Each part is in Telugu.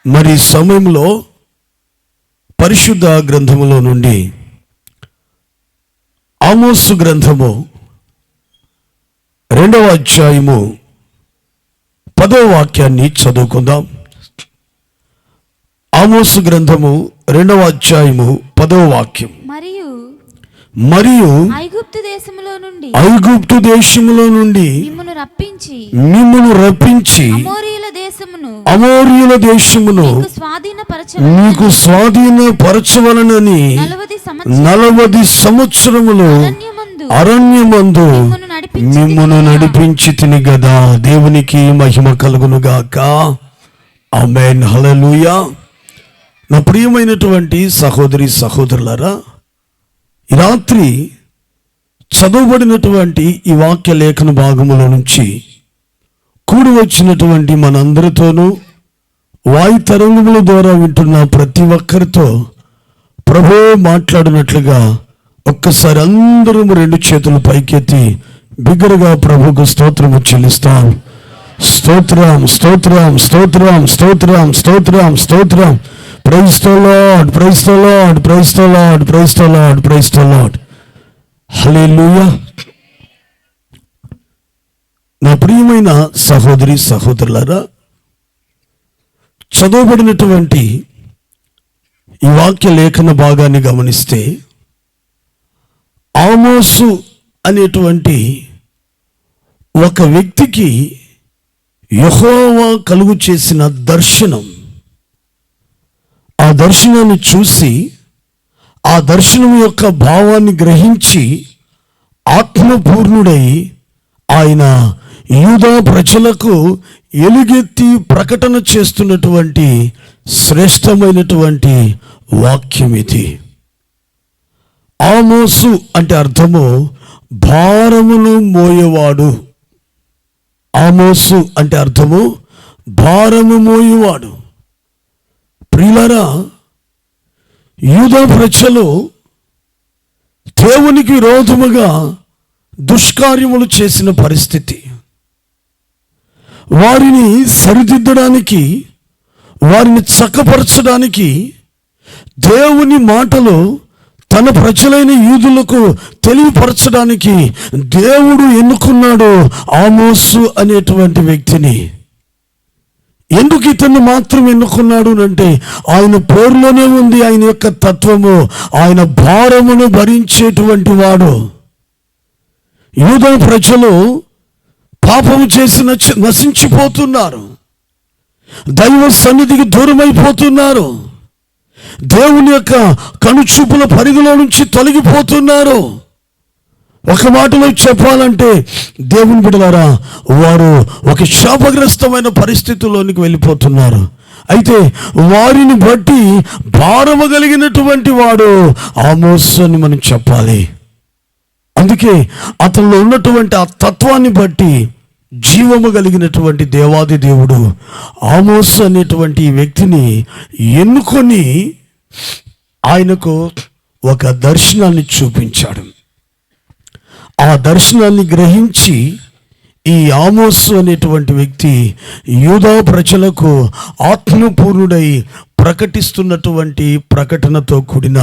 మరి సమయంలో పరిశుద్ధ గ్రంథములో నుండి ఆమోసు గ్రంథము 2వ అధ్యాయము 10వ వాక్యాన్ని చదువుకుందాం. ఆమోసు గ్రంథము 2వ అధ్యాయము 10వ వాక్యం. మరియు ఐగుప్తు దేశములో నుండి మిమ్మును రప్పించి అమోరీయుల దేశమును మీకు స్వాధీనపరచవలనని 40 సంవత్సరములు అరణ్యమందు మిమ్మును నడిపించి తిని గదా. దేవునికి మహిమ కలుగును గాక. ఆమేన్. హల్లెలూయా. నా ప్రియమైనటువంటి సహోదరి సహోదరులారా, ఈ రాత్రి చదవబడినటువంటి ఈ వాక్య లేఖన భాగములో నుంచి కూడి వచ్చినటువంటి మనందరితోనూ వాయు తరంగముల ద్వారా వింటున్న ప్రతి ఒక్కరితో ప్రభువే మాట్లాడినట్లుగా ఒక్కసారి అందరం 2 చేతులు పైకెత్తి బిగ్గరగా ప్రభువుకు స్తోత్రము చెల్లిస్తాం. స్తోత్రం, స్తోత్రం, స్తోత్రం, స్తోత్రం, స్తోత్రం, స్తోత్రం. Praise the Lord, praise the Lord, praise the Lord, praise the Lord, praise the Lord. Hallelujah. నా ప్రియమైన సహోదరి సహోదరులారా, చదవబడినటువంటి ఈ వాక్య లేఖన భాగాన్ని గమనిస్తే ఆమోసు అనేటువంటి ఒక వ్యక్తికి యెహోవా కలుగు చేసిన దర్శనం, ఆ దర్శనాన్ని చూసి ఆ దర్శనం యొక్క భావాన్ని గ్రహించి ఆత్మపూర్ణుడై ఆయన యూదా ప్రజలకు ఎలుగెత్తి ప్రకటన చేస్తున్నటువంటి శ్రేష్టమైనటువంటి వాక్యం ఇది. ఆమోసు అంటే అర్థము భారమును మోయేవాడు. ఆమోసు అంటే అర్థము భారము మోయేవాడు. ప్రియులారా, యూదా ప్రజలు దేవునికి విరోధముగా దుష్కార్యములు చేసిన పరిస్థితి, వారిని సరిదిద్దడానికి, వారిని చక్కపరచడానికి దేవుని మాటలు తన ప్రజలైన యూదులకు తెలియపరచడానికి దేవుడు ఎన్నుకున్నాడు ఆమోసు అనేటువంటి వ్యక్తిని. ఎందుకు ఇతన్ని మాత్రం ఎన్నుకున్నాడు అంటే ఆయన పేరులోనే ఉంది ఆయన యొక్క తత్వము. ఆయన భారమును భరించేటువంటి వాడు. యూదా ప్రజలు పాపము చేసి నశించిపోతున్నారు, దైవ సన్నిధికి దూరమైపోతున్నారు, దేవుని యొక్క కనుచూపుల పరిధిలో నుంచి తొలగిపోతున్నారు. ఒక మాటలో చెప్పాలంటే దేవుని బిడ్డలారా, వారు ఒక శాపగ్రస్తమైన పరిస్థితుల్లోనికి వెళ్ళిపోతున్నారు. అయితే వారిని బట్టి భారము కలిగినటువంటి వాడు ఆమోసు అని మనం చెప్పాలి. అందుకే అతనిలో ఉన్నటువంటి ఆ తత్వాన్ని బట్టి జీవము కలిగినటువంటి దేవాది దేవుడు ఆమోసు అనేటువంటి వ్యక్తిని ఎన్నుకొని ఆయనకు ఒక దర్శనాన్ని చూపించాడు. ఆ దర్శనాన్ని గ్రహించి ఈ ఆమోసు అనేటువంటి వ్యక్తి యూదా ప్రజలకు ఆత్మపూర్ణుడై ప్రకటిస్తున్నటువంటి ప్రకటనతో కూడిన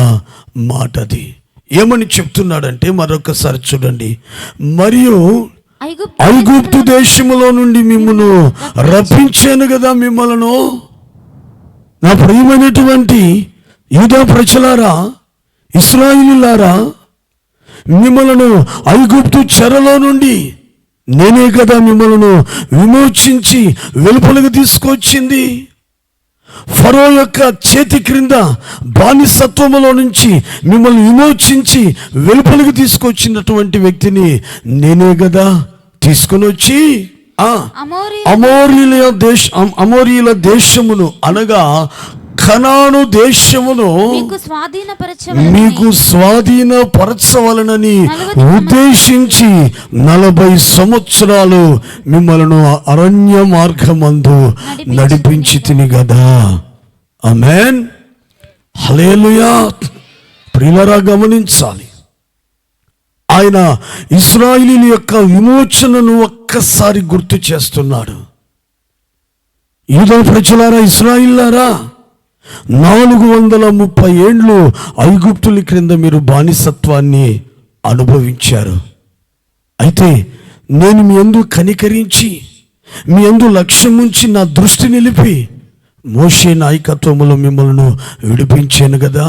మాట అది. ఏమని చెప్తున్నాడంటే మరొకసారి చూడండి. మరియు ఐగుప్తు దేశములో నుండి మిమ్మును రప్పించాను కదా మిమ్మలను. నా ప్రియమైనటువంటి యూదా ప్రజలారా, ఇశ్రాయేలీయులారా, మిమ్మలను ఐగుప్తు చెరలో నుండి నేనే కదా మిమ్మలను విమోచించి వెలుపలకు తీసుకొచ్చింది. ఫరో యొక్క చేతి క్రింద బానిసత్వములో నుంచి మిమ్మల్ని విమోచించి వెలుపలకు తీసుకొచ్చినటువంటి వ్యక్తిని నేనే కదా తీసుకొని వచ్చి అమోరీయుల దేశమును అనగా కనాను దేశమును మీకు స్వాధీనపరచవలనని ఉద్దేశించి 40 సంవత్సరాలు మిమ్మలను అరణ్య మార్గమందు నడిపించి తిని గదా. ఆమేన్. హల్లెలూయా. ప్రియులారా, గమనించాలి, ఆయన ఇశ్రాయేలీయుల యొక్క విమోచనను ఒక్కసారి గుర్తు చేస్తున్నాడు. యూదా ప్రజలారా, ఇశ్రాయేలులారా, 430 ఏండ్లు ఐగుప్తుల క్రింద మీరు బానిసత్వాన్ని అనుభవించారు. అయితే నేను మీ యందు కనికరించి, మీ యందు లక్ష్యం ఉంచి నా దృష్టి నిలిపి మోషే నాయకత్వములో మిమ్మల్ని విడిపించాను కదా.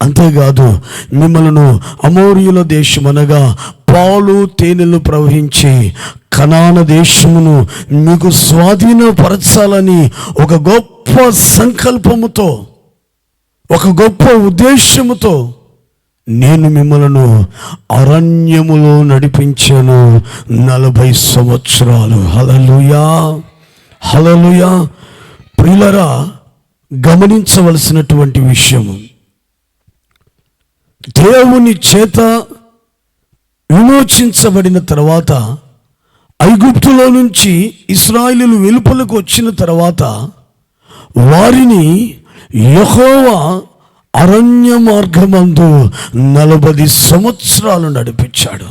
అంతేకాదు, మిమ్మల్ని అమోరీయుల దేశం అనగా పాలు తేనెలు ప్రవహించి కనాన దేశమును మీకు స్వాధీనపరచాలని ఒక గొప్ప సంకల్పముతో, ఒక గొప్ప ఉద్దేశముతో నేను మిమ్మల్ని అరణ్యములో నడిపించాను 40 సంవత్సరాలు. హల్లెలూయా, హల్లెలూయా. ప్రియులారా, గమనించవలసినటువంటి విషయము, దేవుని చేత విమోచించబడిన తర్వాత, ఐగుప్తులో నుంచి ఇశ్రాయేలీయులు వెలుపలకు వచ్చిన తర్వాత వారిని యెహోవా అరణ్య మార్గమందు 40 సంవత్సరాలు నడిపించాడు.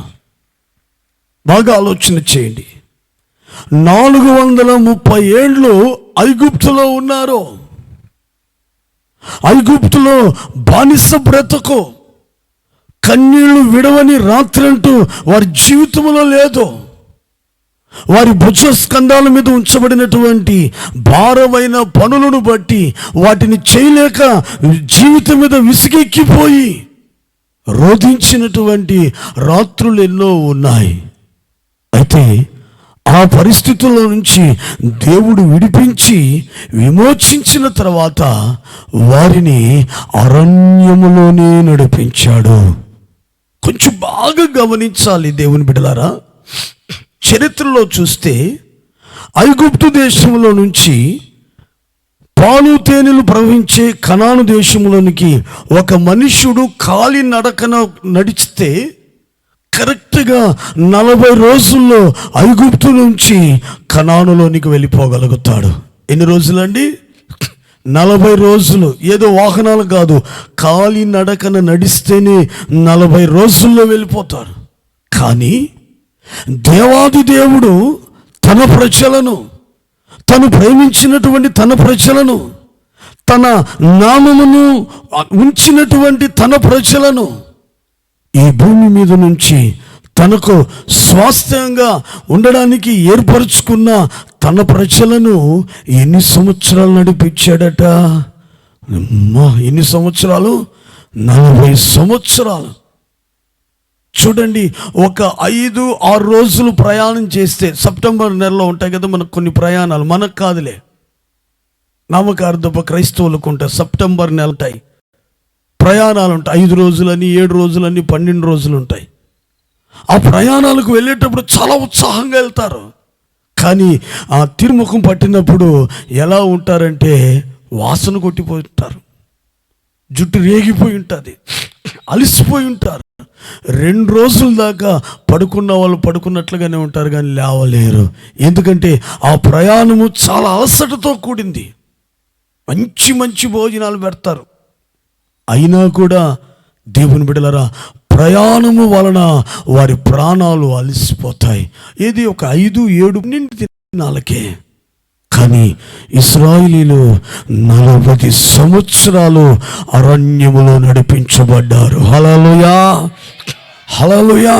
బాగా ఆలోచన చేయండి. 430 ఏండ్లు ఐగుప్తులో ఉన్నారు. ఐగుప్తులో బానిస బ్రతుకు, కన్నీళ్లు విడవని రాత్రంటూ వారి జీవితంలో లేదు. వారి భుజ స్కంధాల మీద ఉంచబడినటువంటి భారమైన పనులను బట్టి వాటిని చేయలేక జీవితం మీద విసిగెక్కిపోయి రోధించినటువంటి రాత్రులు ఎన్నో ఉన్నాయి. అయితే ఆ పరిస్థితుల్లో నుంచి దేవుడు విడిపించి విమోచించిన తర్వాత వారిని అరణ్యములోనే నడిపించాడు. కొంచెం బాగా గమనించాలి దేవుని బిడ్డలారా. చరిత్రలో చూస్తే ఐగుప్తు దేశంలో నుంచి పాలు తేనెలు ప్రవహించే కనాను దేశంలోనికి ఒక మనుష్యుడు కాలి నడకన నడిస్తే కరెక్ట్గా 40 రోజుల్లో ఐగుప్తు నుంచి కనానులోనికి వెళ్ళిపోగలుగుతాడు. ఎన్ని రోజులండి? 40 రోజులు. ఏదో వాహనాలు కాదు, కాలి నడకన నడిస్తేనే 40 రోజుల్లో వెళ్ళిపోతాడు. కానీ దేవాది దేవుడు తన ప్రజలను, తను ప్రేమించినటువంటి తన ప్రజలను, తన నామమును ఉంచినటువంటి తన ప్రజలను ఈ భూమి మీద నుంచి తనకు స్వాస్థ్యంగా ఉండడానికి ఏర్పరచుకున్న తన ప్రజలను ఎన్ని సంవత్సరాలు నడిపించాడట? ఎన్ని సంవత్సరాలు? 40 సంవత్సరాలు. చూడండి, ఒక 5-6 రోజులు ప్రయాణం చేస్తే, సెప్టెంబర్ నెలలో ఉంటాయి కదా మనకు కొన్ని ప్రయాణాలు, మనకు కాదులే, నామకార్థపు క్రైస్తవులకు ఉంటాయి. సెప్టెంబర్ నెల ఉంటాయి ప్రయాణాలు ఉంటాయి. 5 రోజులని, 7 రోజులని, 12 రోజులు ఉంటాయి. ఆ ప్రయాణాలకు వెళ్ళేటప్పుడు చాలా ఉత్సాహంగా వెళ్తారు. కానీ ఆ తిరుముఖం పట్టినప్పుడు ఎలా ఉంటారంటే వాసన కొట్టిపోయి ఉంటారు, జుట్టు రేగిపోయి ఉంటుంది, అలసిపోయి ఉంటారు. 2 రోజుల దాకా పడుకున్న వాళ్ళు పడుకున్నట్లుగానే ఉంటారు కానీ లేవలేరు. ఎందుకంటే ఆ ప్రయాణము చాలా అలసటతో కూడింది. మంచి మంచి భోజనాలు పెడతారు, అయినా కూడా దేవుని బిడ్డలారా, ప్రయాణము వలన వారి ప్రాణాలు అలసిపోతాయి. ఇది ఒక 5-7 దినాలకే. కానీ ఇశ్రాయేలీయులు 40 సంవత్సరాలు అరణ్యములో నడిపించబడ్డారు. హల్లెలూయా, హల్లెలూయా.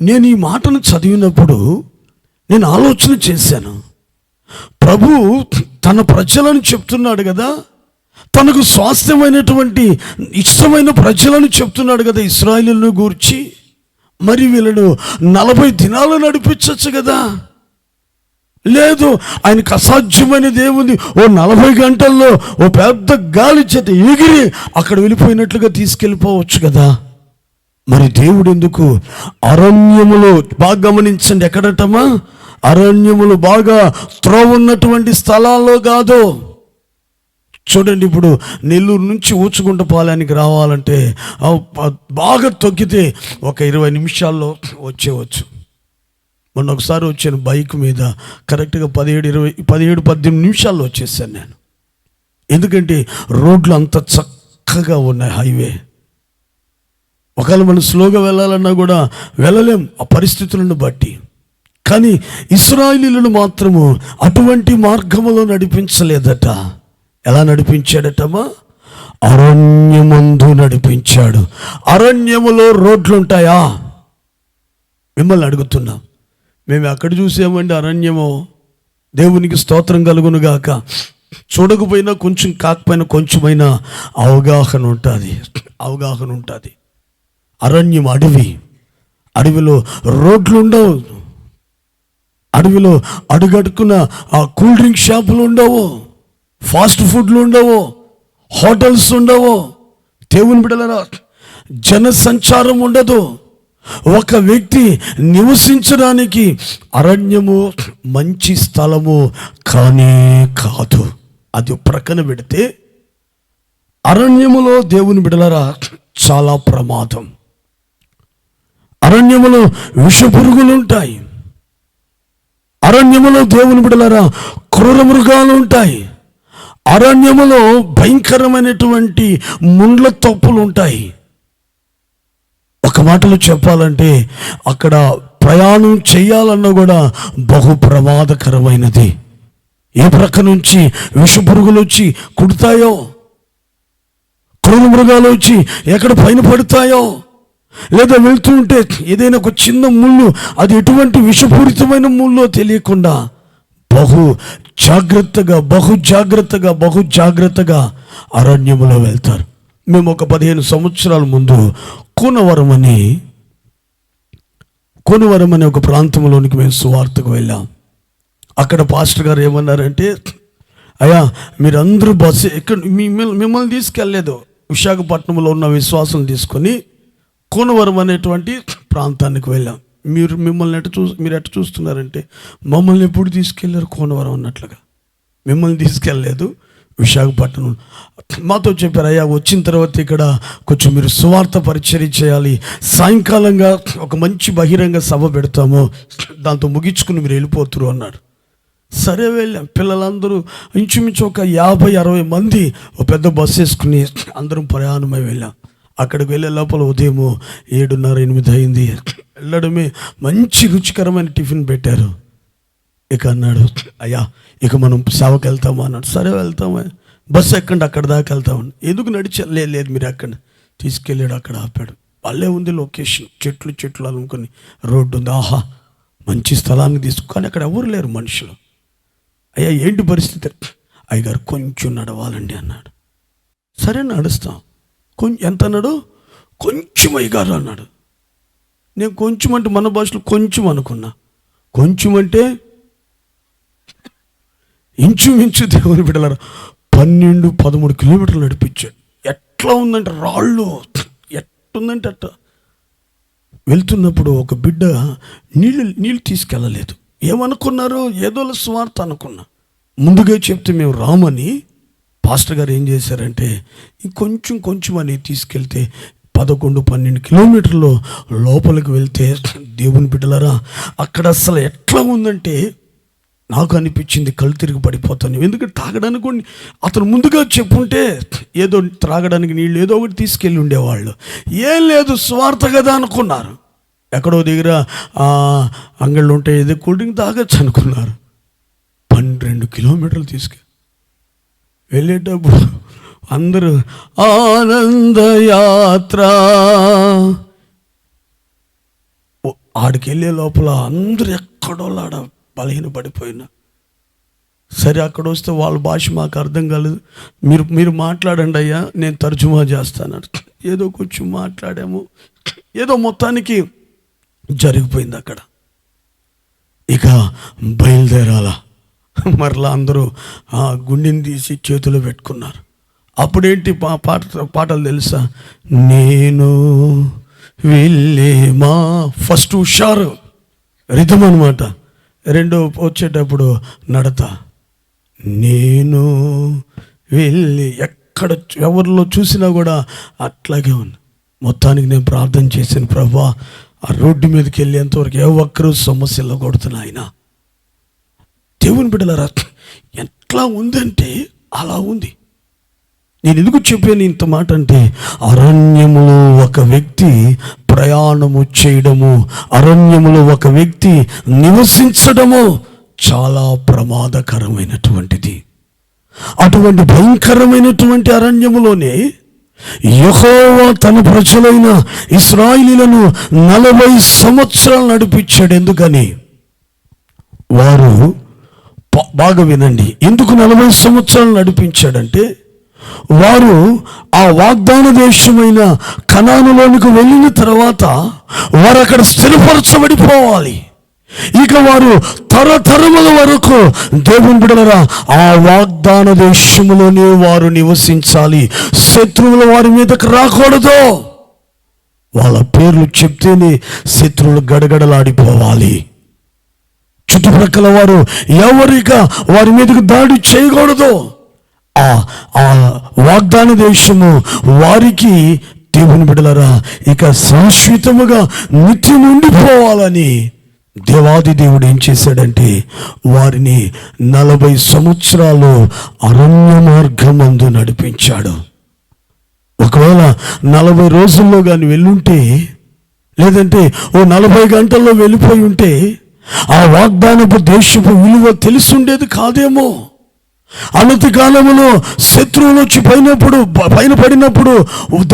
నేను ఈ మాటను చదివినప్పుడు నేను ఆలోచన చేశాను. ప్రభు తన ప్రజలను చెప్తున్నాడు కదా, తనకు స్వాస్థ్యమైనటువంటి ఇష్టమైన ప్రజలను చెప్తున్నాడు కదా ఇశ్రాయేలును గూర్చి. మరి వీళ్ళను 40 దినాలు నడిపించవచ్చు కదా? లేదు, ఆయనకు అసాధ్యమైన దేవుని 40 గంటల్లో ఓ పెద్ద గాలి చేత ఎగిరి అక్కడ వెళ్ళిపోయినట్లుగా తీసుకెళ్ళిపోవచ్చు కదా. మరి దేవుడు ఎందుకు అరణ్యములో, బాగా గమనించండి, ఎక్కడటమా? అరణ్యములు బాగా త్రోవ ఉన్నటువంటి స్థలాల్లో కాదు. చూడండి, ఇప్పుడు నెల్లూరు నుంచి ఊచుకుంటపాలెనికి రావాలంటే బాగా తొక్కితే ఒక 20 నిమిషాల్లో వచ్చేవచ్చు. మొన్న ఒకసారి వచ్చాను బైక్ మీద, కరెక్ట్గా 17-18 నిమిషాల్లో వచ్చేసాను నేను. ఎందుకంటే రోడ్లు అంత చక్కగా ఉన్నాయి, హైవే. ఒకవేళ మనం స్లోగా వెళ్ళాలన్నా కూడా వెళ్ళలేం ఆ పరిస్థితులను బట్టి. కానీ ఇశ్రాయేలీయులను మాత్రము అటువంటి మార్గములో నడిపించలేదట. ఎలా నడిపించాడటమా? అరణ్యమందు నడిపించాడు. అరణ్యములో రోడ్లు ఉంటాయా? మిమ్మల్ని అడుగుతున్నాం. మేము ఎక్కడ చూసామండి అరణ్యమో? దేవునికి స్తోత్రం కలుగును గాక. చూడకపోయినా కొంచెం, కాకపోయినా కొంచెమైనా అవగాహన ఉంటుంది. అరణ్యం అడవిలో రోడ్లు ఉండవు. అడవిలో అడుగడుకున్న ఆ కూల్ డ్రింక్ షాపులు ఉండవు, ఫాస్ట్ ఫుడ్లు ఉండవు, హోటల్స్ ఉండవు. దేవుని బిడ్డలారా, జన సంచారం ఉండదు. ఒక వ్యక్తి నివసించడానికి అరణ్యము మంచి స్థలము కానే కాదు. అది ప్రక్కన పెడితే అరణ్యములో దేవుని బిడ్డలారా చాలా ప్రమాదం. అరణ్యములో విషపురుగులు ఉంటాయి. అరణ్యములో దేవుని బిడ్డలారా క్రూర మృగాలు ఉంటాయి. అరణ్యములో భయంకరమైనటువంటి ముండ్ల తొప్పులు ఉంటాయి. ఒక మాటలో చెప్పాలంటే అక్కడ ప్రయాణం చేయాలన్నా కూడా బహు ప్రమాదకరమైనది. ఏ ప్రక్క నుంచి విషపురుగులు వచ్చి కుడతాయో, క్రూర మృగాలు వచ్చి ఎక్కడ పైన పడతాయో, లేదా వెళ్తూ ఉంటే ఏదైనా ఒక చిన్న ముళ్ళు, అది ఎటువంటి విషపూరితమైన ముళ్ళో తెలియకుండా బహు జాగ్రత్తగా అరణ్యములో వెళ్తారు. మేము ఒక 15 సంవత్సరాల ముందు కూనవరం అనే ఒక ప్రాంతంలోనికి మేము సువార్తకు వెళ్ళాం. అక్కడ పాస్టర్ గారు ఏమన్నారంటే, అయ్యా మీరందరూ బస్సు ఎక్కడ మిమ్మల్ని తీసుకెళ్ళలేదు, విశాఖపట్నంలో ఉన్న విశ్వాసం తీసుకొని కూనవరం అనేటువంటి ప్రాంతానికి వెళ్ళాం. మిమ్మల్ని మీరు ఎట్ట చూస్తున్నారంటే, మమ్మల్ని ఎప్పుడు తీసుకెళ్ళారు కూనవరం అన్నట్లుగా. మిమ్మల్ని తీసుకెళ్ళలేదు, విశాఖపట్నం. మాతో చెప్పారు, అయ్యా వచ్చిన తర్వాత ఇక్కడ కొంచెం మీరు సువార్త పరిచర్య చేయాలి, సాయంకాలంగా ఒక మంచి బహిరంగ సభ పెడతాము, దాంతో ముగించుకుని మీరు వెళ్ళిపోతురు అన్నాడు. సరే వెళ్ళాం. పిల్లలందరూ ఇంచుమించు ఒక 50-60 మంది ఒక పెద్ద బస్సు వేసుకుని అందరం ప్రయాణమై వెళ్ళాం. అక్కడికి వెళ్ళే లోపల ఉదయం 7:30-8 అయింది. వెళ్ళడమే మంచి రుచికరమైన టిఫిన్ పెట్టారు. ఇక అన్నాడు, అయ్యా ఇక మనం సేవకు వెళ్తామా అన్నాడు. సరే వెళ్తామా, బస్సు ఎక్కండి, అక్కడ దాకా వెళ్తామని. ఎందుకు నడిచా? లేదు మీరు ఎక్కడ తీసుకెళ్ళాడు, అక్కడ ఆపాడు. వాళ్ళే ఉంది లొకేషన్, చెట్లు అనుకుని రోడ్డు ఉంది. ఆహా మంచి స్థలాన్ని తీసుకొని అక్కడ ఎవరు లేరు మనుషులు. అయ్యా ఏంటి పరిస్థితి? అయ్యగారు కొంచెం నడవాలండి అన్నాడు. సరే నడుస్తాం. ఎంత అన్నాడు? కొంచెం అయ్యగారు అన్నాడు. నేను కొంచెం అంటే మన భాషలో కొంచెం అనుకున్నా. కొంచెం అంటే ఇంచుమించు దేవుని బిడ్డలారా 12-13 కిలోమీటర్లు నడిపించాడు. ఎట్లా ఉందంటే రాళ్ళు, ఎట్టుందంటే అట్ట. వెళ్తున్నప్పుడు ఒక బిడ్డ నీళ్ళు తీసుకెళ్ళలేదు. ఏమనుకున్నారు? ఏదో స్వార్థ అనుకున్నా. ముందుగా చెప్తే మేము రామని పాస్టర్ గారు ఏం చేశారంటే కొంచెం అని తీసుకెళ్తే 11-12 కిలోమీటర్లు లోపలికి వెళ్తే దేవుని బిడ్డలారా అక్కడ అసలు ఎట్లా ఉందంటే నాకు అనిపించింది కళ్ళు తిరిగి పడిపోతాను. ఎందుకంటే తాగడానికి అతను ముందుగా చెప్పుంటే ఏదో త్రాగడానికి నీళ్ళు ఏదో ఒకటి తీసుకెళ్ళి ఉండేవాళ్ళు. ఏం లేదు, స్వార్థ కదా అనుకున్నారు. ఎక్కడో దగ్గర అంగళ్ళు ఉంటే ఏదో కూల్ డ్రింక్ తాగొచ్చు అనుకున్నారు. 12 కిలోమీటర్లు వెళ్ళేటప్పుడు అందరూ ఆనందయాత్ర. ఆడికి వెళ్ళే లోపల అందరూ ఎక్కడోళ్ళ బలహీన పడిపోయినా. సరే అక్కడ వస్తే వాళ్ళ భాష మాకు అర్థం కాలేదు. మీరు మాట్లాడండి అయ్యా, నేను తర్జుమా చేస్తాను. ఏదో కొంచెం మాట్లాడాము, ఏదో మొత్తానికి జరిగిపోయింది అక్కడ. ఇక బయలుదేరాల. మరలా అందరూ గుండెని తీసి చేతిలో పెట్టుకున్నారు. అప్పుడేంటి పాటలు తెలుసా? నేను వెళ్ళే ఫస్ట్ హుషారు రిథం అనమాట. రెండో వచ్చేటప్పుడు నడత. నేను వెళ్ళి ఎక్కడ ఎవరిలో చూసినా కూడా అట్లాగే ఉంది. మొత్తానికి నేను ప్రార్థన చేశాను, ప్రభువా ఆ రోడ్డు మీదకి వెళ్ళేంతవరకు ఏ ఒక్కరూ సమస్యల్లో కొడుతున్నా. ఆయన దేవుని బిడ్డలారా ఎట్లా ఉందంటే అలా ఉంది. నేను ఎందుకు చెప్పాను ఇంత మాట అంటే, అరణ్యములో ఒక వ్యక్తి ప్రయాణము చేయడము, అరణ్యములో ఒక వ్యక్తి నివసించడము చాలా ప్రమాదకరమైనటువంటిది. అటువంటి భయంకరమైనటువంటి అరణ్యములోనే యెహోవా తన ప్రజలైన ఇశ్రాయేలీయులను 40 సంవత్సరాలు నడిపించాడు. ఎందుకని? వారు బాగా వినండి, ఎందుకు 40 సంవత్సరాలు నడిపించాడంటే, వారు ఆ వాగ్దాన దేశమైన కనానులోనికి వెళ్ళిన తర్వాత వారు అక్కడ స్థిరపరచబడిపోవాలి. ఇక వారు తరతరముల వరకు దేవుని బిడ్డలారా ఆ వాగ్దాన దేశములోనే వారు నివసించాలి. శత్రువులు వారి మీదకి రాకూడదు. వాళ్ళ పేర్లు చెప్తేనే శత్రువులు గడగడలాడిపోవాలి. చుట్టుప్రక్కల వారు ఎవరిగా వారి మీదకి దాడి చేయకూడదు. ఆ వాగ్దాన దేశము వారికి దేవుని బిడ్డలారా ఇక శాశ్వతముగా నిత్యం ఉండిపోవాలని దేవాది దేవుడు ఏం చేశాడంటే, వారిని 40 సంవత్సరాలు అరణ్య మార్గమందు నడిపించాడు. ఒకవేళ 40 రోజుల్లో కానీ వెళ్ళుంటే, లేదంటే ఓ 40 గంటల్లో వెళ్ళిపోయి ఉంటే ఆ వాగ్దానపు దేశపు విలువ తెలుసుండేది కాదేమో. అనతి కాలంలో శత్రువులు వచ్చి పైన పడినప్పుడు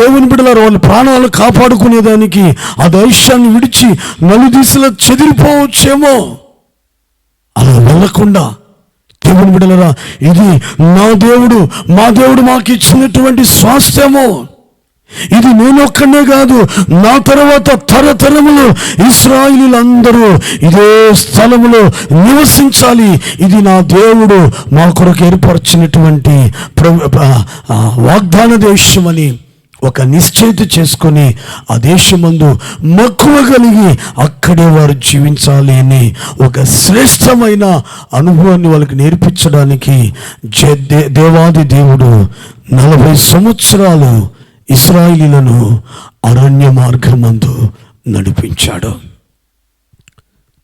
దేవుని బిడ్డలారు వాళ్ళ ప్రాణాలు కాపాడుకునేదానికి ఆ దేశాన్ని విడిచి నలుదిశలా చెదిరిపోవచ్చేమో. అలా వెళ్ళకుండా దేవుని బిడ్డలారా, ఇది మా దేవుడు మాకు ఇచ్చినటువంటి స్వాస్థ్యము. ఇది నేనొక్కనే కాదు, నా తర్వాత తరతరములు ఇశ్రాయేలీయులందరూ ఇదే స్థలములో నివసించాలి. ఇది నా దేవుడు మా కొరకు ఏర్పరిచినటువంటి వాగ్దాన దేశం అని ఒక నిశ్చయిత చేసుకొని ఆ దేశమందు మక్కువ కలిగి అక్కడే వారు జీవించాలి అని ఒక శ్రేష్టమైన అనుభవాన్ని వాళ్ళకి నేర్పించడానికి దేవాది దేవుడు 40 సంవత్సరాలు ఇశ్రాయేలీయులను అరణ్య మార్గమందు నడిపించాడు.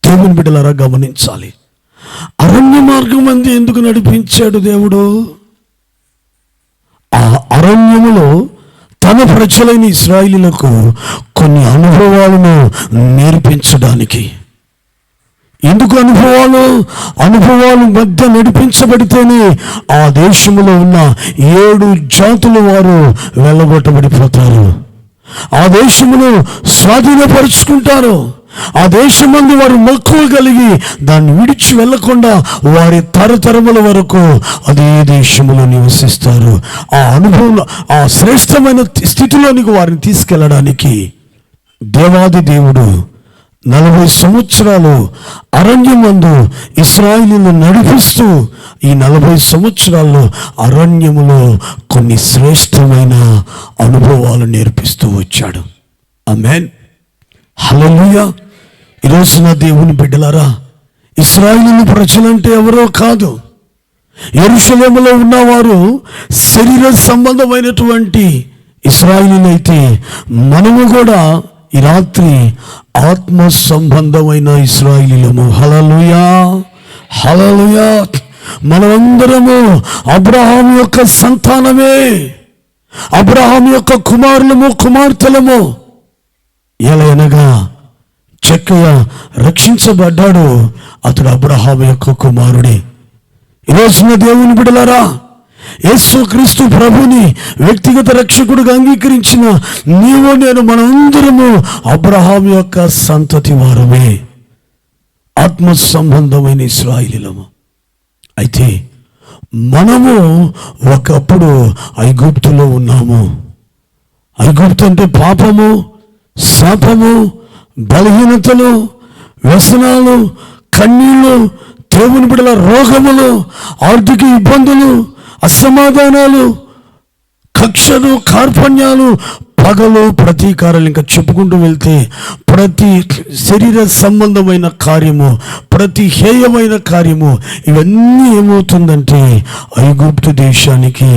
దేవుని బిడ్డలారా గమనించాలి, అరణ్య మార్గమందు ఎందుకు నడిపించాడు దేవుడు? ఆ అరణ్యములో తన ప్రజలైన ఇశ్రాయేలీయులకు కొన్ని అనుభవాలను నేర్పించడానికి. ఎందుకు అనుభవాలు మధ్య నడిపించబడితేనే ఆ దేశంలో ఉన్న 7 జాతుల వారు వెళ్ళగొట్టబడిపోతారు. ఆ దేశమును స్వాధీనపరుచుకుంటారు. ఆ దేశమందు వారు మక్కువ కలిగి దాన్ని విడిచి వెళ్ళకుండా వారి తరతరముల వరకు అదే దేశములో నివసిస్తారు. ఆ అనుభవంలో ఆ శ్రేష్టమైన స్థితిలోనికి వారిని తీసుకెళ్ళడానికి దేవాది దేవుడు 40 సంవత్సరాలు అరణ్యమందు ఇశ్రాయేలీయులను నడిపిస్తూ ఈ 40 సంవత్సరాల్లో అరణ్యములో కొన్ని శ్రేష్టమైన అనుభవాలు నేర్పిస్తూ వచ్చాడు. ఆమేన్, హల్లెలూయా. ఈరోజు నా దేవుని బిడ్డలారా, ఇశ్రాయేలు ప్రజలంటే ఎవరో కాదు. యెరూషలేములో ఉన్నవారు శరీర సంబంధమైనటువంటి ఇశ్రాయేలీయులు అయితే, మనము కూడా ఈ రాత్రి ఆత్మ సంబంధమైన ఇశ్రాయేలీయులము. హల్లెలూయా, హల్లెలూయా. మనమందరము అబ్రహాము యొక్క సంతానమే, అబ్రహాము యొక్క కుమారులము కుమార్తెలము. ఎలాగనగా చెక్కయ్య రక్షించబడ్డాడు, అతడు అబ్రహాము యొక్క కుమారుడే. ఈరోజున దేవుని బిడ్డలారా, యేసుక్రీస్తు ప్రభుని వ్యక్తిగత రక్షకుడిగా అంగీకరించిన నీవు నేను మనందరము అబ్రహాము యొక్క సంతతి వారమే, ఆత్మ సంబంధమైన ఇశ్రాయేలీయులము. అయితే మనము ఒకప్పుడు ఐగుప్తులో ఉన్నాము. ఐగుప్తు అంటే పాపము, శాపము, బలహీనతలు, వ్యసనాలు, కన్నీళ్ళు, దేవుని బిడ్డల రోగములు, ఆర్థిక ఇబ్బందులు, అసమాధానాలు, కక్షలు, కార్పణ్యాలు, పగలు, ప్రతీకారాలు, ఇంకా చెప్పుకుంటూ వెళ్తే ప్రతి శరీర సంబంధమైన కార్యము, ప్రతి హేయమైన కార్యము, ఇవన్నీ ఏమవుతుందంటే ఐగుప్తు దేశానికి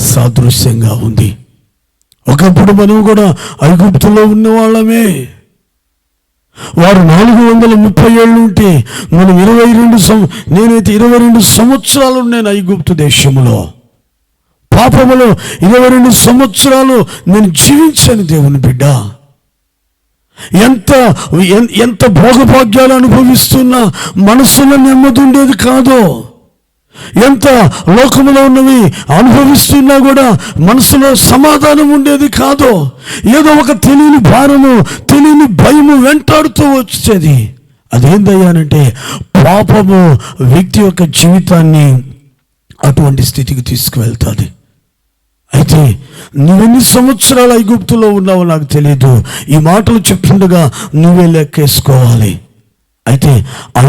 సాదృశ్యంగా ఉంది. ఒకప్పుడు మనం కూడా ఐగుప్తులో ఉన్న వాళ్ళమే. వారు 430 ఏళ్ళు ఉంటే మనం 22 నేనైతే 22 సంవత్సరాలు నేను ఐగుప్తు దేశంలో. పాపములో 22 సంవత్సరాలు నేను జీవించాను దేవుని బిడ్డ. ఎంత భోగభాగ్యాలు అనుభవిస్తున్నా మనసులో నెమ్మది ఉండేది కాదు. ఎంత లోకములో ఉన్నవి అనుభవిస్తున్నా కూడా మనసులో సమాధానం ఉండేది కాదు. ఏదో ఒక తెలియని భారము, తెలియని భయము వెంటాడుతూ వచ్చేది. అదేందయ్యానంటే పాపము వ్యక్తి యొక్క జీవితాన్ని అటువంటి స్థితికి తీసుకువెళ్తుంది. అయితే నువ్వెన్ని సంవత్సరాలు ఐగుప్తులో ఉన్నావో నాకు తెలియదు. ఈ మాటలు చెప్తుండగా నువ్వే లెక్కేసుకోవాలి. అయితే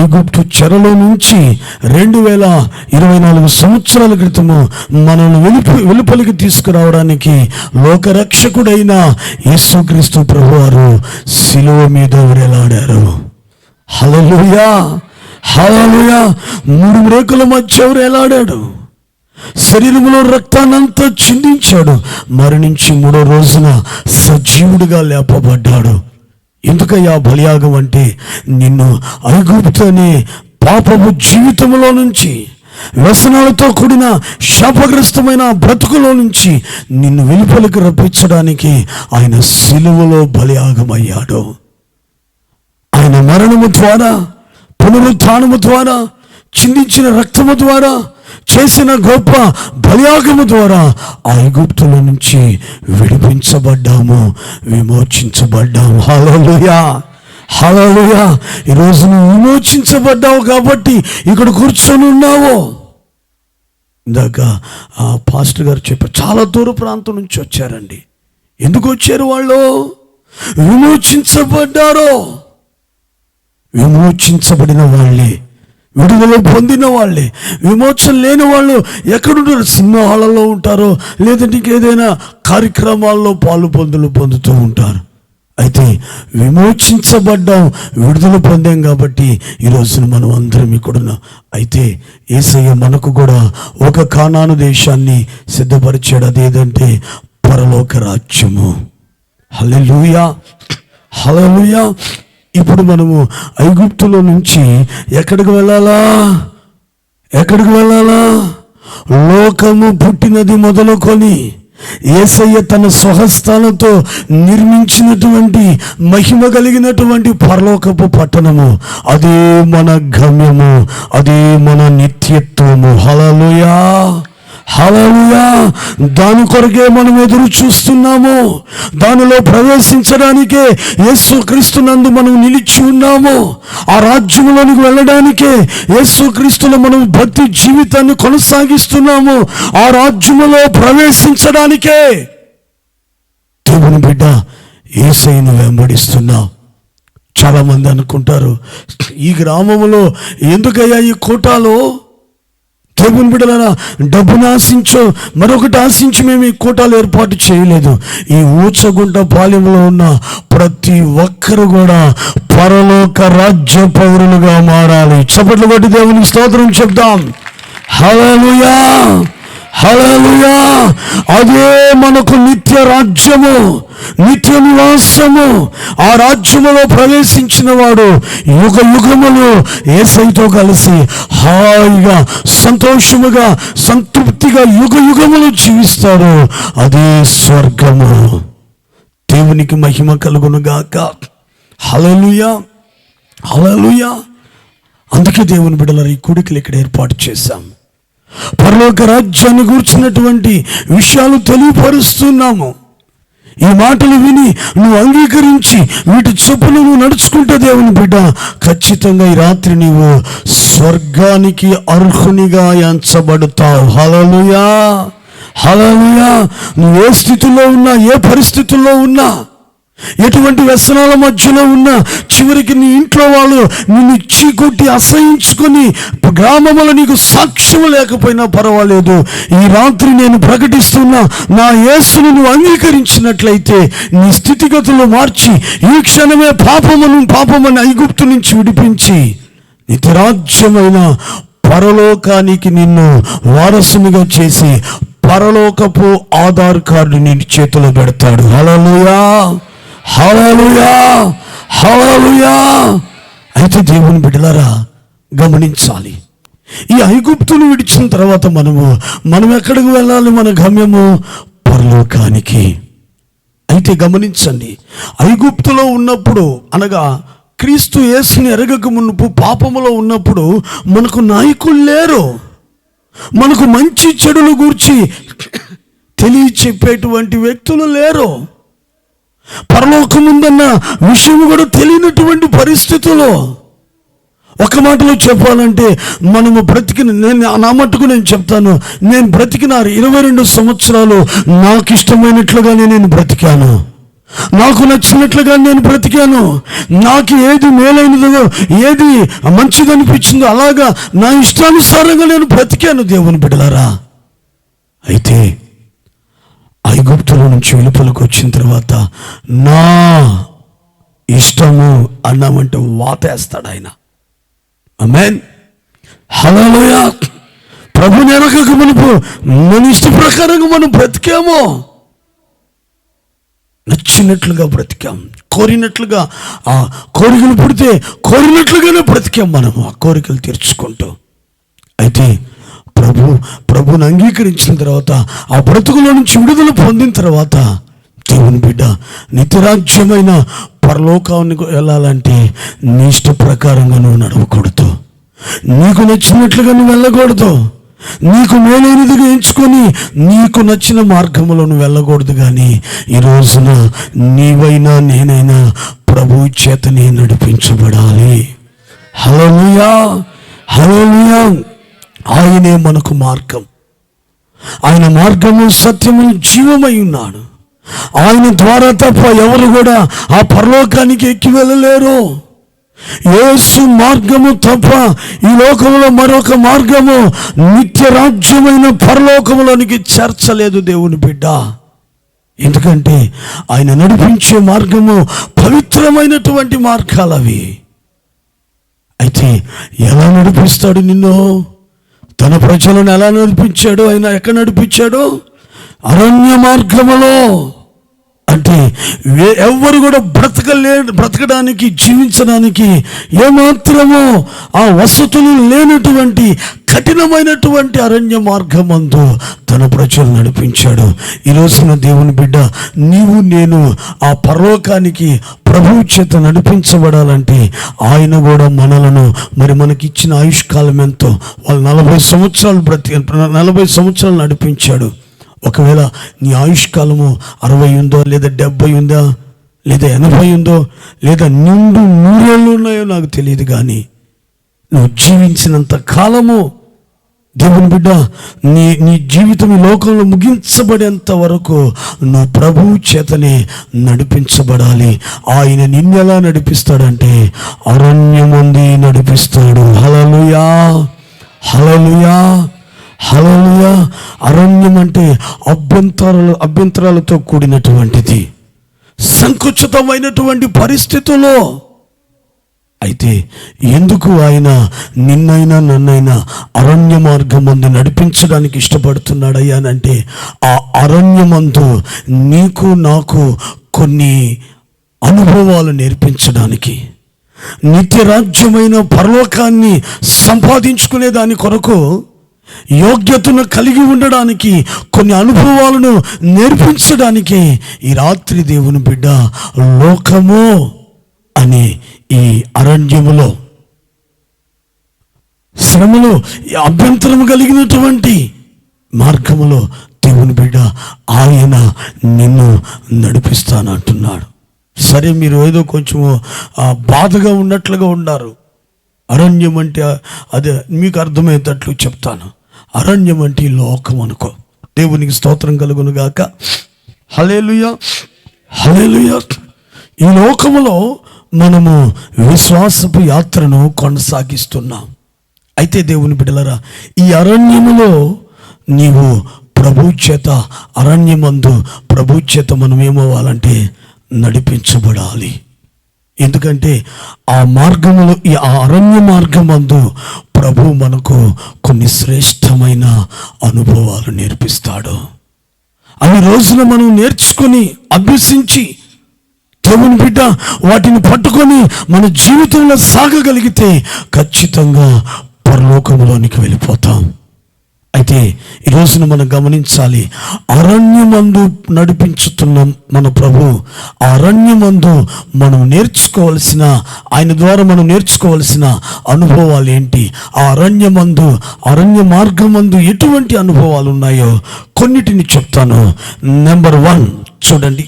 ఐగుప్తు చెరలో నుంచి 2024 సంవత్సరాల క్రితము మనల్ని వెలుపలికి తీసుకురావడానికి లోకరక్షకుడైన యేసుక్రీస్తు ప్రభువారు శిలువ మీద వేలాడారు. హల్లెలూయా, హల్లెలూయా. 3 మ్రేకుల మధ్య వేలాడాడు. శరీరంలో రక్తాన్నంతా చిందించాడు. మరణించి 3వ రోజున సజీవుడిగా లేపబడ్డాడు. ఎందుకయ్యా బలియాగం అంటే, నిన్ను ఐగుప్తు అనే పాపపు జీవితంలో నుంచి, వ్యసనాలతో కూడిన శాపగ్రస్తమైన బ్రతుకులో నుంచి నిన్ను వెలుపలికి రప్పించడానికి ఆయన శిలువలో బలియాగమయ్యాడు. ఆయన మరణము ద్వారా, పునరుత్థానము ద్వారా, చిందించిన రక్తము ద్వారా, చేసిన గొప్ప బలియాగము ద్వారా ఐగుప్తుల నుంచి విడిపించబడ్డాము, విమోచించబడ్డాము. హల్లెలూయా, హల్లెలూయా. ఈరోజు నువ్వు విమోచించబడ్డావు కాబట్టి ఇక్కడ కూర్చొని ఉన్నావు. ఇందాక ఆ పాస్టర్ గారు చెప్పారు, చాలా దూర ప్రాంతం నుంచి వచ్చారండి. ఎందుకు వచ్చారు వాళ్ళు? విమోచించబడ్డారు. విమోచించబడిన వాళ్ళే, విడుదల పొందిన వాళ్ళే. విమోచన లేని వాళ్ళు ఎక్కడుంటారు? సినిమా హాళ్ళలో ఉంటారో, లేదంటే ఇంకేదైనా కార్యక్రమాల్లో పొందుతూ ఉంటారు. అయితే విమోచించబడ్డాం, విడుదల పొందాం కాబట్టి ఈరోజున మనం అందరం ఇక్కడున్నాం. అయితే యేసయ్య మనకు కూడా ఒక కానాను దేశాన్ని సిద్ధపరిచాడు. అదేంటంటే పరలోక రాజ్యము. హల్లెలూయా, హల్లెలూయా. ఇప్పుడు మనము ఐగుప్తులో నుంచి ఎక్కడికి వెళ్ళాలా? లోకము పుట్టినది మొదలుకొని యేసయ్య తన స్వహస్తాలతో నిర్మించినటువంటి మహిమ కలిగినటువంటి పరలోకపు పట్టణము, అదే మన గమ్యము, అదే మన నిత్యత్వము. హల్లెలూయా, హల్లెలూయా. దాని కొరకే మనం ఎదురు చూస్తున్నాము. దానిలో ప్రవేశించడానికే యేసుక్రీస్తునందు మనం నిలిచి ఉన్నాము. ఆ రాజ్యంలోనికి వెళ్ళడానికే యేసుక్రీస్తులో మనం భక్తి జీవితాన్ని కొనసాగిస్తున్నాము. ఆ రాజ్యములో ప్రవేశించడానికే దేవుని బిడ్డ యేసయ్యను వెంబడిస్తున్నాం. చాలా మంది అనుకుంటారు, ఈ గ్రామంలో ఎందుకయ్యా ఈ కోటాలో దేవుని బిడ్డలారా, డబ్బును ఆశించో మరొకటి ఆశించి మేము ఈ కూటాలు ఏర్పాటు చేయలేదు. ఈ ఊచగుంట పాలెంలో ఉన్న ప్రతి ఒక్కరు కూడా పరలోక రాజ్య పౌరులుగా మారాలి. చప్పట్లు కొట్టి దేవునికి స్తోత్రం చెప్దాం. హల్లెలూయా, హల్లెలూయా. అదే మనకు నిత్య రాజ్యము, నిత్య నివాసము. ఆ రాజ్యములో ప్రవేశించిన వాడు యుగ యుగములు యేసయ్యతో కలిసి హాయిగా, సంతోషముగా, సంతృప్తిగా యుగ యుగములు జీవిస్తాడు. అదే స్వర్గము. దేవునికి మహిమ కలుగును గాక. హల్లెలూయా, హల్లెలూయా. అందుకే దేవుని బిడ్డలారా, ఈ కూడికలు ఇక్కడ ఏర్పాటు చేశాం. పరలోక రాజ్యాన్ని గూర్చినటువంటి విషయాలు తెలియపరుస్తున్నాము. ఈ మాటలు విని నువ్వు అంగీకరించి వీటి చొప్పున నువ్వు నడుచుకుంటే దేవుని బిడ్డ, ఖచ్చితంగా ఈ రాత్రి నీవు స్వర్గానికి అర్హునిగా ఎంచబడతావు. హల్లెలూయా, హల్లెలూయా. నువ్వు ఏ స్థితిలో ఉన్నా, ఏ పరిస్థితుల్లో ఉన్నా, ఎటువంటి వ్యసనాల మధ్యలో ఉన్నా, చివరికి నీ ఇంట్లో వాళ్ళు నిన్ను చీకొట్టి అసహించుకొని గ్రామంలో నీకు సాక్ష్యం లేకపోయినా పర్వాలేదు, ఈ రాత్రి నేను ప్రకటిస్తున్నా, నా యేసును నువ్వు అంగీకరించినట్లయితే నీ స్థితిగతులు మార్చి ఈ క్షణమే పాపమని ఐగుప్తు నుంచి విడిపించి నిత్యరాజ్యమైన పరలోకానికి నిన్ను వారసునిగా చేసి పరలోకపు ఆధార్ కార్డు నీ చేతిలో పెడతాడు. హల్లెలూయా, హల్లెలూయా, హల్లెలూయా. అయితే దేవుని బిడ్డలారా గమనించాలి, ఈ ఐగుప్తును విడిచిన తర్వాత మనం ఎక్కడికి వెళ్ళాలి? మన గమ్యము పరలోకానికి. అయితే గమనించండి, ఐగుప్తులో ఉన్నప్పుడు, అనగా క్రీస్తు యేసుని ఎరగక మునుపు పాపములో ఉన్నప్పుడు మనకు నాయకులు లేరు. మనకు మంచి చెడుల గూర్చి తెలియచెప్పేటువంటి వ్యక్తులు లేరు. పరలోకం ఉందన్న విషయం కూడా తెలియనటువంటి పరిస్థితుల్లో, ఒక మాటలో చెప్పాలంటే మనము బ్రతికిన, నా మట్టుకు నేను చెప్తాను, నేను బ్రతికిన 22 సంవత్సరాలు నాకు ఇష్టమైనట్లుగానే నేను బ్రతికాను, నాకు నచ్చినట్లుగా నేను బ్రతికాను. నాకు ఏది మేలైనదో, ఏది మంచిగా అనిపించిందో అలాగా నా ఇష్టానుసారంగా నేను బ్రతికాను. దేవుని బిడ్డలారా, అయితే ఐగుప్తుల నుంచి వెలుపలకు వచ్చిన తర్వాత నా ఇష్టము అన్నామంటే వాతేస్తాడు ఆయన. ఆమేన్, హల్లెలూయా. ప్రభుని ఎరగక మునుపు మన ఇష్ట ప్రకారంగా మనం బ్రతికామో, నచ్చినట్లుగా బ్రతికాం, కోరినట్లుగా, ఆ కోరికలు పుడితే కోరినట్లుగానే బ్రతికాం మనం, ఆ కోరికలు తీర్చుకుంటూ. అయితే ప్రభుని అంగీకరించిన తర్వాత, ఆ బ్రతుకులో నుంచి విడుదల పొందిన తర్వాత, దేవుని బిడ్డ నిత్యరాజ్యమైన పరలోకానికి వెళ్ళాలంటే నీ ఇష్ట ప్రకారంగా నువ్వు నడవకూడదు, నీకు నచ్చినట్లుగా నువ్వు వెళ్ళకూడదు, నీకు మేలైనదిగా ఎంచుకొని నీకు నచ్చిన మార్గంలో నువ్వు వెళ్ళకూడదు. కానీ ఈ రోజున నీవైనా నేనైనా ప్రభు చేతనే నడిపించబడాలి. హల్లెలూయా, హల్లెలూయా. ఆయనే మనకు మార్గం, ఆయన మార్గము సత్యము జీవమై ఉన్నాడు. ఆయన ద్వారా తప్ప ఎవరు కూడా ఆ పరలోకానికి ఎక్కి వెళ్ళలేరు. యేసు మార్గము తప్ప ఈ లోకంలో మరొక మార్గము నిత్య రాజ్యమైన పరలోకములోనికి చేర్చలేదు దేవుని బిడ్డ. ఎందుకంటే ఆయన నడిపించే మార్గము పవిత్రమైనటువంటి మార్గాలు అవి. అయితే ఎలా నడిపిస్తాడు నిన్ను? తన ప్రజలను ఎలా నడిపించాడు? ఆయన ఎక్కడ నడిపించాడు? అరణ్య మార్గములో. అంటే ఎవ్వరు కూడా బ్రతకడానికి, జీవించడానికి ఏమాత్రమో ఆ వసతులు లేనటువంటి కఠినమైనటువంటి అరణ్య మార్గమందు తన ప్రజలు నడిపించాడు. ఈ రోజున దేవుని బిడ్డ, నీవు నేను ఆ పరలోకానికి ప్రభువు చేత నడిపించబడాలంటే ఆయన కూడా మనలను, మరి మనకిచ్చిన ఆయుష్కాలం ఎంతో, వాళ్ళు 40 సంవత్సరాలు నడిపించాడు. ఒకవేళ నీ ఆయుష్కాలము 60 ఉందో, లేదా 70 ఉందా, లేదా 80 ఉందో, లేదా నిండు 100 ఏళ్ళు ఉన్నాయో నాకు తెలియదు. కానీ నువ్వు జీవించినంత కాలము దేవుని బిడ్డ, నీ జీవితం ఈ లోకంలో ముగించబడేంత వరకు నువ్వు ప్రభువు చేతనే నడిపించబడాలి. ఆయన నిన్నెలా నడిపిస్తాడంటే అరణ్యమందు నడిపిస్తాడు. హల్లెలూయా, హల్లెలూయా, హల్లెలూయా. అరణ్యం అంటే అభ్యంతరాలతో కూడినటువంటిది, సంకుచితమైనటువంటి పరిస్థితుల్లో. అయితే ఎందుకు ఆయన నిన్నైనా నన్నైనా అరణ్య మార్గమందు నడిపించడానికి ఇష్టపడుతున్నాడయ్యా అంటే, ఆ అరణ్యమందు నీకు నాకు కొన్ని అనుభవాలు నేర్పించడానికి, నిత్యరాజ్యమైన పరలోకాన్ని సంపాదించుకునే దాని కొరకు యోగ్యతను కలిగి ఉండడానికి, కొన్ని అనుభవాలను నేర్పించడానికి ఈ రాత్రి దేవుని బిడ్డ లోకము అనే ఈ అరణ్యములో, శ్రమలో, అభ్యంతరం కలిగినటువంటి మార్గములో దేవుని బిడ్డ ఆయన నిన్ను నడిపిస్తానంటున్నాడు. సరే, మీరు ఏదో కొంచెము బాధగా ఉన్నట్లుగా ఉన్నారు. అరణ్యం అంటే అదే మీకు అర్థమయ్యేటట్లు చెప్తాను. అరణ్యం అంటే ఈ లోకం అనుకో. దేవునికి స్తోత్రం కలుగును గాక. హల్లెలూయా, హల్లెలూయా. ఈ లోకములో మనము విశ్వాసపు యాత్రను కొనసాగిస్తున్నాం. అయితే దేవుని బిడ్డలారా, ఈ అరణ్యములో నీవు ప్రభు చేత, అరణ్యమందు ప్రభు చేత మనం ఏమవ్వాలంటే నడిపించబడాలి. ఎందుకంటే ఆ మార్గములో, ఆ అరణ్య మార్గమందు ప్రభు మనకు కొన్ని శ్రేష్టమైన అనుభవాలు నేర్పిస్తాడు. అవి రోజున మనం నేర్చుకొని అభ్యసించి దేవుని బిడ్డ వాటిని పట్టుకొని మన జీవితంలో సాగగలిగితే ఖచ్చితంగా పరలోకంలోనికి వెళ్ళిపోతాం. అయితే ఈ రోజున మనం గమనించాలి, అరణ్యమందు నడిపించుతున్న మన ప్రభు, ఆ అరణ్యమందు మనం నేర్చుకోవాల్సిన, ఆయన ద్వారా మనం నేర్చుకోవాల్సిన అనుభవాలు ఏంటి, ఆ అరణ్య మార్గమందు ఎటువంటి అనుభవాలు ఉన్నాయో కొన్నిటిని చెప్తాను. నెంబర్ 1 చూడండి,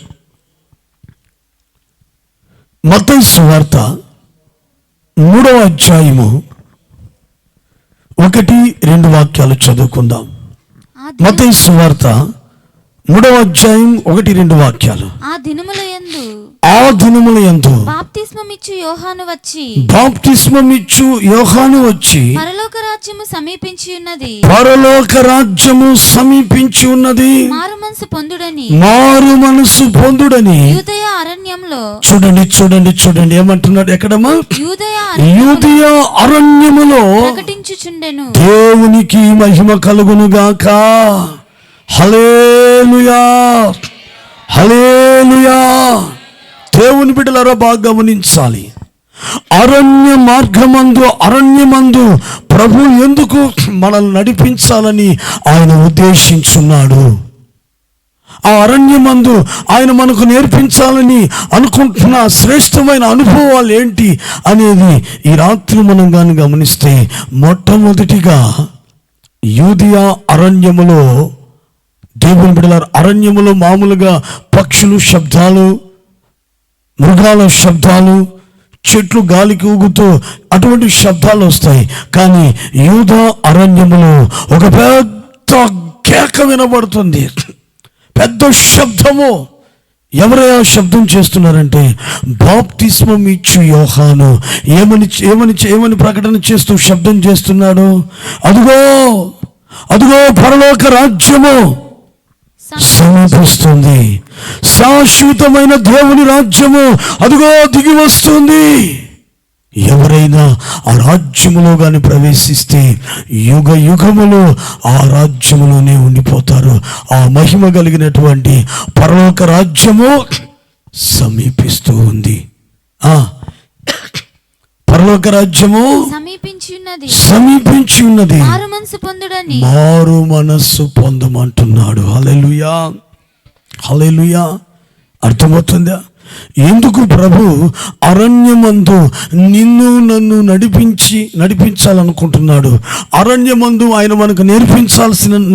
మత్తయి సువార్త 3వ అధ్యాయము 1-2 వాక్యాలు చదువుకుందాం. మత్తయి సువార్త 3వ అధ్యాయం 1-2 వాక్యాలు. ఆ దినముల యందు బాప్తిస్మమిచ్చు యోహాను వచ్చి పరలోక రాజ్యము సమీపించి ఉన్నది, మారు మనసు పొందుడని యూదయ అరణ్యంలో. చూడండి ఏమంటున్నాడు, ఎక్కడమ్మా? యూదయ అరణ్యములో ప్రకటించుచుండెను. దేవునికి మహిమ కలుగును గాక. హల్లెలూయా, హల్లెలూయా. దేవుని బిడ్డలారా బాగా గమనించాలి, అరణ్యమందు ప్రభు ఎందుకు మనల్ని నడిపించాలని ఆయన ఉద్దేశించున్నాడు. ఆ అరణ్యమందు ఆయన మనకు నేర్పించాలని అనుకుంటున్న శ్రేష్టమైన అనుభవాలు ఏంటి అనేది ఈ రాత్రి మనం కానీ గమనిస్తే, మొట్టమొదటిగా యూదయ అరణ్యములో, దేవుని బిడ్డలారా, అరణ్యములో మామూలుగా పక్షులు శబ్దాలు, మృగాల శబ్దాలు, చెట్లు గాలికి ఊగుతూ అటువంటి శబ్దాలు వస్తాయి. కానీ యూదా అరణ్యములో ఒక పెద్ద కేక వినబడుతుంది, పెద్ద శబ్దము. ఎవరైనా శబ్దం చేస్తున్నారంటే బాప్తిస్మం ఇచ్చు యోహాను ఏమని ప్రకటన చేస్తూ శబ్దం చేస్తున్నాడు, అదుగో పరలోక రాజ్యము సమీపిస్తుంది, శాశ్వతమైన దేవుని రాజ్యము అదుగో దిగి వస్తుంది. ఎవరైనా ఆ రాజ్యములో కానీ ప్రవేశిస్తే యుగ యుగములు ఆ రాజ్యములోనే ఉండిపోతారు. ఆ మహిమ కలిగినటువంటి పరలోక రాజ్యము సమీపిస్తూ ఉంది. పరలోక రాజ్యము సమీపించి ఉన్నది, మారు మనస్సు పొందమంటున్నాడు. హల్లెలూయా, హల్లెలూయా. అర్థమవుతుందా? ఎందుకు ప్రభు అరణ్యమందు నన్ను నడిపించాలనుకుంటున్నాడు? అరణ్యమందు ఆయన మనకు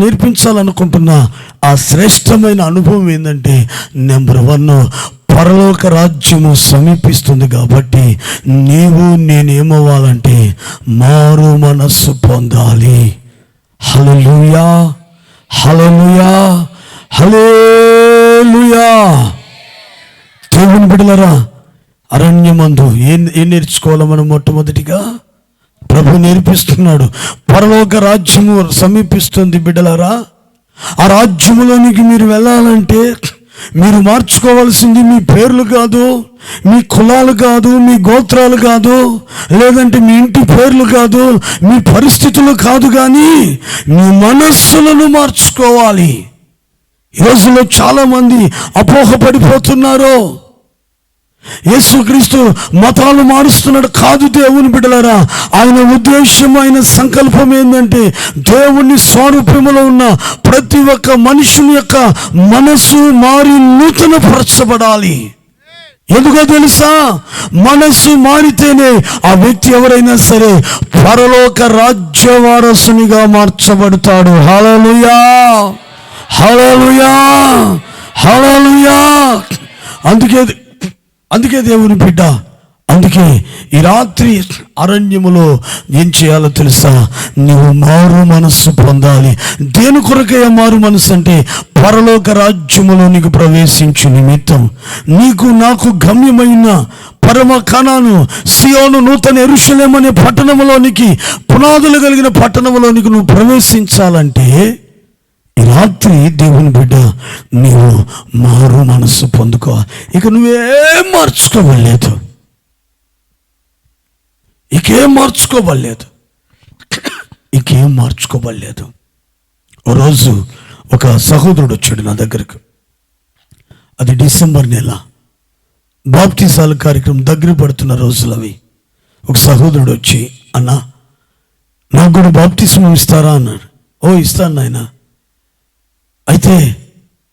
నేర్పించాలనుకుంటున్న ఆ శ్రేష్టమైన అనుభవం ఏంటంటే, నెంబర్ 1, పరలోక రాజ్యము సమీపిస్తుంది కాబట్టి నేనేమవ్వాలంటే మారు మనస్సు పొందాలి. హల్లెలూయా, హల్లెలూయా, హల్లెలూయా. దేవుని బిడ్డలారా, అరణ్యమందు ఏం నేర్చుకోవాలి మనం? మొట్టమొదటిగా ప్రభు నేర్పిస్తున్నాడు, పరలోక రాజ్యము సమీపిస్తుంది బిడ్డలారా. ఆ రాజ్యములోనికి మీరు వెళ్ళాలంటే మీరు మార్చుకోవాల్సింది మీ పేర్లు కాదు, మీ కులాలు కాదు, మీ గోత్రాలు కాదు, లేదంటే మీ ఇంటి పేర్లు కాదు, మీ పరిస్థితులు కాదు, కానీ మీ మనస్సులను మార్చుకోవాలి. ఈ రోజుల్లో చాలా మంది అపోహపడిపోతున్నారు. యేసుక్రీస్తు మతాలు మారుస్తున్నాడు కాదు. దేవుని బిడ్డలారా, ఆయన ఉద్దేశం, ఆయన సంకల్పం ఏంటంటే దేవుని స్వరూపంలో ఉన్న ప్రతి ఒక్క మనుషుని యొక్క మనసు మారి నూతన పరచబడాలి. ఎందుకో తెలుసా? మనసు మారితేనే ఆ వ్యక్తి ఎవరైనా సరే పరలోక రాజ్య వారసునిగా మార్చబడతాడు. హల్లెలూయా, హల్లెలూయా, హల్లెలూయా. అందుకే దేవుని బిడ్డ, అందుకే ఈ రాత్రి అరణ్యములో ఏం చేయాలో తెలుసా? నువ్వు మారు మనస్సు పొందాలి. దేని కొరకయ్యా మారు మనస్సు అంటే, పరలోక రాజ్యములో నీకు ప్రవేశించు నిమిత్తం, నీకు నాకు గమ్యమైన పరమ కనాను, సియోను, నూతన యెరూషలేము అనే పట్టణంలోనికి, పునాదులు కలిగిన పట్టణంలోనికి నువ్వు ప్రవేశించాలంటే ఈ రాత్రి దేవుని బిడ్డ నీవు మారు మనస్సు పొందుకో. ఇక నువ్వేం మార్చుకోవలేదు, ఇంకేం మార్చుకోవలేదు. ఓ రోజు ఒక సహోదరుడు వచ్చాడు నా దగ్గరకు. అది డిసెంబర్ నెల, బాప్తిసాల కార్యక్రమం దగ్గర పడుతున్న రోజులు అవి. ఒక సహోదరుడు వచ్చి, అన్నా నాకు కూడా బాప్తిస్మం ఇస్తారా అన్నాడు. ఓ ఇస్తాను నాయన. అయితే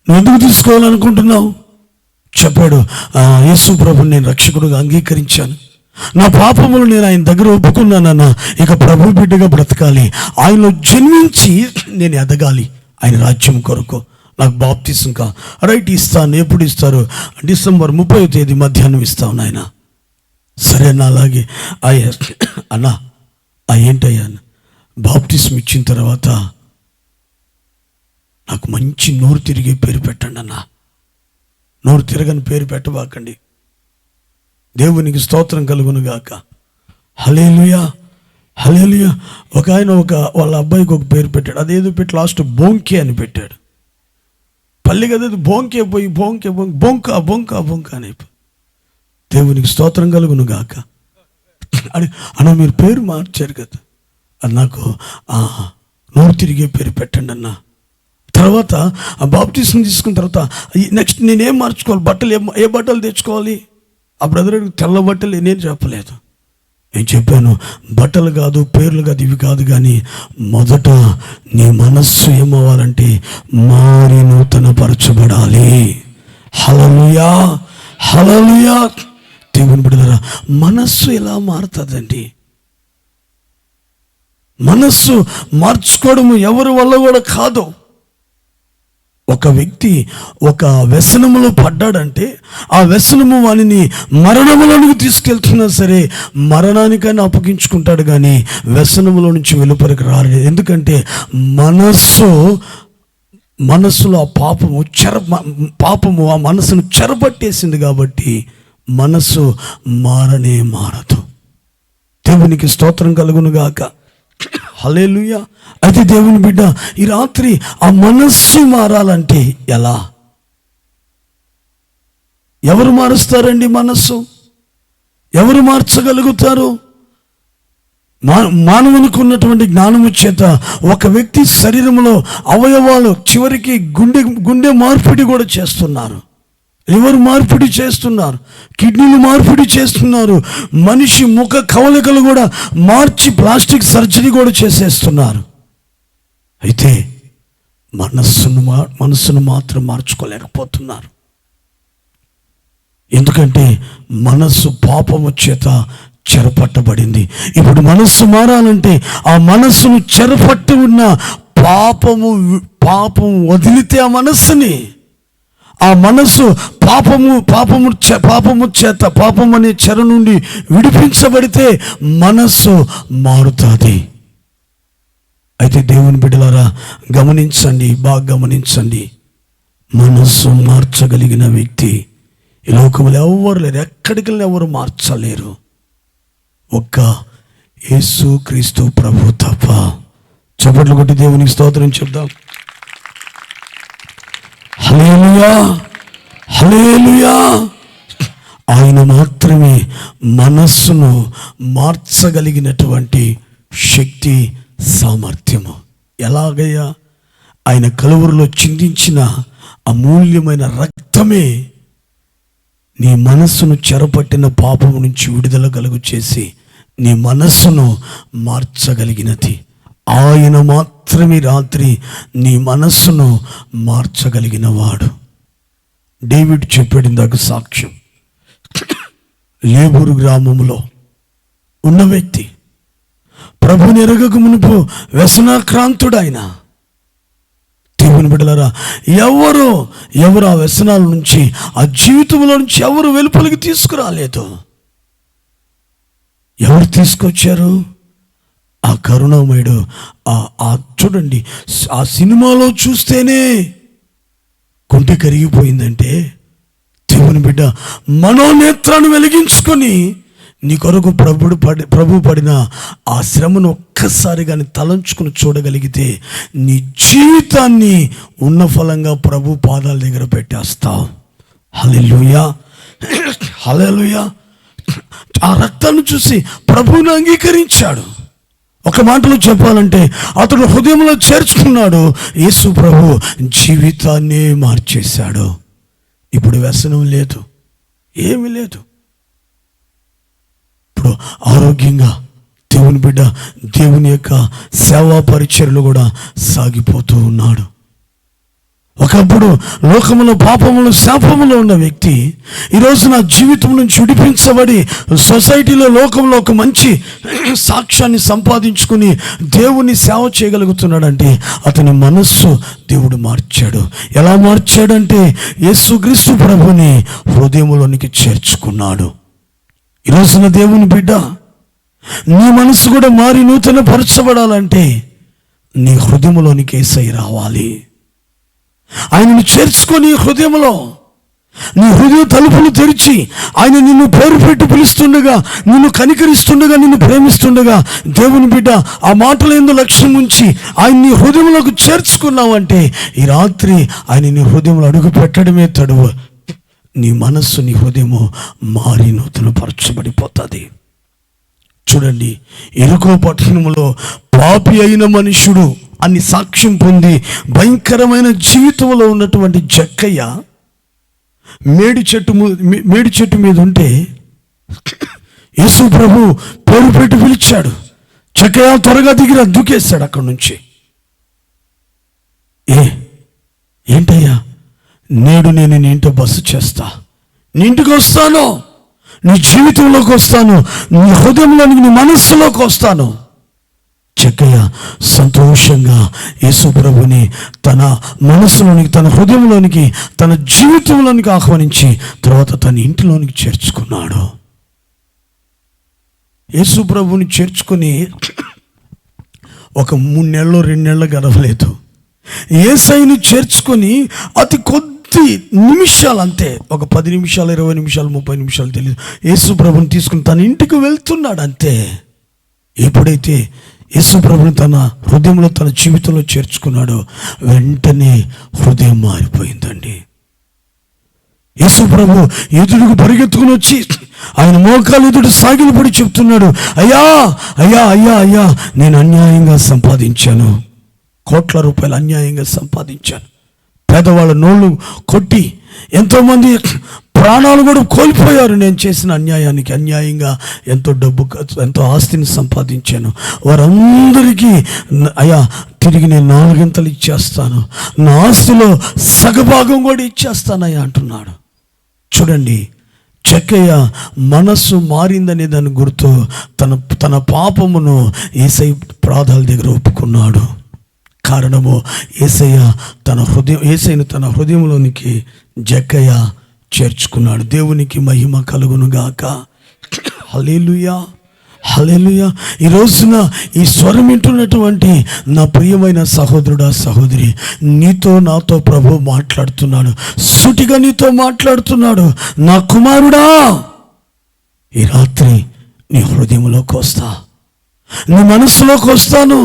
నువ్వు ఎందుకు తీసుకోవాలనుకుంటున్నావు? చెప్పాడు, యేసు ప్రభుని నేను రక్షకుడుగా అంగీకరించాను, నా పాపములు నేను ఆయన దగ్గర ఒప్పుకున్నానన్నా, ఇక ప్రభు బిడ్డగా బ్రతకాలి, ఆయనలో జన్మించి నేను ఎదగాలి ఆయన రాజ్యం కొరకు, నాకు బాప్తిసం కా రైట్ ఇస్తాను. ఎప్పుడు ఇస్తారు? డిసెంబర్ 30వ తేదీ మధ్యాహ్నం ఇస్తాను నాయన. సరే అన్న, అలాగే అయ్యా అన్నా. ఏంటయ్యా? బాప్తిసం ఇచ్చిన తర్వాత నాకు మంచి నోరు తిరిగే పేరు పెట్టండి అన్న. నోరు తిరగని పేరు పెట్టబాకండి. దేవునికి స్తోత్రం కలుగును గాక. హల్లెలూయా, హల్లెలూయా. ఒక ఆయన వాళ్ళ అబ్బాయికి ఒక పేరు పెట్టాడు. అదేదో పెట్టి లాస్ట్ బోంకే అని పెట్టాడు. పల్లి కదా బోంకే పోయి బొంక అని. దేవునికి స్తోత్రం కలుగును గాక. అన్న మీరు పేరు మార్చారు కదా, అది నాకు నోరు తిరిగే పేరు పెట్టండి అన్న. తర్వాత ఆ బాప్టిజం తీసుకున్న తర్వాత నెక్స్ట్ నేనేం మార్చుకోవాలి? బట్టలు ఏ బట్టలు తెచ్చుకోవాలి? ఆ బ్రదర్ తెల్ల బట్టలు నేను చెప్పలేదు. నేను చెప్పాను, బట్టలు కాదు, పేర్లు కాదు, ఇవి కాదు, కానీ మొదట నీ మనస్సు ఏమవ్వాలంటే మారి నూతనపరచబడాలి. హల్లెలూయా, హల్లెలూయా. దేవుని బిడ్డలారా, మనస్సు ఎలా మారుతుందండి? మనస్సు మార్చుకోవడము ఎవరి వల్ల కూడా కాదు. ఒక వ్యక్తి ఒక వ్యసనములో పడ్డాడంటే ఆ వ్యసనము వానిని మరణములోనికి తీసుకెళ్తున్నా సరే మరణానికైనా అప్పగించుకుంటాడు, కానీ వ్యసనములో నుంచి వెలుపరికి రాలేదు. ఎందుకంటే మనస్సులో ఆ పాపము ఆ మనసును చెరపట్టేసింది. కాబట్టి మనస్సు మారదు. దేవునికి స్తోత్రం కలుగును గాక. హల్లెలూయా. అయితే దేవుని బిడ్డ, ఈ రాత్రి ఆ మనస్సు మారాలంటే ఎలా? ఎవరు మారుస్తారండి మనస్సు? ఎవరు మార్చగలుగుతారు? మానవునికి ఉన్నటువంటి జ్ఞానము చేత ఒక వ్యక్తి శరీరంలో అవయవాలు చివరికి గుండె మార్పిడి కూడా చేస్తున్నారు, లివర్ మార్పిడి చేస్తున్నారు, కిడ్నీలు మార్పిడి చేస్తున్నారు, మనిషి ముఖ కవలికలు కూడా మార్చి ప్లాస్టిక్ సర్జరీ కూడా చేసేస్తున్నారు. అయితే మనస్సును మాత్రం మార్చుకోలేకపోతున్నారు. ఎందుకంటే మనస్సు పాపము చేత చెరపట్టబడింది. ఇప్పుడు మనస్సు మారాలంటే ఆ మనస్సును చెరపట్టి ఉన్న పాపము వదిలితే ఆ మనస్సుని, ఆ మనస్సు పాపము చేత పాపం అనే చెర నుండి విడిపించబడితే మనస్సు మారుతుంది. అయితే దేవుని బిడ్డలారా గమనించండి, బాగా గమనించండి. మనస్సు మార్చగలిగిన వ్యక్తి ఈ లోకంలో ఎవరు లేరు, ఎక్కడికి వెళ్ళి ఎవరు మార్చలేరు, ఒక్క యేసు క్రీస్తు ప్రభు తప్ప. చప్పట్లు కొట్టి దేవునికి స్తోత్రం చెప్దాం. హల్లెలూయా, హల్లెలూయా. ఆయన మాత్రమే మనస్సును మార్చగలిగినటువంటి శక్తి, సామర్థ్యము. ఎలాగయ్యా? ఆయన కలువరిలో చిందించిన అమూల్యమైన రక్తమే నీ మనస్సును చెరపట్టిన పాపము నుంచి విడుదల కలుగు చేసి నీ మనస్సును మార్చగలిగినది. ఆయన మాత్రమే రాత్రి నీ మనస్సును మార్చగలిగిన వాడు. డేవిడ్ చెప్పాడు ఇందాక సాక్ష్యం. లేబూరు గ్రామంలో ఉన్న వ్యక్తి, ప్రభుని ఎరగక మునుపు వ్యసనాక్రాంతుడైన. దేవుని బిడ్డలారా, ఎవరు ఆ వ్యసనాల నుంచి, ఆ జీవితంలో నుంచి ఎవరు వెలుపలికి తీసుకురాలేదు. ఎవరు తీసుకొచ్చారు? ఆ కరుణామయుడు. చూడండి, ఆ సినిమాలో చూస్తేనే కుంటి కరిగిపోయిందంటే, దేవుని బిడ్డ మనోనేత్రాన్ని వెలిగించుకొని నీ కొరకు ప్రభు పడిన ఆ శ్రమను ఒక్కసారి కానీ తలంచుకుని చూడగలిగితే నీ జీవితాన్ని ఉన్న ఫలంగా ప్రభు పాదాల దగ్గర పెట్టేస్తావు. హల్లెలూయా, హల్లెలూయా. ఆ రక్తాన్ని చూసి ప్రభువుని అంగీకరించాడు. ఒక మాటలో చెప్పాలంటే అతడు హృదయంలో చేర్చుకున్నాడు. యేసు ప్రభు జీవితాన్నే మార్చేశాడు. ఇప్పుడు వ్యసనం లేదు, ఏమీ లేదు. ఇప్పుడు ఆరోగ్యంగా దేవుని బిడ్డ దేవుని యొక్క సేవా పరిచర్యలు కూడా సాగిపోతూ ఉన్నాడు. ఒకప్పుడు లోకములో పాపములు శాపములో ఉన్న వ్యక్తి ఈరోజు నా జీవితం నుంచి విడిపించబడి సొసైటీలో లోకంలో ఒక మంచి సాక్ష్యాన్ని సంపాదించుకుని దేవుని సేవ చేయగలుగుతున్నాడంటే అతని మనస్సు దేవుడు మార్చాడు. ఎలా మార్చాడంటే యేసుక్రీస్తు ప్రభుని హృదయంలోనికి చేర్చుకున్నాడు. ఈరోజున దేవుని బిడ్డ నీ మనసు కూడా మారి నూతన పరచబడాలంటే నీ హృదయంలోనికి యేసయ్య రావాలి. ఆయనను చేర్చుకొని హృదయంలో నీ హృదయ తలుపులు తెరిచి ఆయన నిన్ను పేరు పెట్టి పిలుస్తుండగా, నిన్ను కనికరిస్తుండగా, నిన్ను ప్రేమిస్తుండగా దేవుని బిడ్డ ఆ మాటల యందు లక్ష్యం ఉంచి ఆయన నీ హృదయంలోకి చేర్చుకున్నావంటే ఈ రాత్రి ఆయన నీ హృదయంలో అడుగు పెట్టడమే తడువు. నీ మనస్సు నీ హృదయము మారి నూతన పరచబడిపోతుంది. చూడండి, ఎరుకో పట్టణంలో పాపి అయిన మనుషుడు అని సాక్ష్యం పొంది భయంకరమైన జీవితంలో ఉన్నటువంటి జక్కయ్య మేడి చెట్టు మీద ఉంటే యేసు ప్రభు పేరు పెట్టి పిలిచాడు. జక్కయ్య త్వరగా దిగిరా, దూకేశాడు అక్కడి నుంచి. ఏంటయ్యా, నేడు నేను నీ ఇంట బస్సు చేస్తా, నీ ఇంటికి వస్తాను, నీ జీవితంలోకి వస్తాను, నీ హృదయంలోనికి, నీ మనస్సులోకి వస్తాను. జక్కయ్య సంతోషంగా యేసు ప్రభుని తన మనసులోనికి, తన హృదయంలోనికి, తన జీవితంలోనికి ఆహ్వానించి తర్వాత తన ఇంటిలోనికి చేర్చుకున్నాడు. యేసు ప్రభుని చేర్చుకొని ఒక 3 నెలలు 2 నెలలు గడవలేదు. యేసయ్యని చేర్చుకొని అతి కొద్ది నిమిషాలు, అంతే, ఒక 10 నిమిషాలు 20 నిమిషాలు 30 నిమిషాలు తెలియదు, యేసు ప్రభుని తీసుకుని తన ఇంటికి వెళ్తున్నాడు. అంతే. ఎప్పుడైతే యేసు ప్రభుని తన హృదయంలో, తన జీవితంలో చేర్చుకున్నాడో వెంటనే హృదయం మారిపోయిందండి. యేసు ప్రభు ఎదురుకు పరిగెత్తుకుని వచ్చి ఆయన మోకాలు ఎదుడు సాగిలపడి చెప్తున్నాడు, అయ్యా అయ్యా అయ్యా అయ్యా, నేను అన్యాయంగా సంపాదించాను, కోట్ల రూపాయలు అన్యాయంగా సంపాదించాను. పేదవాళ్ళ నోళ్ళు కొట్టి ఎంతోమంది ప్రాణాలు కూడా కోల్పోయారు. నేను చేసిన అన్యాయానికి, అన్యాయంగా ఎంతో డబ్బు, ఎంతో ఆస్తిని సంపాదించాను. వారందరికీ అయ్యా తిరిగి నేను 4 గంటలు ఇచ్చేస్తాను, నా ఆస్తిలో సగభాగం కూడా ఇచ్చేస్తానయ్యా అంటున్నాడు. చూడండి, జక్కయ్య మనస్సు మారిందనే దాని గుర్తు తన పాపమును యేసయ్య పాదాల దగ్గర ఒప్పుకున్నాడు. కారణము యేసయ్యను తన హృదయంలోనికి జక్కయ్య చేర్చుకున్నాడు. దేవునికి మహిమ కలుగును గాక. హల్లెలూయా, హల్లెలూయా. ఈ రోజున ఈ స్వరం వింటున్నటువంటి నా ప్రియమైన సహోదరుడా, సహోదరి, నీతో నాతో ప్రభు మాట్లాడుతున్నాడు. సూటిగా నీతో మాట్లాడుతున్నాడు. నా కుమారుడా, ఈ రాత్రి నీ హృదయంలోకి వస్తా, నీ మనస్సులోకి వస్తాను,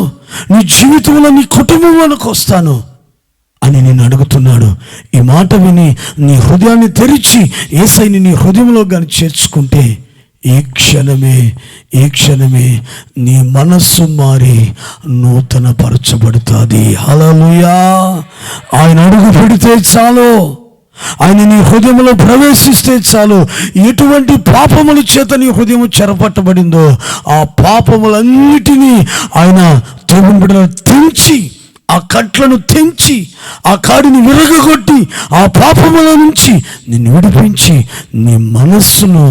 నీ జీవితంలో, నీ కుటుంబంలోకి వస్తాను అని నేను అడుగుతున్నాడు. ఈ మాట విని నీ హృదయాన్ని తెరిచి యేసయ్యని నీ హృదయంలో కానీ చేర్చుకుంటే ఈ క్షణమే నీ మనస్సు మారి నూతన పరచబడుతుంది. హల్లెలూయా. ఆయన అడుగు పెడితే చాలు, ఆయన నీ హృదయంలో ప్రవేశిస్తే చాలు, ఎటువంటి పాపముల చేత నీ హృదయం చెరపట్టబడిందో ఆ పాపములన్నిటినీ ఆయన దేవుని బిడ్డలను తెంచి, ఆ కట్లను తెంచి, ఆ కాడిని విరగగొట్టి, ఆ పాపముల నుంచి నిన్ను విడిపించి నీ మనస్సును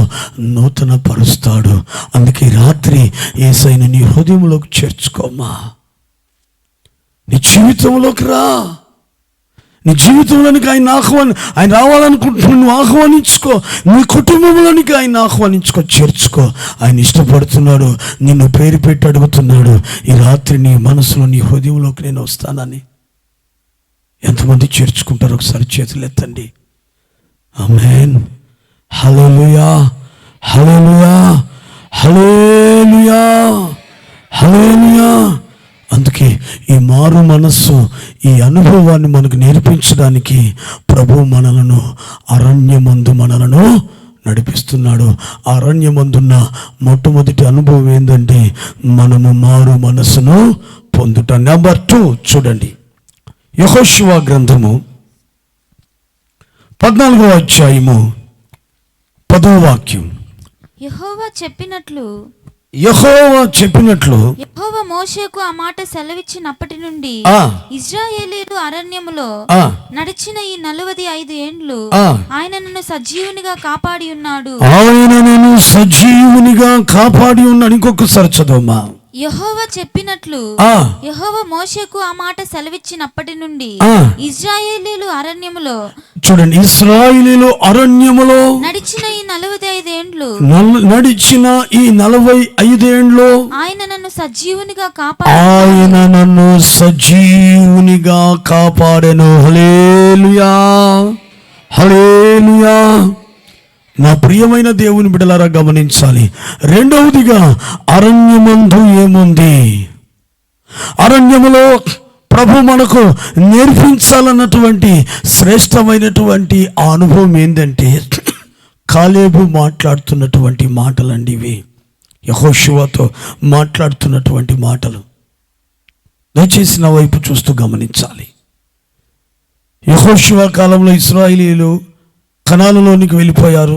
నూతన పరుస్తాడు. అందుకే రాత్రి యేసయ్యను నీ హృదయంలోకి చేర్చుకోమా, నీ జీవితంలోకి రా. నీ జీవితంలోనికి ఆయన రావాలనుకుంటున్నావు, నువ్వు ఆహ్వానించుకో. నీ కుటుంబంలోనికి ఆయన ఆహ్వానించుకో, చేర్చుకో. ఆయన ఇష్టపడుతున్నాడు, నిన్ను పేరు పెట్టి అడుగుతున్నాడు, ఈ రాత్రి నీ మనసులో, నీ హృదయంలోకి నేను వస్తానని. ఎంతమంది చేర్చుకుంటారో ఒకసారి చేతులు ఎత్తండి. ఆమేన్. హల్లెలూయా, హల్లెలూయా, హల్లెలూయా, హల్లెలూయా. అందుకే ఈ మారు మనస్సు, ఈ అనుభవాన్ని మనకు నేర్పించడానికి ప్రభు అరణ్యమందు మనలను నడిపిస్తున్నాడు. అరణ్యమందున్న మొట్టమొదటి అనుభవం ఏంటంటే మనము మారు మనస్సును పొందుట. నెంబర్ 2 చూడండి, యెహోషువ గ్రంథము 14వ అధ్యాయము 10వ వాక్యం. యెహోవా చెప్పినట్లు యెహోవా చెప్పినట్లు యెహోవా మోషేకు ఆ మాట సెలవిచ్చినప్పటి నుండి ఆ ఇశ్రాయేలీయులు అరణ్యములో ఆ నడిచిన ఈ 45 ఏండ్లు ఆ ఆయన నన్ను సజీవునిగా కాపాడి ఉన్నాడు. ఆయన నేను సజీవునిగా కాపాడి ఉన్నాడు. ఇంకొకసారి చదవమ్మా. యెహోవా చెప్పినట్లు ఆ యెహోవా మోషేకు ఆ మాట సెలవిచ్చినప్పటి నుండి ఆ ఇశ్రాయేలీయులు అరణ్యములో చూడండి, ఇశ్రాయేలీయులు అరణ్యములో నడిచిన ఈ 45 ఏండ్లు నడిచిన ఈ 45 ఏండ్లు ఆయన నన్ను సజీవునిగా ఆయన నన్ను సజీవునిగా కాపాడెను. హల్లెలూయా, హల్లెలూయా. నా ప్రియమైన దేవుని బిడ్డలారా గమనించాలి. రెండవదిగా అరణ్యమందు ఏముంది? అరణ్యములో ప్రభు మనకు నేర్పించాలన్నటువంటి శ్రేష్టమైనటువంటి ఆ అనుభవం ఏంటంటే కాలేబు మాట్లాడుతున్నటువంటి మాటలండి ఇవి. యెహోషువతో మాట్లాడుతున్నటువంటి మాటలు. దయచేసి నా వైపు చూస్తూ గమనించాలి. యెహోషువ కాలంలో ఇశ్రాయేలీయులు కనానులోనికి వెళ్ళిపోయారు.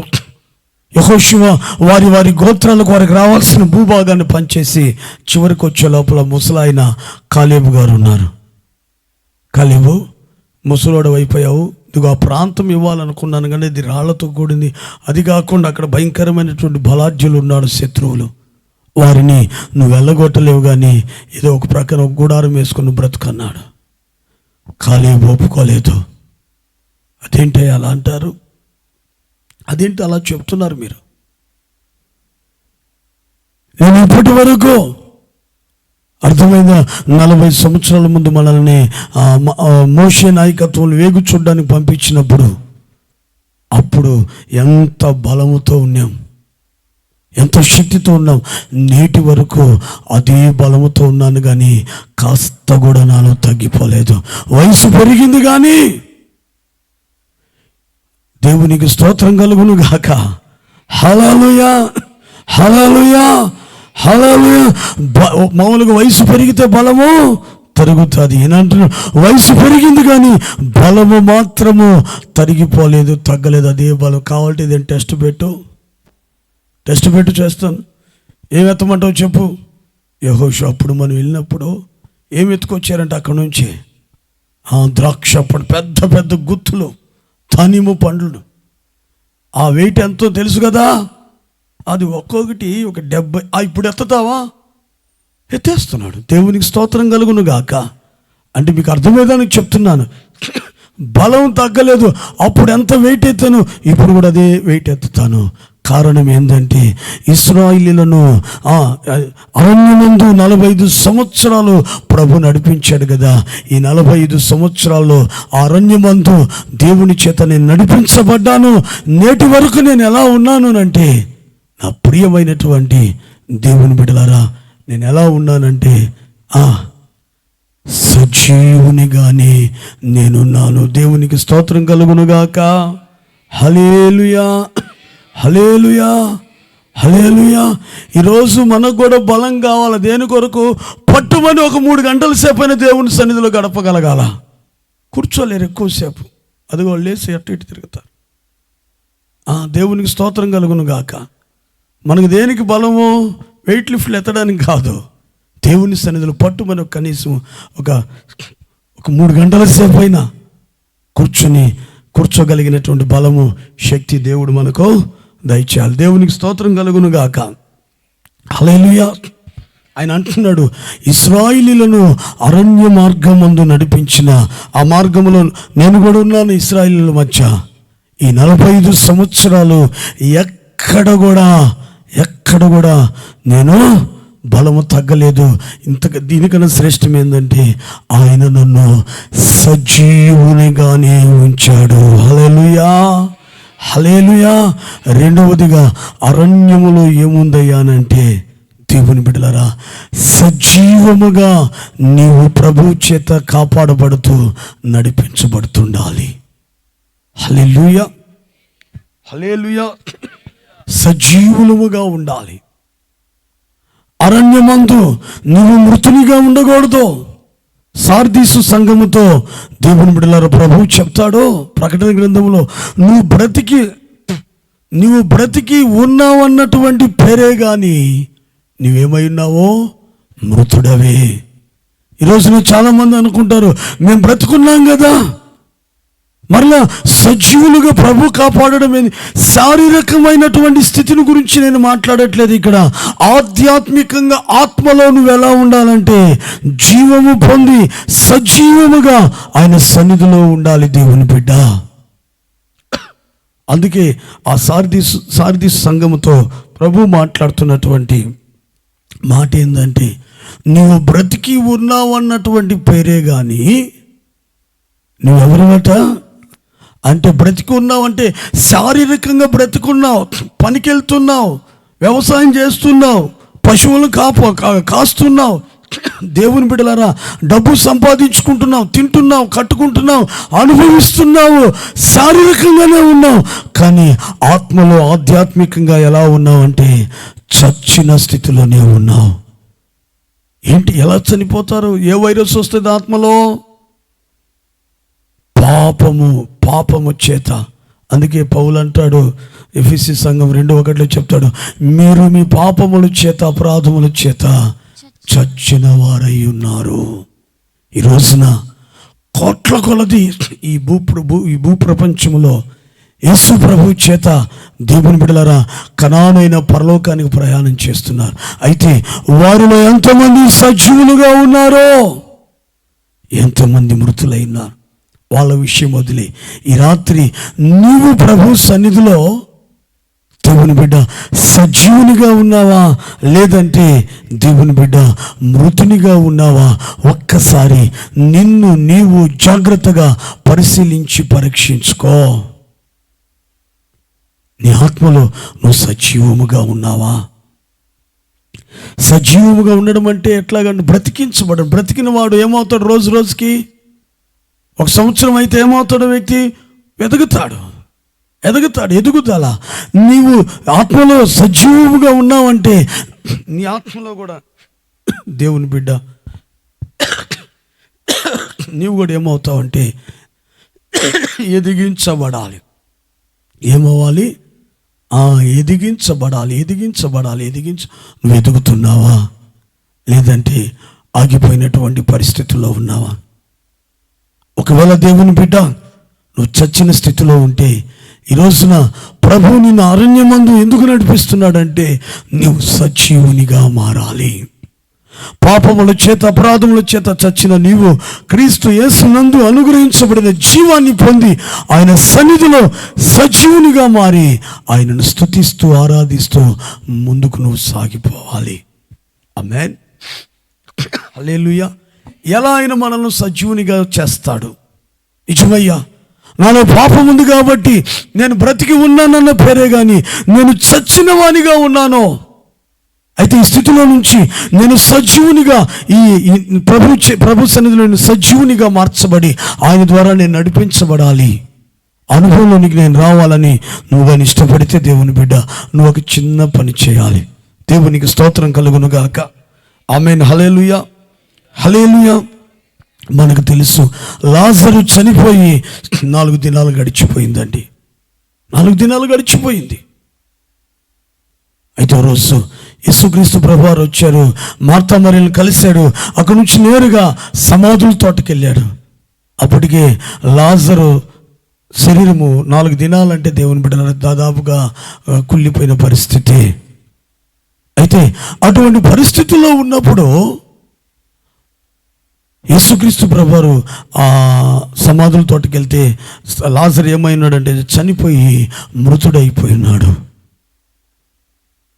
యెహోషువ వారి వారి గోత్రాలకు వారికి రావాల్సిన భూభాగాన్ని పనిచేసి చివరికి వచ్చే లోపల ముసలాయన కాలేబు గారు ఉన్నారు. కాలేబు, ముసలోడు అయిపోయావు, ఇదిగో ఆ ప్రాంతం ఇవ్వాలనుకున్నాను కానీ ఇది రాళ్లతో కూడింది, అది కాకుండా అక్కడ భయంకరమైనటువంటి బలాఢ్యులు ఉన్నాడు, శత్రువులు, వారిని నువ్వు వెళ్ళగొట్టలేవు కానీ ఏదో ఒక ప్రక్కన ఒక గుడారం వేసుకుని బ్రతుకన్నాడు. కాలేబు ఒప్పుకోలేదు. అదేంటి అలా అంటారు? అదేంటి అలా చెప్తున్నారు మీరు? నేను ఇప్పటి వరకు అర్థమైందా, 40 సంవత్సరాల ముందు మనల్ని మోషే నాయకత్వంలో వేగు చూడడానికి పంపించినప్పుడు అప్పుడు ఎంత బలముతో ఉన్నాం, ఎంత శక్తితో ఉన్నాం. నేటి వరకు అదే బలముతో ఉన్నాను కానీ కాస్త కూడా నాలో తగ్గిపోలేదు. వయసు పెరిగింది కానీ దేవునికి స్తోత్రం కలుగును గాక. హల్లెలూయా, హల్లెలూయా, హల్లెలూయా. మామూలుగా వయసు పెరిగితే బలము తరుగుతుంది. ఏనంటున్నా, వయసు పెరిగింది కానీ బలము మాత్రము తరిగిపోలేదు, తగ్గలేదు. అదే బలం. కావాలంటే ఇదేం టెస్ట్ పెట్టు చేస్తాను. ఏం ఎత్తమంటావు చెప్పు. యెహోషువ అప్పుడు మనం వెళ్ళినప్పుడు ఏం ఎత్తుకొచ్చారంటే అక్కడ నుంచి ద్రాక్ష పండు, పెద్ద పెద్ద గుత్తులు, దానిమ్మ పండ్లు. ఆ వెయిట్ ఎంతో తెలుసు కదా, అది ఒక్కొక్కటి ఒక 70. ఇప్పుడు ఎత్తుతావా? ఎత్తేస్తున్నాడు. దేవునికి స్తోత్రం కలుగును గాక. అంటే మీకు అర్థమయ్యేదానికి చెప్తున్నాను. బలం తగ్గలేదు. అప్పుడు ఎంత వెయిట్ ఎత్తాను, ఇప్పుడు కూడా అదే వెయిట్ ఎత్తుతాను. కారణం ఏంటంటే ఇశ్రాయేలీయులను అరణ్యమందు 45 సంవత్సరాలు ప్రభు నడిపించాడు కదా. ఈ 45 సంవత్సరాల్లో అరణ్యమందు దేవుని చేత నేను నడిపించబడ్డాను. నేటి వరకు నేను ఎలా ఉన్నాను అంటే, నా ప్రియమైనటువంటి దేవుని బిడ్డలారా, నేను ఎలా ఉన్నానంటే సజీవునిగానే నేనున్నాను. దేవునికి స్తోత్రం కలుగునుగాక. హల్లెలూయా, హల్లెలూయా, హల్లెలూయా. ఈరోజు మనకు కూడా బలం కావాలి. దేని కొరకు? పట్టుమని ఒక 3 గంటల సేపు అయినా దేవుని సన్నిధిలో గడపగలగాల. కూర్చోలేరు ఎక్కువసేపు. అదిగో లేచి అటు ఇటు తిరుగుతారు. దేవునికి స్తోత్రం కలుగును గాక. మనకు దేనికి బలము? వెయిట్ లిఫ్ట్లు ఎత్తడానికి కాదు, దేవుని సన్నిధిలో పట్టుమని కనీసం ఒక 3 గంటల సేపు అయినా కూర్చోగలిగినటువంటి బలము, శక్తి దేవుడు మనకు దయచేయాలి. దేవునికి స్తోత్రం కలుగును గాక. హల్లెలూయా. ఆయన అంటున్నాడు, ఇశ్రాయేలీయులను అరణ్య మార్గమందు నడిపించిన ఆ మార్గంలో నేను కూడా ఉన్నాను. ఇశ్రాయేలీయుల మధ్య ఈ 45 సంవత్సరాలు ఎక్కడ కూడా నేను బలము తగ్గలేదు. దీనికన్నా శ్రేష్టం ఏంటంటే ఆయన నన్ను సజీవునిగానే ఉంచాడు. హల్లెలూయా, హల్లెలూయా. రెండవదిగా అరణ్యములో ఏముందయ్యానంటే, దేవుని బిడ్డలారా, సజీవముగా నీవు ప్రభు చేత కాపాడబడుతూ నడిపించబడుతుండాలి. హల్లెలూయా, హల్లెలూయా. సజీవులముగా ఉండాలి. అరణ్యమందు నువ్వు మృతునిగా ఉండకూడదు. సార్దీసు సంఘముతో దేవుని బిడ్డలారా ప్రభువు చెప్తాడు ప్రకటన గ్రంథంలో, నువ్వు బ్రతికి ఉన్నావన్నటువంటి పేరే కానీ నీవేమై ఉన్నావో మృతుడవే. ఈరోజున చాలామంది అనుకుంటారు మేము బ్రతుకున్నాం కదా, మరలా సజీవులుగా ప్రభు కాపాడడం ఏంది? శారీరకమైనటువంటి స్థితిని గురించి నేను మాట్లాడట్లేదు ఇక్కడ. ఆధ్యాత్మికంగా ఆత్మలో నువ్వు ఎలా ఉండాలంటే జీవము పొంది సజీవముగా ఆయన సన్నిధిలో ఉండాలి దేవుని బిడ్డ. అందుకే ఆ సారథి సంఘముతో ప్రభు మాట్లాడుతున్నటువంటి మాట ఏంటంటే, నువ్వు బ్రతికి ఉన్నావు అన్నటువంటి పేరే కానీ నువ్వెవరమట అంటే బ్రతికి ఉన్నావు అంటే శారీరకంగా బ్రతికున్నావు, పనికి వెళ్తున్నావు, వ్యవసాయం చేస్తున్నావు, పశువులు కాస్తున్నావు, దేవుని బిడ్డలారా డబ్బు సంపాదించుకుంటున్నావు, తింటున్నావు, కట్టుకుంటున్నావు, అనుభవిస్తున్నావు, శారీరకంగానే ఉన్నావు. కానీ ఆత్మలో ఆధ్యాత్మికంగా ఎలా ఉన్నావు అంటే చచ్చిన స్థితిలోనే ఉన్నావు. ఏంటి, ఎలా చనిపోతారు? ఏ వైరస్ వస్తుంది ఆత్మలో? పాపము చేత. అందుకే పౌలు అంటాడు ఎఫెసీ సంఘం 2:1 చెప్తాడు, మీరు మీ పాపముల చేత అపరాధముల చేత చచ్చిన వారై ఉన్నారు. ఈ రోజున కోట్ల కొలది ఈ భూప్రపంచంలో యేసు ప్రభు చేత దేవుని బిడ్డలారా కనానైన పరలోకానికి ప్రయాణం చేస్తున్నారు. అయితే వారిలో ఎంతమంది సజీవులుగా ఉన్నారో, ఎంతమంది మృతులైనారు, వాళ్ళ విషయం వదిలే ఈ రాత్రి నీవు ప్రభు సన్నిధిలో దేవుని బిడ్డ సజీవునిగా ఉన్నావా, లేదంటే దేవుని బిడ్డ మృతునిగా ఉన్నావా? ఒక్కసారి నిన్ను నీవు జాగ్రత్తగా పరిశీలించి పరీక్షించుకో. నీ ఆత్మలో నువ్వు సజీవముగా ఉన్నావా? సజీవముగా ఉండడం అంటే ఎట్లాగంటే బ్రతికిన వాడు ఏమవుతాడు? రోజు రోజుకి 1 సంవత్సరం అయితే ఏమవుతాడు? వ్యక్తి ఎదుగుతాడు. ఎదుగుదల. నీవు ఆత్మలో సజీవముగా ఉన్నావంటే నీ ఆత్మలో కూడా దేవుని బిడ్డ నీవు కూడా ఏమవుతావంటే ఎదిగించబడాలి. ఏమవ్వాలి? ఎదిగించబడాలి. నువ్వు ఎదుగుతున్నావా, లేదంటే ఆగిపోయినటువంటి పరిస్థితుల్లో ఉన్నావా? ఒకవేళ దేవుని బిడ్డ నువ్వు చచ్చిన స్థితిలో ఉంటే ఈ రోజున ప్రభువు నిన్ను అరణ్యమందు ఎందుకు నడిపిస్తున్నాడంటే నువ్వు సజీవునిగా మారాలి. పాపముల చేత అపరాధముల చేత చచ్చిన నీవు క్రీస్తు యేసునందు అనుగ్రహించబడిన జీవాన్ని పొంది ఆయన సన్నిధిలో సజీవునిగా మారి ఆయనను స్తుతిస్తూ ఆరాధిస్తూ ముందుకు నువ్వు సాగిపోవాలి. ఆమేన్, హల్లెలూయా. ఎలా ఆయన మనల్ని సజీవునిగా చేస్తాడు? నిజమయ్యా, నాలో పాపం ఉంది కాబట్టి నేను బ్రతికి ఉన్నానన్న పేరే కానీ నేను చచ్చిన వానిగా ఉన్నాను. అయితే ఈ స్థితిలో నుంచి నేను సజీవునిగా ఈ ప్రభు సన్నిధిలో నేను సజీవునిగా మార్చబడి ఆయన ద్వారా నేను నడిపించబడాలి, అనుభవంలోనికి నేను రావాలని నువ్వు కానీ ఇష్టపడితే దేవుని బిడ్డ నువ్వు ఒక చిన్న పని చేయాలి. దేవునికి స్తోత్రం కలుగును గాక. ఆమేన్, హల్లెలూయా, హల్లెలూయా. మనకు తెలుసు లాజరు చనిపోయి 4 దినాలు గడిచిపోయిందండి. 4 దినాలు గడిచిపోయింది. అయితే రోజు యేసుక్రీస్తు ప్రభువారు వచ్చారు, మార్తా మరియలను కలిశాడు. అక్కడి నుంచి నేరుగా సమాధుల తోటకి వెళ్ళాడు. అప్పటికే లాజరు శరీరము 4 దినాలంటే దేవుని బిడ్డల దాదాపుగా కుళ్ళిపోయిన పరిస్థితి. అయితే అటువంటి పరిస్థితుల్లో ఉన్నప్పుడు యేసుక్రీస్తు ప్రభువారు ఆ సమాధుల తోటకి వెళ్తే లాజరు ఏమైనాడంటే చనిపోయి మృతుడైపోయినాడు.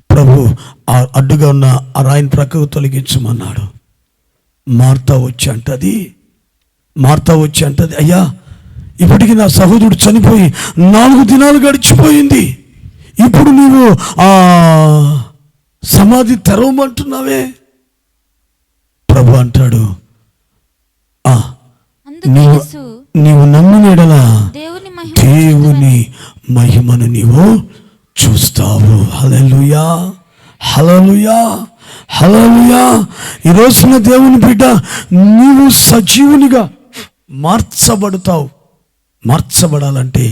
ప్రభు అడ్డుగా ఉన్న ఆ రాయిని ప్రక్కకు తొలగించమన్నాడు. మార్తా వచ్చి అంటది, అయ్యా ఇప్పటికీ నా సహోదరుడు చనిపోయి 4 దినాలు గడిచిపోయింది, ఇప్పుడు నీవు ఆ సమాధి తెరవమంటున్నావే? ప్రభు అంటాడు, నీవు నమ్మిన యెడల దేవుని మహిమను నీవు చూస్తావు. హల్లెలూయా, హల్లెలూయా, హల్లెలూయా. ఈ రోజున దేవుని బిడ్డ నీవు సజీవునిగా మార్చబడతావు. మార్చబడాలంటే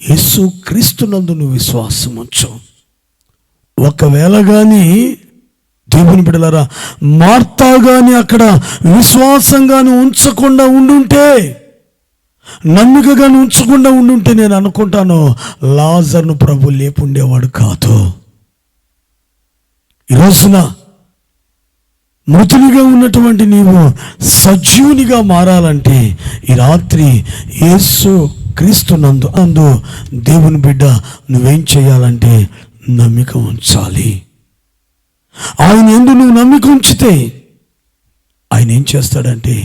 యేసు క్రీస్తునందు నువ్వు విశ్వాసం ఉంచు. ఒకవేళ కానీ దేవుని బిడ్డలారా, మార్తాగాని అక్కడ విశ్వాసంగాను ఉంచకుండా ఉండుంటే, నమ్మికగాను ఉంచకుండా ఉండుంటే నేను అనుకుంటాను లాజరును ప్రభు లేపుండేవాడు కాదు. ఈ రోజున మృతునిగా ఉన్నటువంటి నీవు సజీవునిగా మారాలంటే ఈ రాత్రి యేసు క్రీస్తు నందు దేవుని బిడ్డ నువ్వేం చేయాలంటే నమ్మిక ఉంచాలి. ఆయన యందు నువ్వు నమ్మిక ఉంచితే ఆయన ఏం చేస్తాడంటే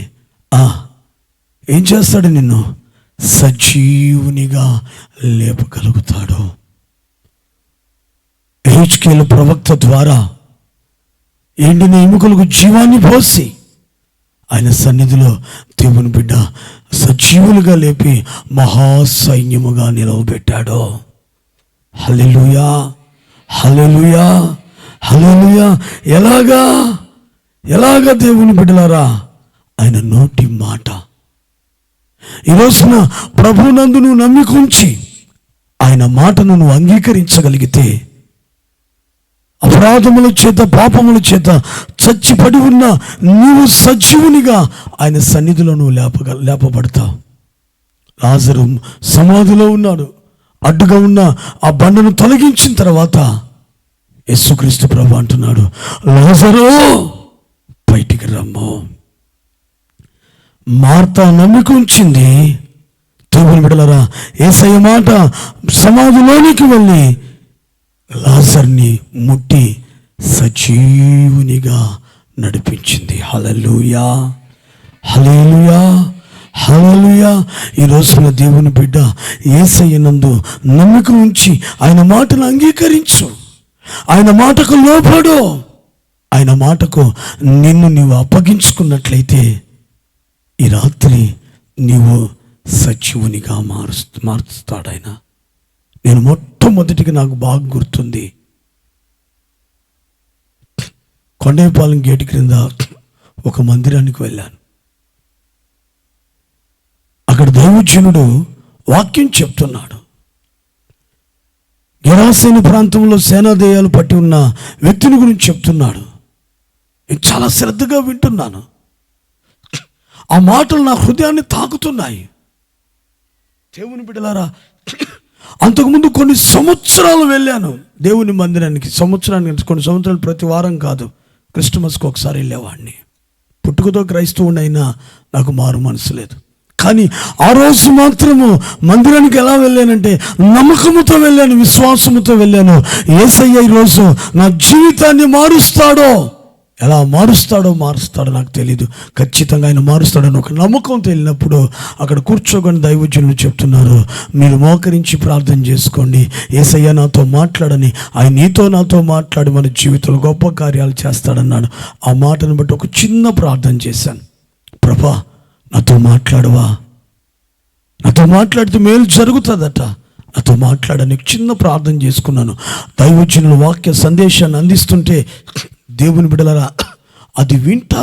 ఏం చేస్తాడు? నిన్ను సజీవునిగా లేపగలుగుతాడు. యెహెజ్కేలు ప్రవక్త ద్వారా ఎండిన ఎముకలకు జీవాన్ని పోసి ఆయన సన్నిధిలో దేవుని బిడ్డ సజీవులుగా లేపి మహాసైన్యముగా నిలవబెట్టాడు. హల్లెలూయా, హల్లెలూయా, హల్లెలూయా. ఎలాగా దేవుని బిడ్డలారా? ఆయన నోటి మాట. ఈ రోజున ప్రభునందు నువ్వు నమ్మిక ఉంచి ఆయన మాటను నువ్వు అంగీకరించగలిగితే, అపరాధముల చేత పాపముల చేత చచ్చిపడి ఉన్న నీవు సజీవునిగా ఆయన సన్నిధిలో నువ్వు లేపబడతావు. లాజరు సమాధిలో ఉన్నాడు. అడ్డుగా ఉన్న ఆ బండను తొలగించిన తర్వాత యేసుక్రీస్తు ప్రభు అంటున్నాడు, లాజరు బయటికి రమ్ము. మార్తా నమ్మిక ఉంచింది. దేవుని బిడ్డలారా, యేసయ్య మాట సమాధిలోనికి వెళ్ళి లాజర్ని ముట్టి సజీవునిగా నడిపించింది. హల్లెలూయా, హల్లెలూయా, హల్లెలూయా. ఈ రోజున దేవుని బిడ్డ యేసయ్య నందు నమ్మిక ఉంచి ఆయన మాటను అంగీకరించు. ఆయన మాటకు లోబడు. ఆయన మాటకు నిన్ను నీవు అప్పగించుకున్నట్లయితే ఈ రాత్రి నీవు సజీవునిగా మారుస్తాడు ఆయన. నేను మొట్టమొదటిగా నాకు బాగా గుర్తుంది, కొండేపాలెం గేటు క్రింద ఒక మందిరానికి వెళ్ళాను. అక్కడ దైవజనుడు వాక్యం చెప్తున్నాడు. గెరాసేను ప్రాంతంలో సేనాదేయాలు పట్టి ఉన్న వ్యక్తిని గురించి చెప్తున్నాడు. నేను చాలా శ్రద్ధగా వింటున్నాను. ఆ మాటలు నా హృదయాన్ని తాకుతున్నాయి. దేవుని బిడ్డలారా, అంతకుముందు కొన్ని సంవత్సరాలు వెళ్ళాను దేవుని మందిరానికి. కొన్ని సంవత్సరాలు ప్రతి వారం కాదు, క్రిస్టమస్కి ఒకసారి వెళ్ళేవాడిని. పుట్టుకతో క్రైస్తవుడైనా నాకు మారు మనసు లేదు. కానీ ఆ రోజు మాత్రము మందిరానికి ఎలా వెళ్ళానంటే నమ్మకముతో వెళ్ళాను, విశ్వాసముతో వెళ్ళాను. యేసయ్య ఈరోజు నా జీవితాన్ని మారుస్తాడో, ఎలా మారుస్తాడో నాకు తెలియదు. ఖచ్చితంగా ఆయన మారుస్తాడని ఒక నమ్మకంతో వెళ్ళినప్పుడు అక్కడ కూర్చోగానే దైవజనులు చెప్తున్నారు, మీరు మోకరించి ప్రార్థన చేసుకోండి, యేసయ్య నాతో మాట్లాడని. ఆయన నీతో నాతో మాట్లాడి మన జీవితంలో గొప్ప కార్యాలు చేస్తాడన్నాడు. ఆ మాటను బట్టి ఒక చిన్న ప్రార్థన చేశాను. ప్రభా, నాతో మాట్లాడవా? నాతో మాట్లాడితే మేలు జరుగుతుందట. నాతో మాట్లాడని చిన్న ప్రార్థన చేసుకున్నాను. దైవజనుల వాక్య సందేశాన్ని అందిస్తుంటే దేవుని బిడ్డలారా, అది వింటా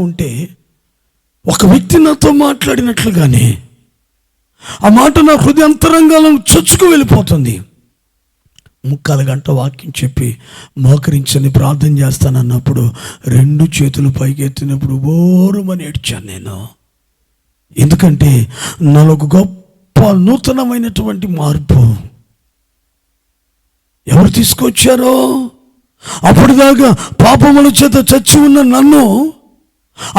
ఉంటే ఒక వ్యక్తి నాతో మాట్లాడినట్లుగానే ఆ మాట నా హృదయాంతరంగాలను చొచ్చుకు వెళ్ళిపోతుంది. 3/4 గంట వాక్యం చెప్పి మోకరించని ప్రార్థన చేస్తానన్నప్పుడు 2 చేతులు పైకి ఎత్తినప్పుడు ఓరుమని ఏడ్చాను నేను. ఎందుకంటే నాలో ఒక గొప్ప నూతనమైనటువంటి మార్పు ఎవరు తీసుకొచ్చారో? అప్పటిదాకా పాపముల చేత చచ్చి ఉన్న నన్ను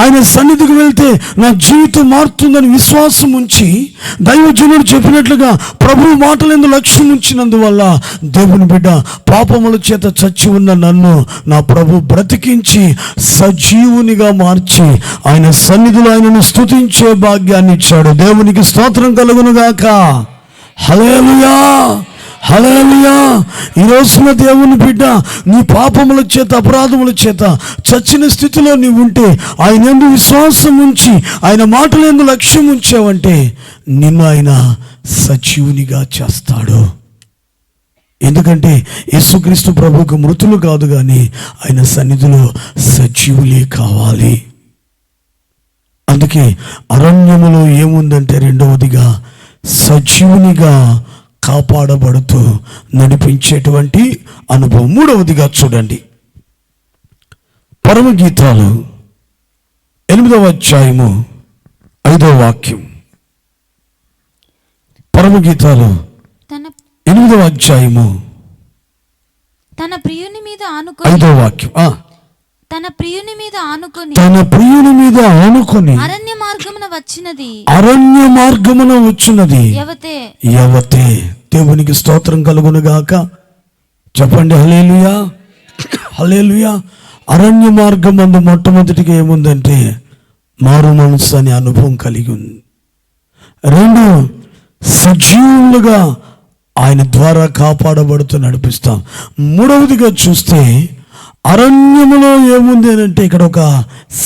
ఆయన సన్నిధికి వెళ్తే నా జీవితం మారుతుందని విశ్వాసం ఉంచి దైవజనుడు చెప్పినట్లుగా ప్రభు మాటలందు లక్ష్యం ఉంచినందువల్ల దేవుని బిడ్డ పాపముల చేత చచ్చి ఉన్న నన్ను నా ప్రభు బ్రతికించి సజీవునిగా మార్చి ఆయన సన్నిధిలో ఆయనను స్తుతించే భాగ్యాన్ని ఇచ్చాడు. దేవునికి స్తోత్రం కలుగునుగాక. హల్లెలూయా, హల్లెలూయా. ఈ రోజున దేవుని బిడ్డ నీ పాపముల చేత అపరాధముల చేత చచ్చిన స్థితిలో నీవు ఉంటే ఆయన యందు విశ్వాసం ఉంచి ఆయన మాటల యందు లక్ష్యం ఉంచావంటే నిన్ను ఆయన సజీవునిగా చేస్తాడు. ఎందుకంటే యేసుక్రీస్తు ప్రభువుకు మృతులు కాదు కానీ ఆయన సన్నిధిలో సజీవులే కావాలి. అందుకే అరణ్యములో ఏముందంటే రెండవదిగా సజీవునిగా కాపాడబడుతూ నడిపించేటువంటి అనుభవం. 3వదిగా చూడండి, పరమగీతాలు 8వ అధ్యాయము 5వ వాక్యం. పరమగీతాలు 8వ అధ్యాయము తన ప్రియుని మీద ఆనుకొని 5వ వాక్యం. తన ప్రియుని మీద ఆనుకొని అరణ్య మార్గమున వచ్చినది యవతే. దేవునికి స్తోత్రం కలుగును గాక. చెప్పండి హల్లెలూయా, హల్లెలూయా. అరణ్య మార్గం అందు మొట్టమొదటిగా ఏముందంటే మారు మనసు అనే అనుభవం కలిగి ఉంది. 2, సజీవులుగా ఆయన ద్వారా కాపాడబడుతూ నడిపిస్తాం. 3వదిగా చూస్తే అరణ్యములో ఏముంది అని అంటే ఇక్కడ ఒక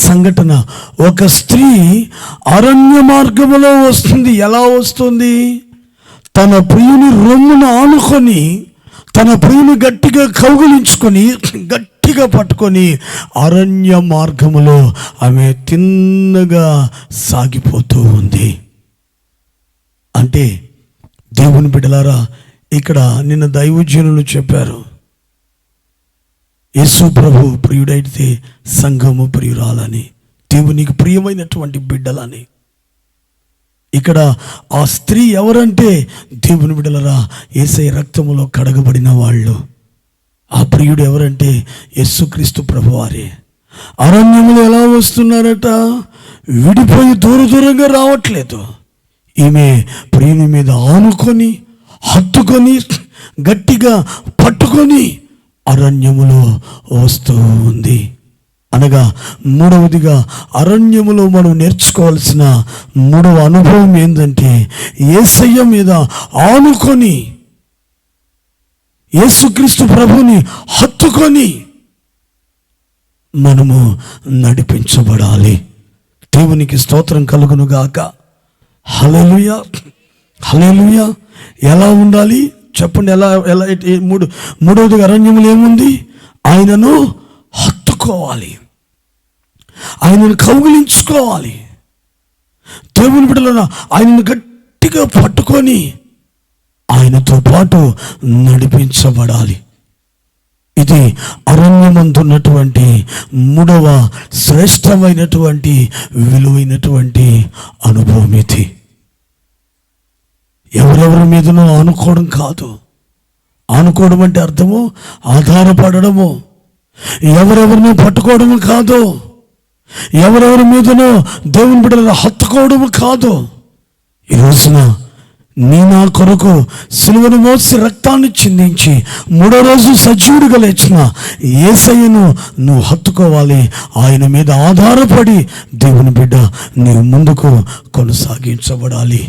సంఘటన. ఒక స్త్రీ అరణ్య మార్గములో వస్తుంది. ఎలా వస్తుంది? తన ప్రియుని రొమ్మును ఆనుకొని, తన ప్రియుని గట్టిగా కౌగిలించుకొని, గట్టిగా పట్టుకొని అరణ్య మార్గములో ఆమె తిన్నగా సాగిపోతూ ఉంది. అంటే దేవుని బిడ్డలారా, ఇక్కడ నిన్న దైవజనులు చెప్పారు, యేసు ప్రభు ప్రియుడైతే సంఘము ప్రియురాలని, దేవునికి ప్రియమైనటువంటి బిడ్డలని. ఇక్కడ ఆ స్త్రీ ఎవరంటే దేవుని బిడ్డలరా, యేసయ్య రక్తములో కడగబడిన వాళ్ళు. ఆ ప్రియుడు ఎవరంటే యేసుక్రీస్తు ప్రభువారే. అరణ్యములు ఎలా వస్తున్నారట? విడిపోయి దూరంగా రావట్లేదు. ఈమె ప్రియుని మీద ఆనుకొని, హత్తుకొని, గట్టిగా పట్టుకొని అరణ్యములో వస్తూ ఉంది. అనగా 3వదిగా అరణ్యములో మనం నేర్చుకోవాల్సిన 3వ అనుభవం ఏంటంటే యేసయ్య మీద ఆనుకొని, యేసుక్రీస్తు ప్రభుని హత్తుకొని మనము నడిపించబడాలి. దేవునికి స్తోత్రం కలుగును గాక. హల్లెలూయా, హల్లెలూయా. ఎలా ఉండాలి చెప్పండి? ఎలా 3వదిగా అరణ్యములు ఏముంది? ఆయనను హత్తుకోవాలి, ఆయనను కౌగిలించుకోవాలి. దేవుని బిడ్డలను ఆయనను గట్టిగా పట్టుకొని ఆయనతో పాటు నడిపించబడాలి. ఇది అరణ్యమందున్నటువంటి 3వ శ్రేష్టమైనటువంటి విలువైనటువంటి అనుభవం. ఇది ఎవరెవరి మీదనో ఆనుకోవడం కాదు. ఆనుకోవడం అంటే అర్థము ఆధారపడము. ఎవరెవరినో పట్టుకోవడము కాదు. ఎవరెవరి మీదనో దేవుని బిడ్డలను హత్తుకోవడము కాదు. ఈ రోజున నా కొరకు సిలువను మోసి రక్తాన్ని చిందించి 3వ రోజు సజీవుడిగా లేచిన యేసయ్యను నువ్వు హత్తుకోవాలి. ఆయన మీద ఆధారపడి దేవుని బిడ్డ నీవు ముందుకు కొనసాగించబడాలి.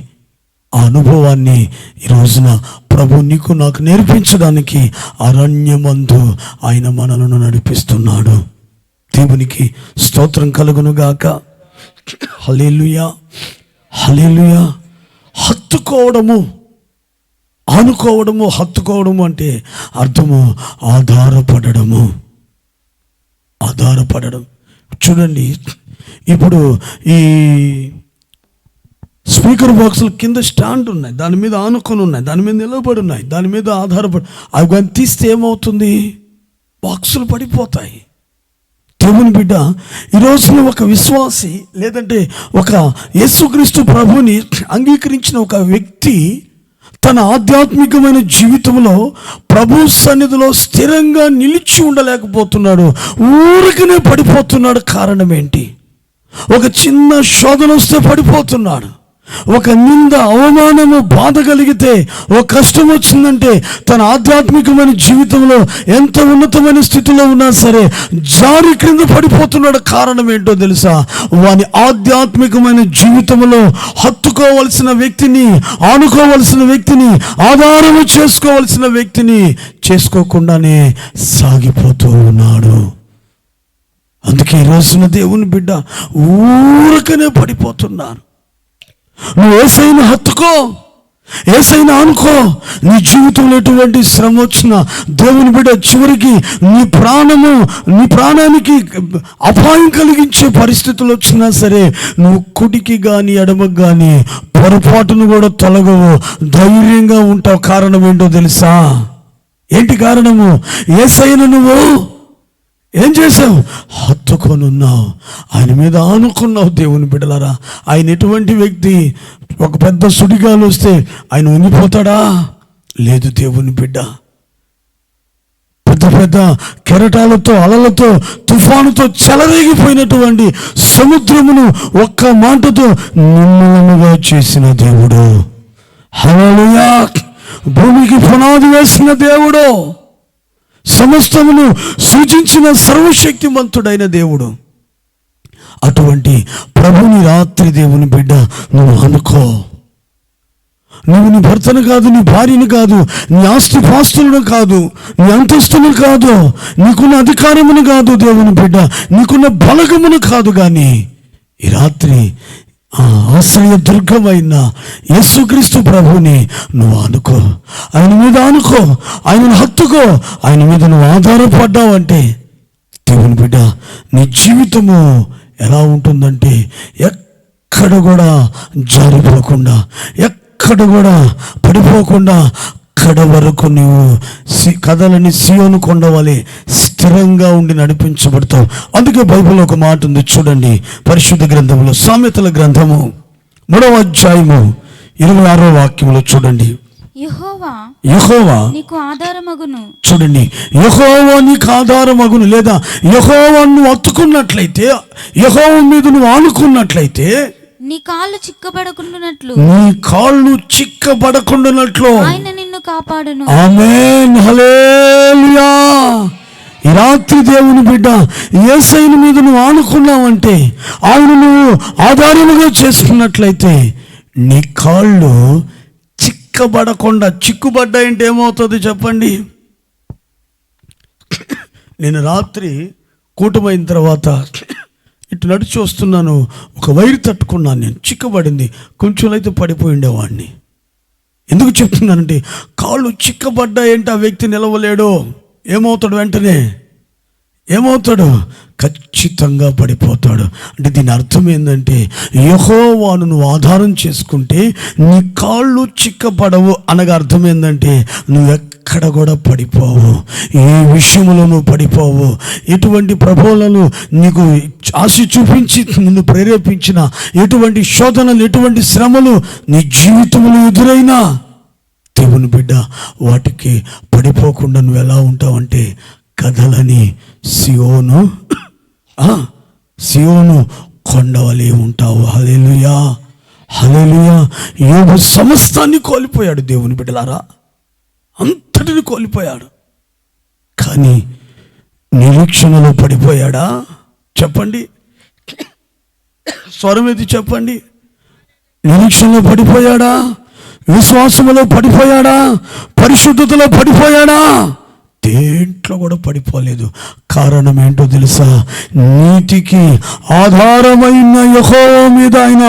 ఆ అనుభవాన్ని ఈ రోజున ప్రభు నీకు నాకు నేర్పించడానికి అరణ్యమందు ఆయన మనలను నడిపిస్తున్నాడు. దేవునికి స్తోత్రం కలుగును గాక. హల్లెలూయా, హల్లెలూయా. హత్తుకోవడము, ఆనుకోవడము, హత్తుకోవడము అంటే అర్థము ఆధారపడము. చూడండి, ఇప్పుడు ఈ స్పీకర్ బాక్సులు కింద స్టాండ్ ఉన్నాయి, దాని మీద ఆనుకొని ఉన్నాయి, దాని మీద నిలబడి ఉన్నాయి, దాని మీద ఆధారపడి అవి కానీ తీస్తే ఏమవుతుంది? బాక్సులు పడిపోతాయి. దేవుని బిడ్డ ఈ రోజున ఒక విశ్వాసి లేదంటే ఒక యేసుక్రీస్తు ప్రభుని అంగీకరించిన ఒక వ్యక్తి తన ఆధ్యాత్మికమైన జీవితంలో ప్రభు సన్నిధిలో స్థిరంగా నిలిచి ఉండలేకపోతున్నాడు. ఊరికనే పడిపోతున్నాడు. కారణం ఏంటి? ఒక చిన్న శోధన వస్తే పడిపోతున్నాడు. ఒక నింద, అవమానము, బాధ కలిగితే, ఒక కష్టం వచ్చిందంటే తన ఆధ్యాత్మికమైన జీవితంలో ఎంత ఉన్నతమైన స్థితిలో ఉన్నా సరే జారి క్రింద పడిపోతున్నాడు. కారణం ఏంటో తెలుసా? వాని ఆధ్యాత్మికమైన జీవితంలో హత్తుకోవలసిన వ్యక్తిని, ఆనుకోవలసిన వ్యక్తిని, ఆధారము చేసుకోవలసిన వ్యక్తిని చేసుకోకుండానే సాగిపోతూ ఉన్నాడు. అందుకే ఈ రోజున దేవుని బిడ్డ ఊరకనే పడిపోతున్నారు. నువ్వు యేసయ్యను హత్తుకో, యేసయ్యను ఆనుకో. నీ జీవితంలో ఎటువంటి శ్రమ వచ్చినా దేవుని బిడ్డ చివరికి నీ ప్రాణానికి అపాయం కలిగించే పరిస్థితులు వచ్చినా సరే నువ్వు కుడికి కానీ ఎడమకు కానీ పొరపాటును కూడా తొలగవు, ధైర్యంగా ఉంటావు. కారణం ఏంటో తెలుసా? ఏంటి కారణము? యేసయ్యను నువ్వు ఏం చేసావు? హత్తుకొని ఉన్నావు, ఆయన మీద ఆనుకున్నావు. దేవుని బిడ్డలారా, ఆయన ఎటువంటి వ్యక్తి? ఒక పెద్ద సుడిగాలు వస్తే ఆయన ఉండిపోతాడా? లేదు. దేవుని బిడ్డ పెద్ద పెద్ద కెరటాలతో, అలలతో, తుఫానుతో చెలరేగిపోయినటువంటి సముద్రమును ఒక్క మాటతో నిమ్మలముగా చేసిన దేవుడు. హల్లెలూయా! భూమికి పునాది వేసిన దేవుడు, సమస్తమును సూచించిన సర్వశక్తిమంతుడైన దేవుడు. అటువంటి ప్రభుని రాత్రి దేవుని బిడ్డ నువ్వు అనుకో. నువ్వు నీ భర్తను కాదు, నీ భార్యను కాదు, నీ ఆస్తి పాస్తులను కాదు, నీ అంతస్తును కాదు, నీకున్న అధికారమును కాదు దేవుని బిడ్డ, నీకున్న బలగమును కాదు, కానీ ఈ రాత్రి ఆశ్రయ దుర్గమైన యేసుక్రీస్తు ప్రభుని నువ్వు అనుకో. ఆయన మీద అనుకో, ఆయనను హత్తుకో. ఆయన మీద నువ్వు ఆధారపడ్డావంటే దేవుని బిడ్డ నీ జీవితము ఎలా ఉంటుందంటే ఎక్కడ కూడా జారిపోకుండా, ఎక్కడ కూడా పడిపోకుండా కడ వరకు నీవు కదలని సీయోను కొండ వలె స్థిరంగా ఉండి నడిపించబడతావు. అందుకే బైబిల్లో ఒక మాట ఉంది చూడండి, పరిశుద్ధ గ్రంథంలో సామెతల గ్రంథము 3వ అధ్యాయము 26వ వాక్యంలో చూడండి. యెహోవా నీకు ఆధారమగును. చూడండి, యెహోవా నీకు ఆధారమగును. లేదా యెహోవాను నువ్వు హత్తుకున్నట్లయితే, యెహోవా మీద నువ్వు ఆనుకున్నట్లయితే నీ కాళ్ళు చిక్కబడకుండానట్లు, నీ కాళ్ళు చిక్కబడకుండానట్లు ఆయన నిన్ను కాపాడును. ఆమేన్, హల్లెలూయా. ఈ రాత్రి దేవుని బిడ్డ యేసయ్య మీద నువ్వు ఆనుకున్నావంటే, ఆయన నువ్వు ఆధారముగా చేసుకున్నట్లయితే నీ కాళ్ళు చిక్కబడకుండా, చిక్కుబడ్డాయంటే ఏమవుతుంది చెప్పండి? నేను రాత్రి కూటమైన తర్వాత ఇటు నడిచి వస్తున్నాను, ఒక వైరు తట్టుకున్నాను, నేను చిక్కబడింది, కొంచెం అయితే పడిపోయి ఉండేవాడిని. ఎందుకు చెప్తున్నానంటే కాళ్ళు చిక్కబడ్డాయంటే ఆ వ్యక్తి నిలవలేడు. ఏమవుతాడు? వెంటనే ఏమవుతాడు? ఖచ్చితంగా పడిపోతాడు. అంటే దీని అర్థం ఏంటంటే యెహోవాను నువ్వు ఆధారం చేసుకుంటే నీ కాళ్ళు చిక్కపడవు అనగా అర్థం ఏంటంటే నువ్వు ఎక్కడ కూడా పడిపోవు, ఏ విషయంలో నువ్వు పడిపోవు. ఎటువంటి ప్రభువులను నీకు ఆశ చూపించి నిన్ను ప్రేరేపించిన ఎటువంటి శోధనలు, ఎటువంటి శ్రమలు నీ జీవితంలో ఎదురైనా దేవుని బిడ్డ వాటికి పడిపోకుండా నువ్వు ఎలా ఉంటావంటే కదలని సియోను కొండవలే ఉంటావు. హల్లెలూయా, హల్లెలూయా. యోబు సమస్తాన్ని కోల్పోయాడు దేవుని బిడ్డలారా, అంతటిని కోల్పోయాడు. కానీ నిరీక్షణలో పడిపోయాడా చెప్పండి? స్వరం ఎత్తి చెప్పండి. నిరీక్షణలో పడిపోయాడా? విశ్వాసములో పడిపోయాడా? పరిశుద్ధతలో పడిపోయాడా? దేంట్లో కూడా పడిపోలేదు. కారణం ఏంటో తెలుసా? నీతికి ఆధారమైన యెహోవా మీద ఆయన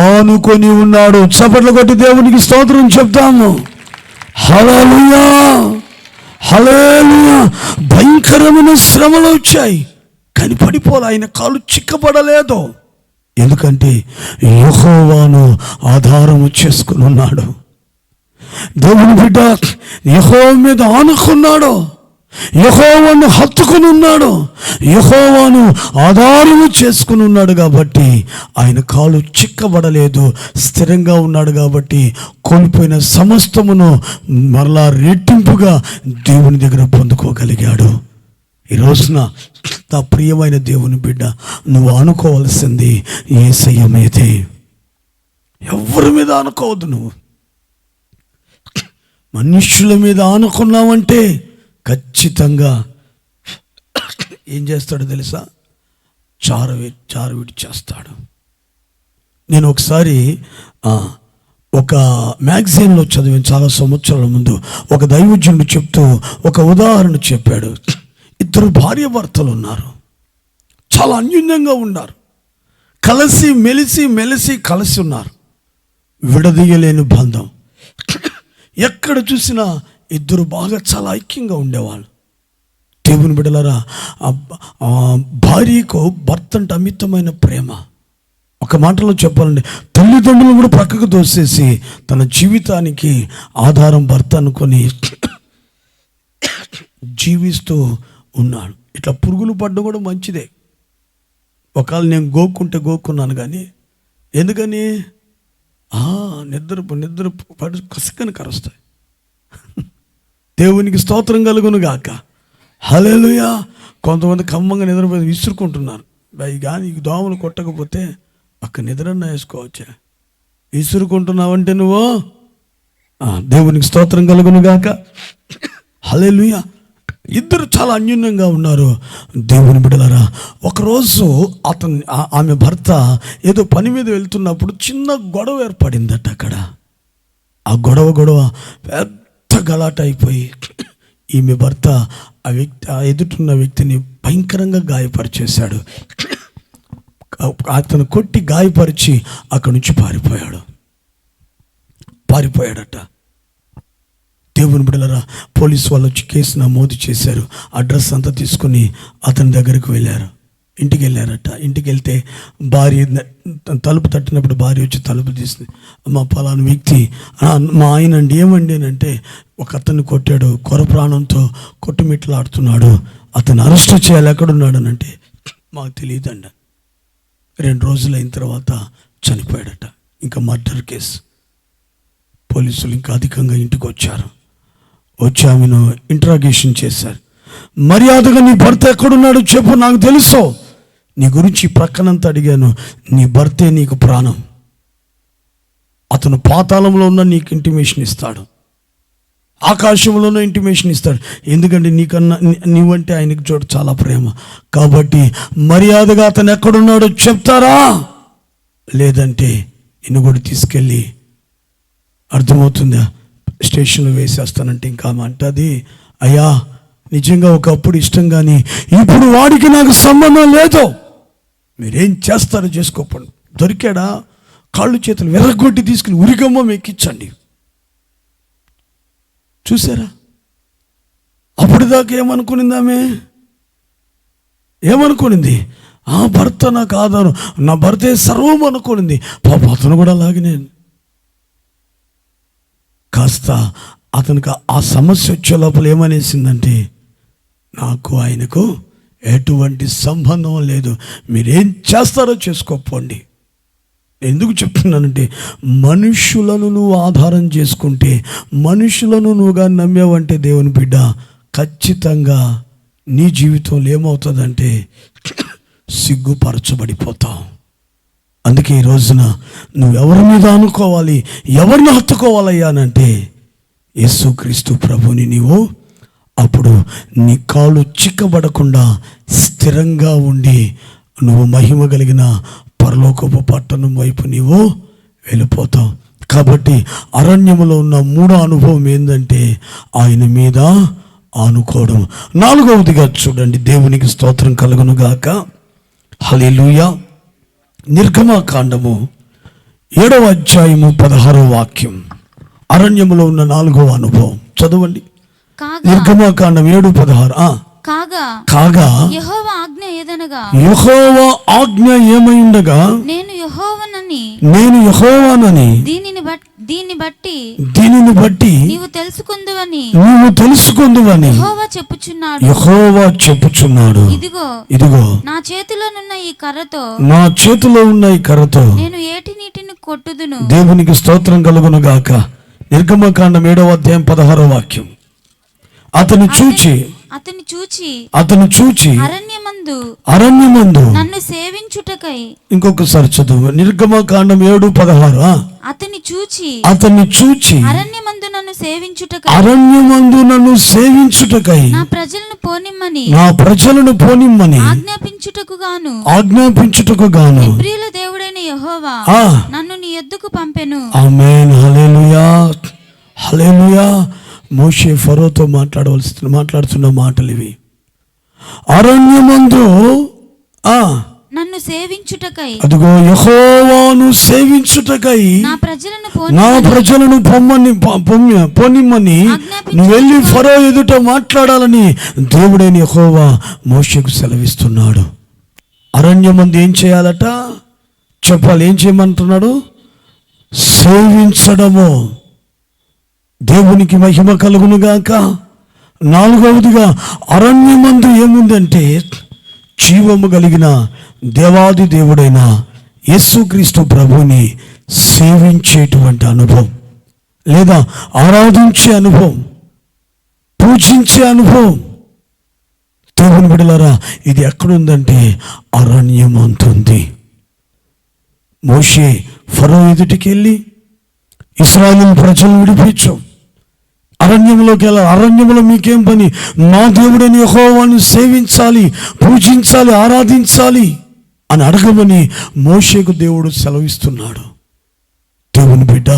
ఆనుకొని ఉన్నాడు. చప్పట్లు కొట్టి దేవునికి స్తోత్రం చెప్తాము. హల్లెలూయా, హల్లెలూయా. భయంకరమైన శ్రమలు వచ్చాయి కానీ పడిపోలే, ఆయన కాళ్ళు చిక్కబడలేదు. ఎందుకంటే యెహోవాను ఆధారము చేసుకుని ఉన్నాడు. దేవుని బిడ్డ యెహోవా మీద ఆనుకున్నాడు, యెహోవాను హత్తుకుని ఉన్నాడు, యెహోవాను ఆధారము చేసుకుని ఉన్నాడు. కాబట్టి ఆయన కాలు చిక్కబడలేదు, స్థిరంగా ఉన్నాడు. కాబట్టి కోల్పోయిన సమస్తమును మరలా రెట్టింపుగా దేవుని దగ్గర పొందుకోగలిగాడు. ఈ రోజున నా ప్రియమైన దేవుని బిడ్డ నువ్వు ఆనుకోవాల్సింది యేసయ్య మీదే, ఎవరి మీద ఆనుకోవద్దు. నువ్వు మనుష్యుల మీద ఆనుకున్నావంటే ఖచ్చితంగా ఏం చేస్తాడో తెలుసా? చారువిడి చేస్తాడు. నేను ఒకసారి ఒక మ్యాగజైన్లో చదివాను చాలా సంవత్సరాల ముందు. ఒక దైవజనుడు చెప్తూ ఒక ఉదాహరణ చెప్పాడు. 2 భార్యాభర్తలు ఉన్నారు, చాలా అన్యోన్యంగా ఉన్నారు, కలిసి మెలిసి కలిసి ఉన్నారు, విడదీయలేని బంధం. ఎక్కడ చూసినా 2 బాగా చాలా ఐక్యంగా ఉండేవాళ్ళు. దేవుని బిడ్డలారా, భార్యకు భర్త అంటే అమితమైన ప్రేమ. ఒక మాటలో చెప్పాలంటే తల్లిదండ్రులు కూడా ప్రక్కకు దోసేసి తన జీవితానికి ఆధారం భర్త అనుకొని జీవిస్తూ ఉన్నాడు. ఇట్లా పురుగులు పడ్డం కూడా మంచిదే. ఒకవేళ నేను గోక్కున్నాను కానీ ఎందుకని నిద్ర పడి కసకని కరుస్తాయి. దేవునికి స్తోత్రం కలుగును గాక. హల్లెలూయా. కొంతమంది కమ్మంగా నిద్రపోయి విసురుకుంటున్నారు. కానీ ఈ దోమలు కొట్టకపోతే ఒక్క నిద్రన్నా వేసుకోవచ్చా? విసురుకుంటున్నావంటే నువ్వు దేవునికి స్తోత్రం కలుగును గాక. హల్లెలూయా. ఇద్దరు చాలా అన్యోన్యంగా ఉన్నారు. దేవుని బిడ్డలారా, ఒకరోజు ఆమె భర్త ఏదో పని మీద వెళ్తున్నప్పుడు చిన్న గొడవ ఏర్పడిందట అక్కడ. ఆ గొడవ పెద్ద గలాట అయిపోయి ఈమె భర్త ఆ ఎదుటిన్న వ్యక్తిని భయంకరంగా గాయపరిచేశాడు. అతను కొట్టి గాయపరిచి అక్కడి నుంచి పారిపోయాడట. దేవుని బిడ్డలారా, పోలీసు వాళ్ళు వచ్చి కేసు నమోదు చేశారు. అడ్రస్ అంతా తీసుకుని అతని దగ్గరికి వెళ్ళారు. ఇంటికి వెళ్ళారట. ఇంటికి వెళ్తే భార్య తలుపు తట్టినప్పుడు భార్య వచ్చి తలుపు తీసింది. మా పలానా వ్యక్తి మా ఆయన అండి. ఏమండి అని అంటే, ఒక అతన్ని కొట్టాడు, కొర ప్రాణంతో కొట్టుమిట్లాడుతున్నాడు, అతను అరెస్ట్ చేయాలి, ఎక్కడున్నాడు అని అంటే మాకు తెలియదండి. 2 రోజులు అయిన తర్వాత చనిపోయాడట. ఇంకా మర్డర్ కేసు. పోలీసులు ఇంకా అధికంగా ఇంటికి వచ్చి ఆమెను ఇంట్రాగేషన్ చేశారు. మర్యాదగా నీ భర్త ఎక్కడున్నాడు చెప్పు, నాకు తెలుసు. నీ గురించి ప్రక్కనంతా అడిగాను. నీ భర్తే నీకు ప్రాణం. అతను పాతాళంలో ఉన్న నీకు ఇంటిమేషన్ ఇస్తాడు, ఆకాశంలోనూ ఇంటిమేషన్ ఇస్తాడు. ఎందుకంటే నీవంటే ఆయనకి చాలా ప్రేమ. కాబట్టి మర్యాదగా అతను ఎక్కడున్నాడో చెప్తారా, లేదంటే నిన్ను కూడా తీసుకెళ్ళి అర్థమవుతుందా స్టేషన్లో వేసేస్తానంటే. ఇంకా అంటది, అయ్యా నిజంగా ఒకప్పుడు ఇష్టం కానీ ఇప్పుడు వాడికి నాకు సంబంధం లేదు, మీరేం చేస్తారో చేసుకోపండి. దొరికాడా కాళ్ళు చేతులు వెర్రగొట్టి తీసుకుని ఉరిగమ్మ ఎక్కించండి. చూసారా? అప్పుడు దాకా ఏమనుకునింది? ఆ భర్త నాకు ఆధారం, నా భర్తే సర్వం అనుకునింది. పాప అతను కూడా అలాగనే. కాస్త అతనికి ఆ సమస్య వచ్చే లోపల ఏమనేసిందంటే, నాకు ఆయనకు ఎటువంటి సంబంధం లేదు, మీరేం చేస్తారో చేసుకోపోండి. ఎందుకు చెప్తున్నానంటే, మనుషులను నువ్వు ఆధారం చేసుకుంటే, మనుషులను నువ్వుగా నమ్మేవంటే దేవుని బిడ్డ, ఖచ్చితంగా నీ జీవితంలో ఏమవుతుందంటే సిగ్గుపరచబడిపోతావు. అందుకే ఈ రోజున నువ్వెవరి మీద అనుకోవాలి, ఎవరిని హత్తుకోవాలయ్యా అనంటే యేసుక్రీస్తు ప్రభుని నీవు. అప్పుడు నీ కాళ్ళు చిక్కబడకుండా స్థిరంగా ఉండి నువ్వు మహిమ కలిగిన పరలోకపు పట్టణం వైపు నీవు వెళ్ళిపోతావు. కాబట్టి అరణ్యములో ఉన్న 3వ అనుభవం ఏంటంటే ఆయన మీద ఆనుకోవడం. 4వదిగా చూడండి, దేవునికి స్తోత్రం కలుగును గాక. హల్లెలూయా. నిర్గమకాండము 7వ అధ్యాయము 16వ వాక్యం. అరణ్యములో ఉన్న 4వ అనుభవం చదవండి. నిర్గమకాండం 7:16. కాగా యెహోవా ఆజ్ఞ ఏమైండగా నేను యెహోవానని దీనిని బట్టి నీవు తెలుసుకుందువని యెహోవా చెప్పుచున్నాడు. ఇదిగో నా చేతిలో ఉన్న ఈ కర్రతో నేను ఏటి నీటిని కొట్టుదును. దేవునికి స్తోత్రం కలుగును గాక. నిర్గమకాండం 7వ అధ్యాయం 16వ వాక్యం. అతను చూచి అరణ్యమందు నన్ను సేవించుటకై. ఇంకొకసారి చదువు. నిర్గమకాండం 7:16. అతన్ని చూచి అరణ్యమందు నన్ను సేవించుటకై నా ప్రజలను పోనిమ్మని ఆజ్ఞాపించుటకు గాను హెబ్రీయుల దేవుడైన యెహోవా నన్ను నీ యొద్దకు పంపెను. ఆమేన్. హల్లెలూయా. హల్లెలూయా. మోషే ఫరోతో మాట్లాడుతున్న మాటలు ఇవి. అరణ్యమందు నన్ను సేవించుటకై, అదిగో యెహోవాను సేవించుటకై నా ప్రజలను పొనిమ్మని నువ్వు వెళ్ళి ఫరో ఎదుట మాట్లాడాలని దేవుడైన యెహోవా మోషేకు సెలవిస్తున్నాడు. అరణ్యమందు ఏం చేయాలట చెప్పాలి. ఏం చేయమంటున్నాడు? సేవించడము. దేవునికి మహిమ కలుగును గాక. నాలుగవదిగా అరణ్యమందు ఏముందంటే జీవము కలిగిన దేవాది దేవుడైన యేసుక్రీస్తు ప్రభువుని సేవించేటువంటి అనుభవం, లేదా ఆరాధించే అనుభవం, పూజించే అనుభవం. దేవుని బిడ్డలారా, ఇది ఎక్కడుందంటే అరణ్యం అంతుంది. మోషే ఫరో ఎదుటికి వెళ్ళి ఇశ్రాయేలు ప్రజలను విడిపించు, అరణ్యంలోకి వెళ్ళాలి, అరణ్యంలో మీకేం పని, మా దేవుడని యెహోవాను సేవించాలి, పూజించాలి, ఆరాధించాలి అని అడగమని మోషేకు దేవుడు సెలవిస్తున్నాడు. దేవుని బిడ్డ,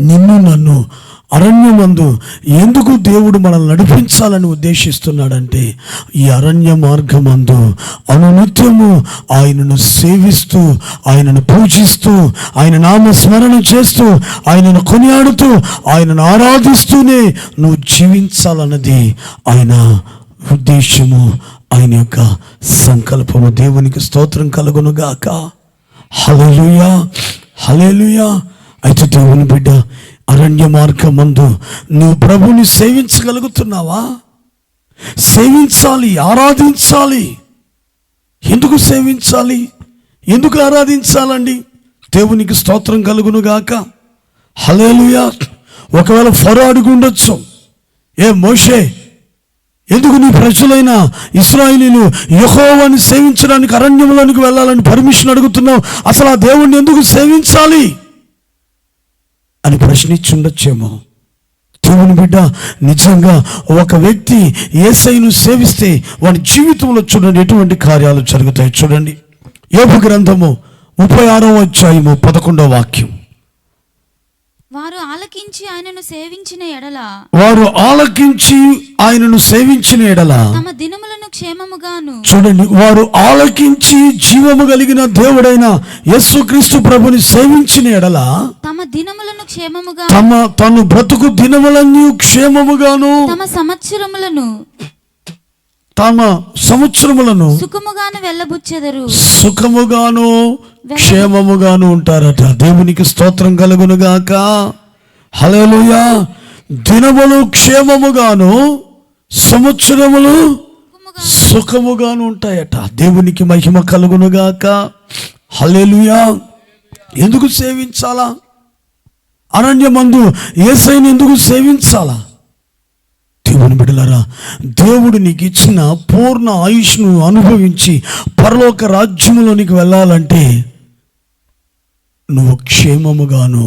నిన్ను నన్ను అరణ్యమందు ఎందుకు దేవుడు మనల్ని నడిపించాలని ఉద్దేశిస్తున్నాడంటే, ఈ అరణ్య మార్గమందు అనునిత్యము ఆయనను సేవిస్తూ, ఆయనను పూజిస్తూ, ఆయన నామస్మరణ చేస్తూ, ఆయనను కొనియాడుతూ, ఆయనను ఆరాధిస్తూనే నువ్వు జీవించాలన్నది ఆయన ఉద్దేశము, ఆయన యొక్క సంకల్పము. దేవునికి స్తోత్రం కలుగునుగాక. హల్లెలూయా, హల్లెలూయా. అయితే దేవుని బిడ్డ, అరణ్య మార్గమందు నువ్వు ప్రభుని సేవించగలుగుతున్నావా? సేవించాలి, ఆరాధించాలి. ఎందుకు సేవించాలి, ఎందుకు ఆరాధించాలండి? దేవునికి స్తోత్రం కలుగునుగాక. హల్లెలూయా. ఒకవేళ ఫరో అడుగు ఉండొచ్చు, ఏ మోషే, ఎందుకు నీ ప్రజలైన ఇశ్రాయేలీయులు యెహోవాని సేవించడానికి అరణ్యంలోనికి వెళ్ళాలని పర్మిషన్ అడుగుతున్నావు? అసలు ఆ దేవుణ్ణి ఎందుకు సేవించాలి అని ప్రశ్నించుండొచ్చేమో. దేవుని బిడ్డ, నిజంగా ఒక వ్యక్తి యేసయ్యను సేవిస్తే వాడి జీవితంలో చూడండి ఎటువంటి కార్యాలు జరుగుతాయి. చూడండి, యోబు గ్రంథము 36వ అధ్యాయము 11వ వాక్యం. వారు ఆలకించి ఆయనను సేవించిన ఎడల తమ దినములను క్షేమముగాను. చూడండి, వారు ఆలకించి జీవము కలిగిన దేవుడైన యేసుక్రీస్తు ప్రభుని సేవించిన ఎడల తమ దినములను క్షేమముగా, తన బ్రతుకు దినములను క్షేమముగాను, తమ సంవత్సరములను సుఖముగాను వెళ్ళబుచ్చెదరు, సుఖముగాను క్షేమముగాను ఉంటారట. దేవునికి స్తోత్రం కలుగునుగాక. హల్లెలూయా. దినములు క్షేమముగాను, సంవత్సరములు సుఖముగాను ఉంటాయట. దేవునికి మహిమ కలుగునుగాక. హల్లెలూయా. ఎందుకు సేవించాలా? అరణ్యమందు యేసయ్యను ఎందుకు సేవించాలా? దేవుని బిడ్డలారా, దేవుడు నీకు ఇచ్చిన పూర్ణ ఆయుష్ను అనుభవించి పరలోక రాజ్యములోనికి వెళ్ళాలంటే నువ్వు క్షేమముగాను,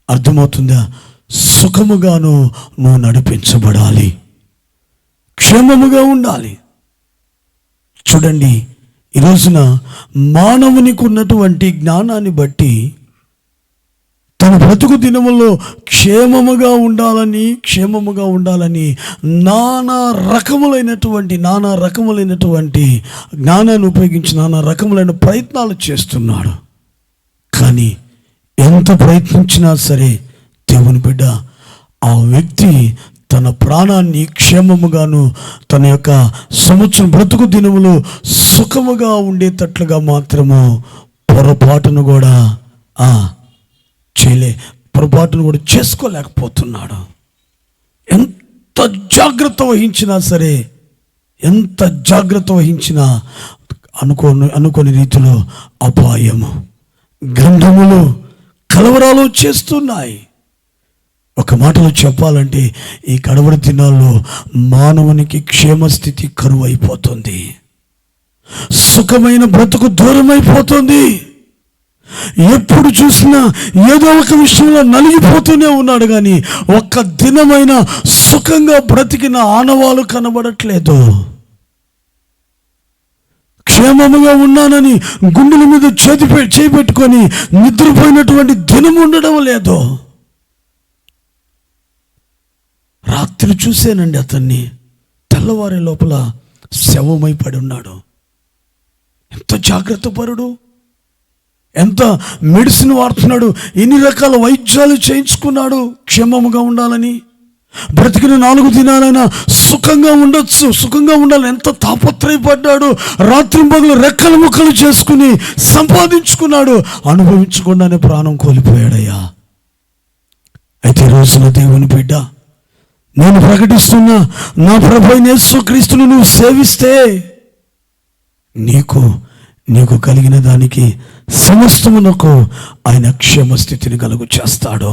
అర్థమవుతుందా, సుఖముగాను నువ్వు నడిపించబడాలి, క్షేమముగా ఉండాలి. చూడండి, ఈ రోజున మానవునికి ఉన్నటువంటి జ్ఞానాన్ని బట్టి తన బ్రతుకు దినముల్లో క్షేమముగా ఉండాలని నానా రకములైనటువంటి జ్ఞానాన్ని ఉపయోగించి నానా రకములైన ప్రయత్నాలు చేస్తున్నాడు. కానీ ఎంత ప్రయత్నించినా సరే దేవుని బిడ్డ, ఆ వ్యక్తి తన ప్రాణాన్ని క్షేమముగాను, తన యొక్క సంవత్సరం బ్రతుకు దినములు సుఖముగా ఉండేటట్లుగా మాత్రము పొరపాటును కూడా చేసుకోలేకపోతున్నాడు. ఎంత జాగ్రత్త వహించినా అనుకోని రీతిలో అపాయము, గంధములు, కలవరాలు చేస్తున్నాయి. ఒక మాటలో చెప్పాలంటే ఈ కడవరి దినాల్లో మానవునికి క్షేమస్థితి కరువు అయిపోతుంది, సుఖమైన బ్రతుకు దూరం అయిపోతుంది. ఎప్పుడు చూసినా ఏదో ఒక విషయంలో నలిగిపోతూనే ఉన్నాడు, కానీ ఒక్క దినమైన సుఖంగా బ్రతికిన ఆనవాలు కనబడట్లేదు. క్షేమముగా ఉన్నానని గుండెల మీద చేపెట్టుకొని నిద్రపోయినటువంటి దినం ఉండడం లేదు. రాత్రి చూశానండి అతన్ని, తెల్లవారే లోపల శవమై పడి ఉన్నాడు. ఎంత జాగ్రత్త పరుడు, ఎంత మెడిసిన్ వాడుతున్నాడు, ఎన్ని రకాల వైద్యాలు చేయించుకున్నాడు క్షేమముగా ఉండాలని. బ్రతికిన 4 దినాలైనా సుఖంగా ఉండాలని ఎంత తాపత్రయపడ్డాడు. రాత్రింబగలు రెక్కలు ముక్కలు చేసుకుని సంపాదించుకున్నాడు, అనుభవించకుండానే ప్రాణం కోల్పోయాడయ్యా. అయితే రోజున దేవుని బిడ్డ, నేను ప్రకటిస్తున్నా నా ప్రభువైన యేసుక్రీస్తును నువ్వు సేవిస్తే నీకు కలిగిన దానికి సమస్తమునకు ఆయన క్షేమ స్థితిని కలుగు చేస్తాడు.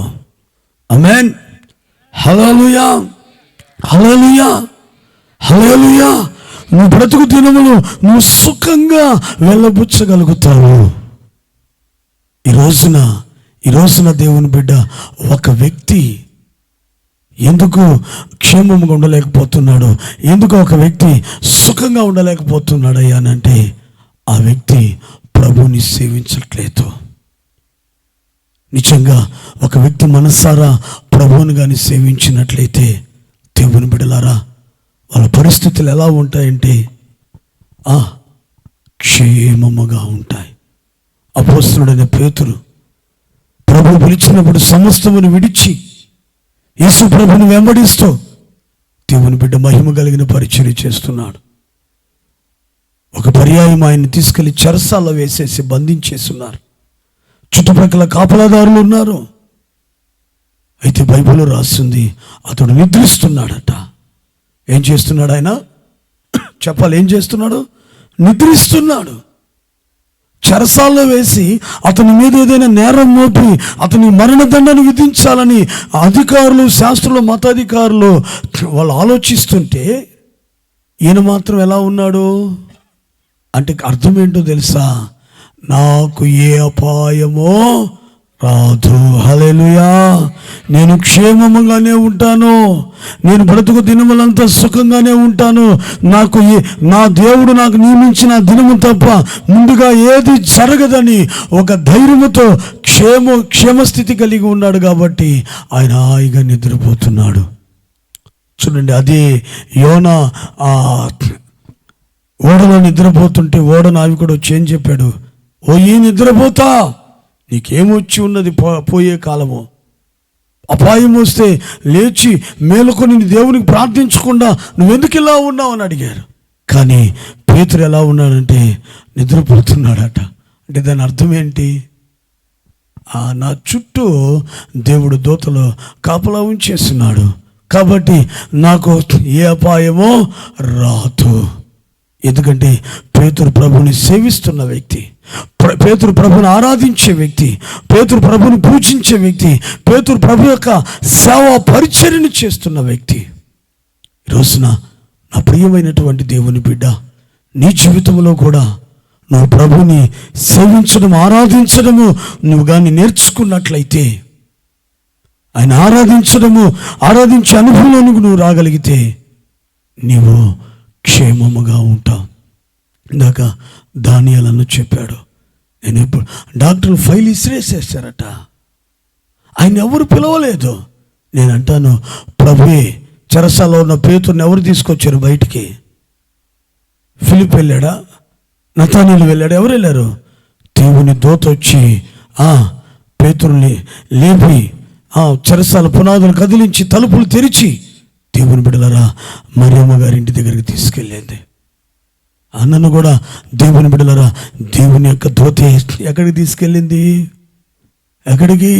ఆమేన్. హల్లెలూయా, హల్లెలూయా, హల్లెలూయా. నువ్వు బ్రతుకు దినములు నువ్వు సుఖంగా వెళ్ళబుచ్చగలుగుతావు. ఈ రోజున దేవుని బిడ్డ ఒక వ్యక్తి ఎందుకు క్షేమంగా ఉండలేకపోతున్నాడు, ఎందుకు ఒక వ్యక్తి సుఖంగా ఉండలేకపోతున్నాడు అయ్యానంటే ఆ వ్యక్తి ప్రభువుని సేవించట్లేదు. నిజంగా ఒక వ్యక్తి మనసారా ప్రభువుని కానీ సేవించినట్లయితే దేవుని బిడ్డలారా వాళ్ళ పరిస్థితులు ఎలా ఉంటాయంటే క్షేమముగా ఉంటాయి. అపోస్తలుడైన పేతురు ప్రభు పిలిచినప్పుడు సమస్తమును విడిచి యేసు ప్రభుని వెంబడిస్తూ దేవుని బిడ్డ మహిమ కలిగిన పరిచర్య చేస్తున్నాడు. ఒక పర్యాయం ఆయన్ని తీసుకెళ్లి చెరసాల్లో వేసేసి బంధించేస్తున్నారు. చుట్టుపక్కల కాపలాదారులు ఉన్నారు. అయితే బైబిల్లో రాస్తుంది అతడు నిద్రిస్తున్నాడట. ఏం చేస్తున్నాడు ఆయన? చెప్పాలి, ఏం చేస్తున్నాడు? నిద్రిస్తున్నాడు. చెరసాల్లో వేసి అతని మీద ఏదైనా నేరం మోపి అతని మరణదండను విధించాలని అధికారులు, శాస్త్రులు, మతాధికారులు వాళ్ళు ఆలోచిస్తుంటే ఈయన మాత్రం ఎలా ఉన్నాడు అంటే అర్థం ఏంటో తెలుసా? నాకు ఏ అపాయమో రాదు. హల్లెలూయా. నేను క్షేమముగానే ఉంటాను, నేను బ్రతుకు దినములంతా సుఖంగానే ఉంటాను. నా దేవుడు నాకు నియమించిన దినము తప్ప ముందుగా ఏది జరగదని ఒక ధైర్యముతో క్షేమస్థితి కలిగి ఉన్నాడు. కాబట్టి ఆయన హాయిగా నిద్రపోతున్నాడు. చూడండి, అదే యోనా ఓడలో నిద్రపోతుంటే ఓడ నావికుడు వచ్చి ఏం చెప్పాడు? ఓ ఈ నిద్రపోతా, నీకేమొచ్చి ఉన్నది పోయే కాలము, అపాయం వస్తే లేచి మేలుకొని దేవునికి ప్రార్థించకుండా నువ్వెందుకు ఇలా ఉన్నావు అని అడిగారు. కానీ పేతురు ఎలా ఉన్నాడంటే నిద్రపోతున్నాడట. అంటే దాని అర్థం ఏంటి? నా చుట్టూ దేవుడు దూతలు కాపలా ఉంచేస్తున్నాడు కాబట్టి నాకు ఏ అపాయమో రాదు. ఎందుకంటే పేతురు ప్రభుని సేవిస్తున్న వ్యక్తి, పేతురు ప్రభుని ఆరాధించే వ్యక్తి, పేతురు ప్రభుని పూజించే వ్యక్తి, పేతురు ప్రభు యొక్క సేవా పరిచర్యను చేస్తున్న వ్యక్తి. ఈరోజున నా ప్రియమైనటువంటి దేవుని బిడ్డ, నీ జీవితంలో కూడా నువ్వు ప్రభుని సేవించడం, ఆరాధించడము నువ్వు కానీ నేర్చుకున్నట్లయితే, ఆయన ఆరాధించే అనుభవంలోనికి నువ్వు రాగలిగితే నీవు క్షేమముగా ఉంటావు. ఇందాక దానియేలును చెప్పాడు, నేను ఎప్పుడు డాక్టర్లు ఫైల్ ఇసిరేసేసారట, ఆయన ఎవరు పిలవలేదు. నేను అంటాను, ప్రభువే చెరసాలలో ఉన్న పేతురుని ఎవరు తీసుకొచ్చారు బయటికి? ఫిలిప్ వెళ్ళాడా? నతానీయులు వెళ్ళాడు? ఎవరు వెళ్ళారు? దేవుని దూత వచ్చి పేతురుని లేపి చెరసాల పునాదులు కదిలించి తలుపులు తెరిచి దేవుని బిడ్డలారా మరియమ్మ గారి ఇంటి దగ్గరికి తీసుకెళ్ళింది. అన్నను కూడా దేవుని బిడ్డలారా దేవుని యొక్క దూత ఎక్కడికి తీసుకెళ్ళింది? ఎక్కడికి?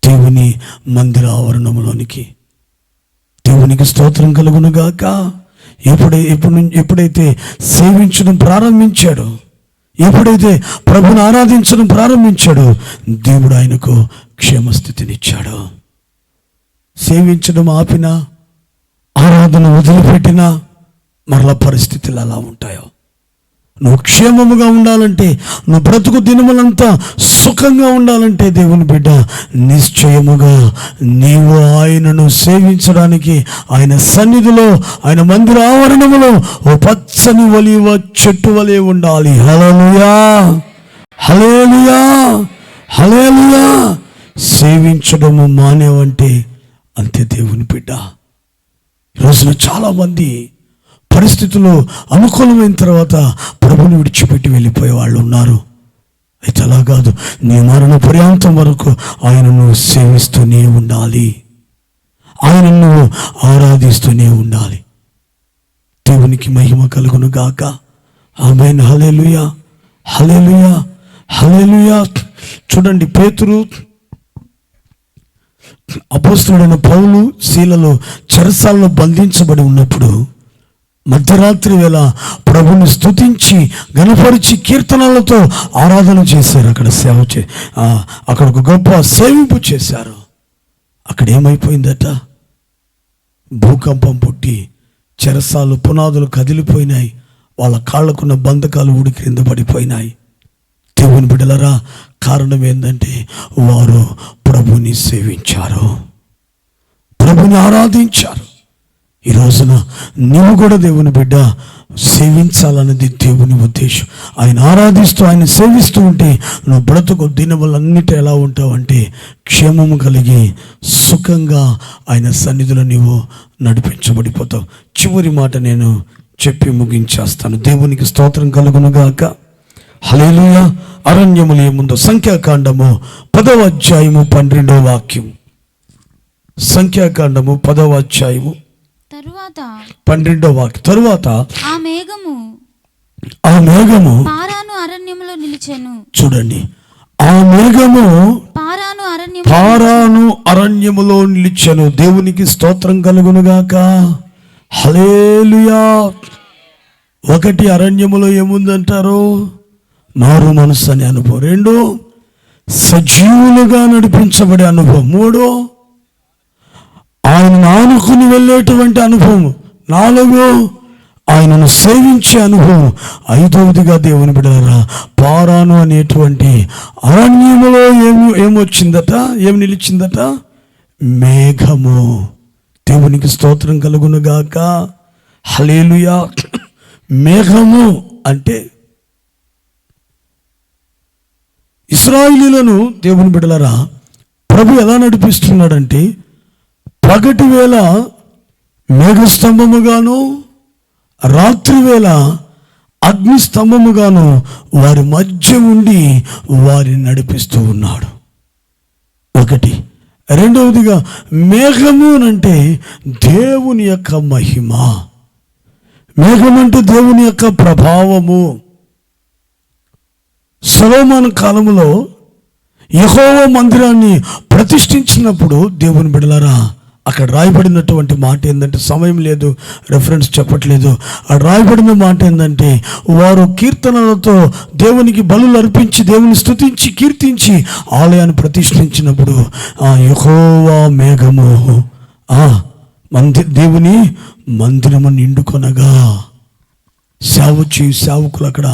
దేవుని మందిర ఆవరణంలోనికి. దేవునికి స్తోత్రం కలుగును గాక. ఎప్పుడైతే సేవించడం ప్రారంభించాడో, ఎప్పుడైతే ప్రభుని ఆరాధించడం ప్రారంభించాడో దేవుడు ఆయనకు క్షేమస్థితినిచ్చాడు. సేవించడం ఆపినా, ఆరాధన వదిలిపెట్టినా మరలా పరిస్థితులు ఎలా ఉంటాయో. నువ్వు క్షేమముగా ఉండాలంటే, నువ్వు బ్రతుకు దినములంతా సుఖంగా ఉండాలంటే దేవుని బిడ్డ నిశ్చయముగా నీవు ఆయనను సేవించడానికి ఆయన సన్నిధిలో, ఆయన మందిర ఆవరణములో ఓ పచ్చని ఒలీవ చెట్టు వలె ఉండాలి. హల్లెలూయా, హల్లెలూయా, హల్లెలూయా. సేవించడము మానేవంటే అంతే దేవుని బిడ్డ. ఈరోజున చాలామంది పరిస్థితులు అనుకూలమైన తర్వాత ప్రభుని విడిచిపెట్టి వెళ్ళిపోయే వాళ్ళు ఉన్నారు. అయితే అలా కాదు, నీ మరణ పర్యాంతం వరకు ఆయనను సేవిస్తూనే ఉండాలి, ఆయనను నువ్వు ఆరాధిస్తూనే ఉండాలి. దేవునికి మహిమ కలుగును గాక. ఆమేన్. హల్లెలూయా, హల్లెలూయా, హల్లెలూయా. చూడండి, పేతురు అపోస్తలుడైన పౌలు శీలలో చెరసాలలో బంధించబడి ఉన్నప్పుడు మధ్యరాత్రి వేళ ప్రభుని స్తుతించి గణపరిచి కీర్తనలతో ఆరాధన చేశారు. అక్కడ అక్కడ ఒక గొప్ప సేవింపు చేశారు. అక్కడ ఏమైపోయిందట? భూకంపం పుట్టి చెరసాలు పునాదులు కదిలిపోయినాయి. వాళ్ళ కాళ్ళకున్న బంధకాలు ఊడి క్రింద పడిపోయినాయి. దేవుని బిడ్డలారా, కారణం ఏంటంటే వారు ప్రభుని సేవించారు, ప్రభుని ఆరాధించారు. ఈ రోజున నీవు కూడా దేవుని బిడ్డ సేవించాలన్నది దేవుని ఉద్దేశం. ఆయన ఆరాధిస్తూ ఆయన సేవిస్తూ ఉంటే నువ్వు బ్రతుకు దినములన్నిటి ఎలా ఉంటావంటే క్షేమము కలిగి సుఖంగా ఆయన సన్నిధిలో నీవు నడిపించబడిపోతావు. చివరి మాట నేను చెప్పి ముగించేస్తాను. దేవునికి స్తోత్రం కలుగునుగాక. హల్లెలూయా. అరణ్యములు ఏముందో సంఖ్యాకాండము 10వ అధ్యాయము 12వ వాక్యం. సంఖ్యాకాండము 10వ అధ్యాయము 12వ వాక్యం. తరువాత ఆ మేఘము పారాను అరణ్యములో నిలిచెను. చూడండి, ఆ మేఘము పారాను అరణ్యములో నిలిచెను. దేవునికి స్తోత్రం కలుగునుగాక. హల్లెలూయా. ఒకటి, అరణ్యములో ఏముందంటారు? మారు మనసు అనే అనుభవం. 2, సజీవులుగా నడిపించబడే అనుభవం. 3, ఆయనను ఆనుకుని వెళ్ళేటువంటి అనుభవం. 4, ఆయనను సేవించే అనుభవం. 5వదిగా దేవుని బిడ్డలారా, పారాను అనేటువంటి అరణ్యములో ఏమొచ్చిందట? ఏమి నిలిచిందట? మేఘము. దేవునికి స్తోత్రం కలుగునుగాక. హల్లెలూయా. మేఘము అంటే ఇశ్రాయేలీయులను దేవుని బిడ్డలారా ప్రభు ఎలా నడిపిస్తున్నాడంటే పగటి వేళ మేఘస్తంభముగాను రాత్రి వేళ అగ్నిస్తంభముగాను వారి మధ్య ఉండి వారిని నడిపిస్తూ ఉన్నాడు. ఒకటి. 2వదిగా మేఘము అంటే దేవుని యొక్క మహిమ. మేఘం అంటే దేవుని యొక్క ప్రభావము. సొలొమోను కాలంలో యెహోవా మందిరాన్ని ప్రతిష్ఠించినప్పుడు దేవుని బిడ్డలారా అక్కడ రాయబడినటువంటి మాట ఏంటంటే, సమయం లేదు, రెఫరెన్స్ చెప్పట్లేదు, అక్కడ రాయబడిన మాట ఏంటంటే, వారు కీర్తనలతో దేవునికి బలులు అర్పించి దేవుని స్తుతించి కీర్తించి ఆలయాన్ని ప్రతిష్ఠించినప్పుడు ఆ యెహోవా మేఘము దేవుని మందిరము నిండుకొనగా సేవకులు అక్కడ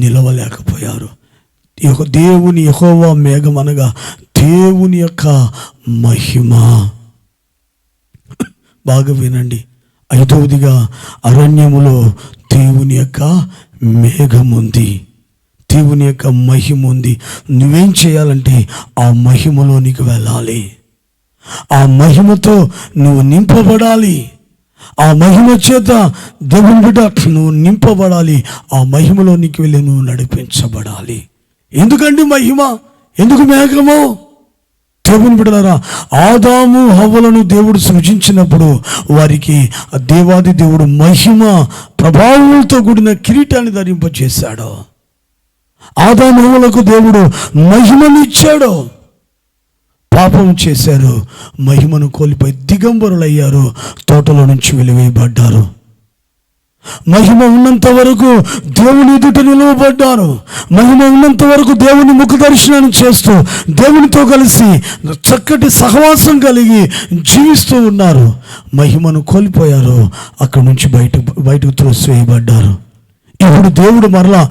నిలవలేకపోయారు. దేవుని యెహోవా మేఘం అనగా దేవుని యొక్క మహిమ. బాగా వినండి. 5వదిగా అరణ్యములో దేవుని యొక్క మేఘం ఉంది, దేవుని యొక్క మహిమ ఉంది. నువ్వేం చేయాలంటే ఆ మహిమలోనికి వెళ్ళాలి, ఆ మహిమతో నువ్వు నింపబడాలి, ఆ మహిమ చేత దేవుని బిడ్డ నువ్వు నింపబడాలి, ఆ మహిమలోనికి వెళ్ళి నువ్వు నడిపించబడాలి. ఎందుకండి మహిమ? ఎందుకు మేఘము? దేవుని బిడ్డలారా, ఆదాము హవ్వలను దేవుడు సృజించినప్పుడు వారికి దేవాది దేవుడు మహిమ ప్రభావంతో కూడిన కిరీటాన్ని ధరింపచేశాడు. ఆదాము హవ్వలకు దేవుడు మహిమనిచ్చాడు. పాపం చేశారు, మహిమను కోల్పోయి దిగంబరులయ్యారు, తోటలో నుంచి వెలివేయబడ్డారు. మహిమ ఉన్నంత వరకు దేవుని ఎదుట నిలువబడ్డారు. మహిమ ఉన్నంత వరకు దేవుని ముఖ దర్శనాన్ని చేస్తూ దేవునితో కలిసి చక్కటి సహవాసం కలిగి జీవిస్తూ ఉన్నారు. మహిమను కోల్పోయారు, అక్కడి నుంచి బయటకు త్రోసివేయబడ్డారు. ఇప్పుడు దేవుడు మరలా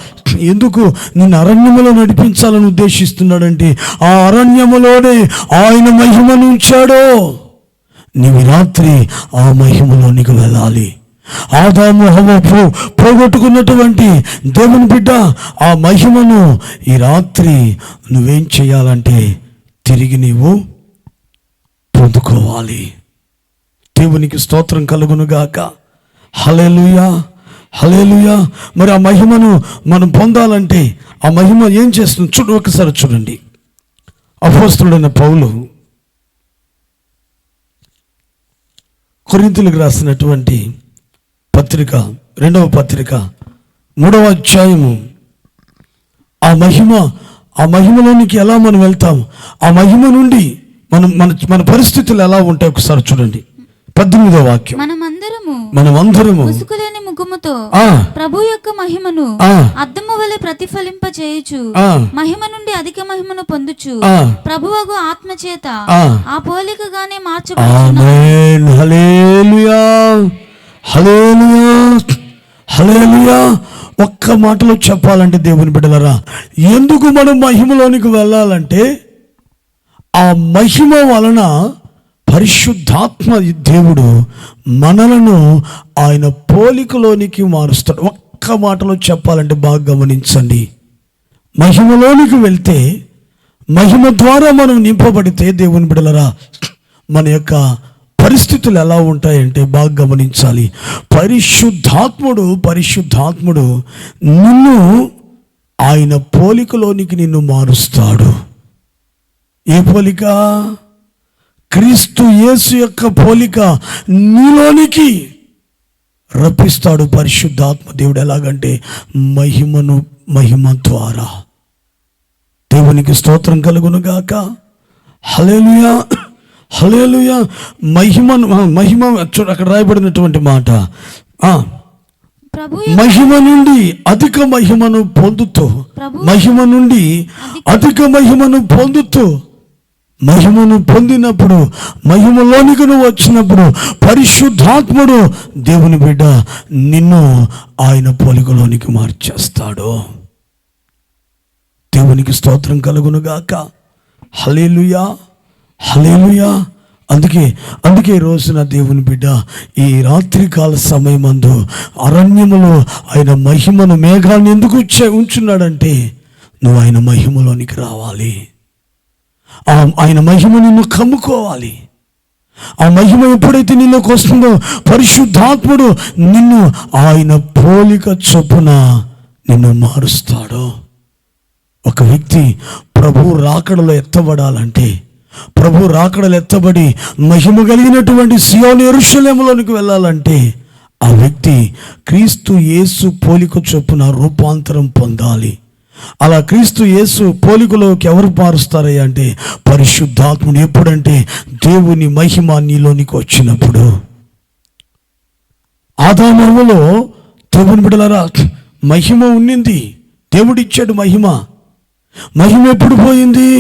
ఎందుకు నిన్ను అరణ్యములో నడిపించాలని ఉద్దేశిస్తున్నాడంటే ఆ అరణ్యములోనే ఆయన మహిమను ఉంచాడో. నీవు రాత్రి ఆ మహిమలోనికి వెళ్ళాలి. ఆదాము హవ్వ పోగొట్టుకున్నటువంటి దేవుని బిడ్డ ఆ మహిమను ఈ రాత్రి నువ్వేం చేయాలంటే తిరిగి నీవు పొందుకోవాలి. దేవునికి స్తోత్రం కలుగునుగాక. హల్లెలూయా, హల్లెలూయా. మరి ఆ మహిమను మనం పొందాలంటే ఆ మహిమ ఏం చేస్తుంది? ఒకసారి చూడండి. అపోస్తలుడైన పౌలు కొరింథీయులకు రాసినటువంటి పత్రిక, 2వ పత్రిక 3వ అధ్యాయము. ఆ మహిమలోనికి ఎలా మనం వెళ్తాం? ఆ మహిమ నుండి మన మన మన పరిస్థితులు ఎలా ఉంటాయి ఒకసారి చూడండి. 18వ వాక్యం. మనమందరము ముసుకులేని ముఖముతో ప్రభు యొక్క మహిమను అద్దము వలె ప్రతిఫలింప చేయుచు మహిమ నుండి అధిక మహిమను పొందుచు ప్రభువగు ఆత్మ చేత ఆ పోలికగానే మార్చబడుచున్నాము. ఆమేన్. హల్లెలూయా, హల్లెలూయా, హల్లెలూయా. ఒక్క మాటలో చెప్పాలంటే దేవుని బిడ్డలారా, ఎందుకు మనం మహిమలోనికి వెళ్ళాలంటే ఆ మహిమ వలన పరిశుద్ధాత్మ దేవుడు మనలను ఆయన పోలికలోనికి మారుస్తాడు. ఒక్క మాటలో చెప్పాలంటే బాగా గమనించండి. మహిమలోనికి వెళ్తే, మహిమ ద్వారా మనం నింపబడితే దేవుని బిడ్డలారా, మన యొక్క పరిస్థితులు ఎలా ఉంటాయంటే బాగా గమనించాలి. పరిశుద్ధాత్ముడు నిన్ను ఆయన పోలికలోనికి నిన్ను మారుస్తాడు. ఏ పోలిక? క్రీస్తు యేసు యొక్క పోలిక నీలోనికి రప్పిస్తాడు పరిశుద్ధాత్మ దేవుడు. ఎలాగంటే మహిమ ద్వారా. దేవునికి స్తోత్రం కలుగును గాక. హల్లెలూయా, హల్లెలూయా. మహిమ అక్కడ రాయబడినటువంటి మాట, మహిమ నుండి అధిక మహిమను పొందుతూ, మహిమ నుండి అధిక మహిమను పొందుతూ, మహిమను పొందినప్పుడు, మహిమలోనికి నువ్వు వచ్చినప్పుడు పరిశుద్ధాత్ముడు దేవుని బిడ్డ నిన్ను ఆయన పోలికలోనికి మార్చేస్తాడు. దేవునికి స్తోత్రం కలుగును గాక. హల్లెలూయా, హల్లెలూయా. అందుకే రోజున దేవుని బిడ్డ ఈ రాత్రికాల సమయమందు అరణ్యములో ఆయన మహిమను మేఘాన్ని ఎందుకు ఉంచున్నాడంటే నువ్వు ఆయన మహిమలోనికి రావాలి. ఆయన మహిమ నిన్ను కమ్ముకోవాలి. ఆ మహిమ ఎప్పుడైతే నిన్నుకు వస్తుందో పరిశుద్ధాత్ముడు నిన్ను ఆయన పోలిక చొప్పున నిన్ను మారుస్తాడు. ఒక వ్యక్తి ప్రభు రాకడలో ఎత్తబడాలంటే, ప్రభు రాకడలు ఎత్తబడి మహిమ కలిగినటువంటి సియోను యెరూషలేములోనికి వెళ్ళాలంటే ఆ వ్యక్తి క్రీస్తు యేసు పోలిక చొప్పున రూపాంతరం పొందాలి. అలా క్రీస్తు యేసు పోలికలోకి ఎవరు మారుస్తారయ్యా అంటే పరిశుద్ధాత్ముడు. ఎప్పుడంటే దేవుని మహిమ నీలోనికి వచ్చినప్పుడు. ఆదాములో దేవుని బిడ్డలారా మహిమ ఉన్నింది, దేవుడిచ్చాడు మహిమ. మహిమ ఎప్పుడు పోయింది?